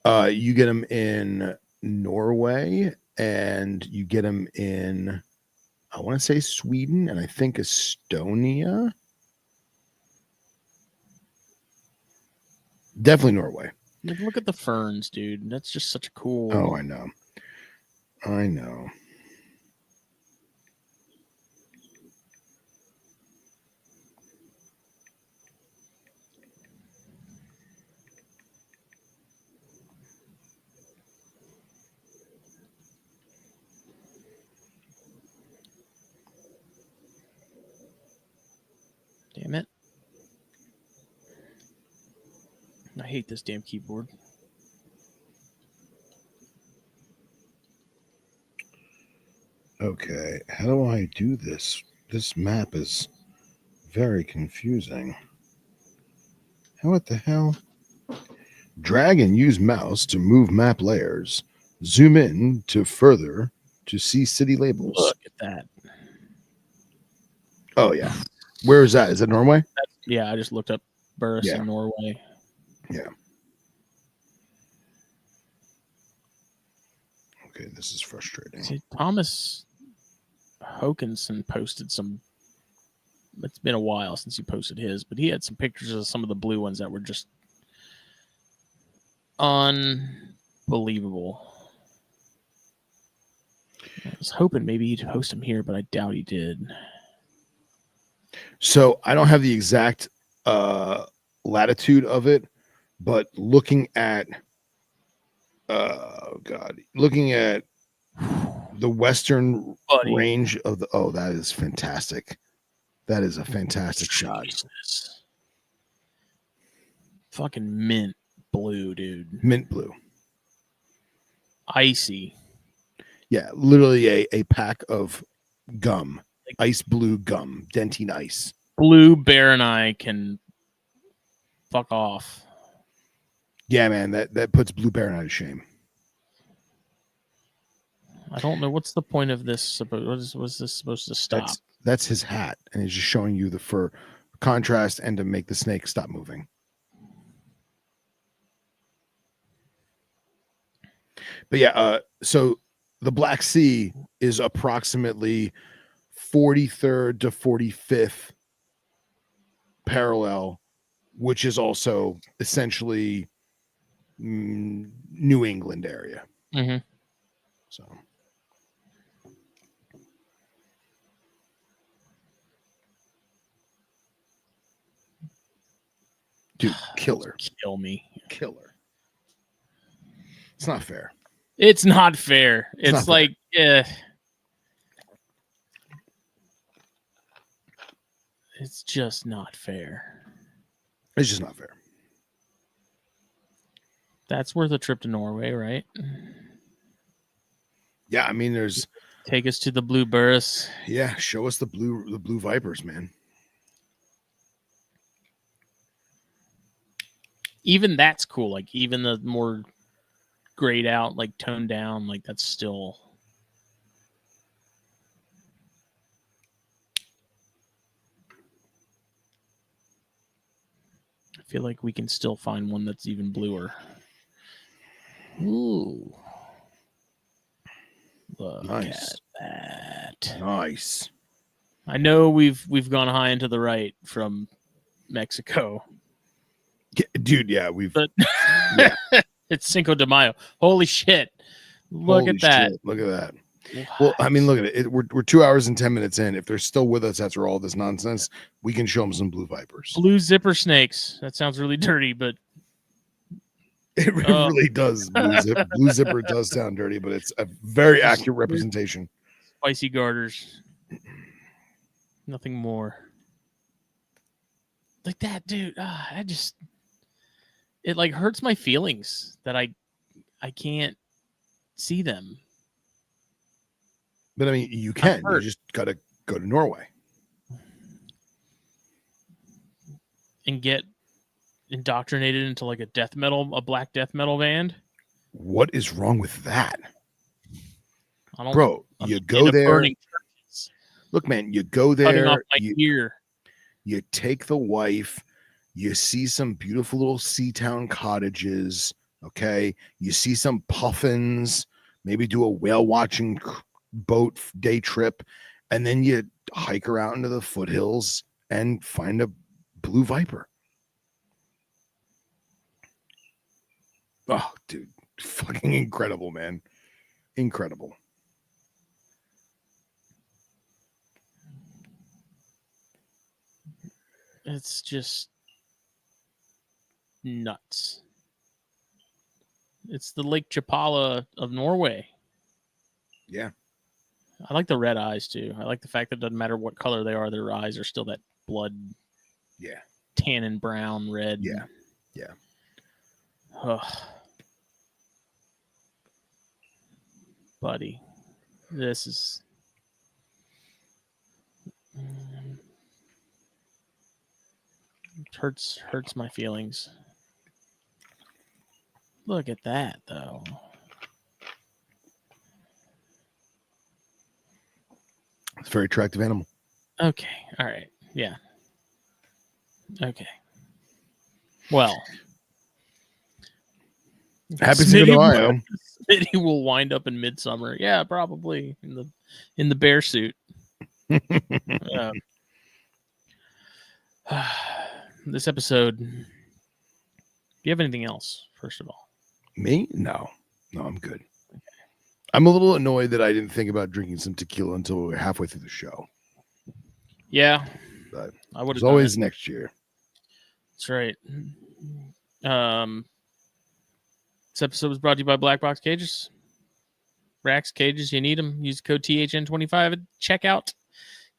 You get them in Norway, and you get them in, I want to say Sweden, and I think Estonia. Definitely Norway. Like, look at the ferns, dude. That's just such a cool. Oh, I know. Damn it. I hate this damn keyboard. Okay, how do I do this? This map is very confusing. What the hell? Drag and use mouse to move map layers. Zoom in to further to see city labels. Look at that. Oh, yeah. Where is that? Is it Norway? Yeah, I just looked up Burris in Norway. Yeah. Okay, this is frustrating. See, Thomas Hokinson posted some. It's been a while since he posted his, but he had some pictures of some of the blue ones that were just unbelievable. I was hoping maybe he'd post them here, but I doubt he did. So I don't have the exact latitude of it, but looking at looking at the western range of the that is fantastic. That is a fantastic shot. Fucking mint blue, dude. Mint blue. Icy. Yeah, literally a pack of gum. Ice blue gum. Dentine ice. Blue Bear and I can fuck off. Yeah, man, that puts Blue Bear and I to shame. I don't know what's the point of this. Was this supposed to stop? That's his hat, and he's just showing you the fur contrast and to make the snake stop moving. But yeah, so the Black Sea is approximately 43rd to 45th parallel, which is also essentially New England area. Mm-hmm. So. Dude, killer. Kill me. Killer. It's not fair. It's not fair. It's not like, it's just not fair. It's just not fair. That's worth a trip to Norway, right? Yeah, I mean, there's. Take us to the Blue Burris. Yeah, show us the blue vipers, man. Even that's cool. Like even the more grayed out, like toned down, like that's still. I feel like we can still find one that's even bluer. Ooh. Look Nice. at that. Nice. I know we've gone high and to the right from Mexico. Yeah, dude, yeah, we've. But Yeah. It's Cinco de Mayo. Holy shit. Look Holy at that. shit, look at that. What? Well, I mean, look at it. We're 2 hours and 10 minutes in. If they're still with us after all this nonsense, we can show them some blue vipers. Blue zipper snakes. That sounds really dirty, but It really does. Blue zipper does sound dirty, but it's a very accurate representation. Spicy garters. Nothing more. Like that, dude. It like hurts my feelings that I can't see them. But I mean, you can. You just gotta go to Norway and get indoctrinated into like a black death metal band. What is wrong with that? Bro, you go there. Look, man, you go there. Cutting off my ear. You take the wife. You see some beautiful little sea town cottages. Okay. You see some puffins. Maybe do a whale watching boat day trip. And then you hike her out into the foothills and find a blue viper. Oh, dude. Fucking incredible, man. Incredible. It's just nuts. It's the Lake Chapala of Norway. Yeah. I like the red eyes too. I like the fact that it doesn't matter what color they are, their eyes are still that blood. Yeah. Tannin brown, red. Yeah. Yeah. Ugh. Buddy, this is. It hurts my feelings. Look at that, though. It's a very attractive animal. Okay. All right. Yeah. Okay. Well. Happy Cinco de Mayo. Smitty will wind up in midsummer. Yeah, probably in the bear suit. This episode. Do you have anything else? First of all, me? No, I'm good. Okay. I'm a little annoyed that I didn't think about drinking some tequila until we were halfway through the show. Yeah, but I would have. Always next year. That's right. This episode was brought to you by Black Box Cages. Racks, cages, you need them. Use the code THN25 at checkout.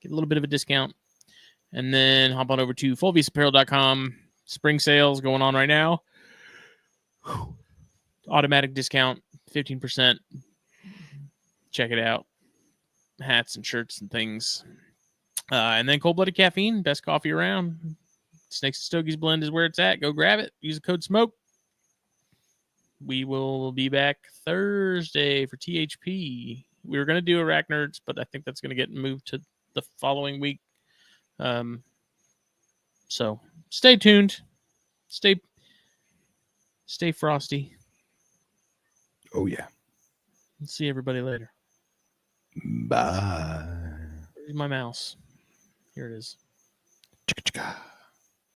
Get a little bit of a discount. And then hop on over to fullbeastapparel.com. Spring sales going on right now. Automatic discount, 15%. Check it out. Hats and shirts and things. And then Cold-Blooded Caffeine, best coffee around. Snakes and Stogies blend is where it's at. Go grab it. Use the code SMOKE. We will be back Thursday for THP. We were going to do Iraq Nerds, but I think that's going to get moved to the following week. So stay tuned. Stay frosty. Oh, yeah. See everybody later. Bye. Where's my mouse? Here it is. Chicka chicka.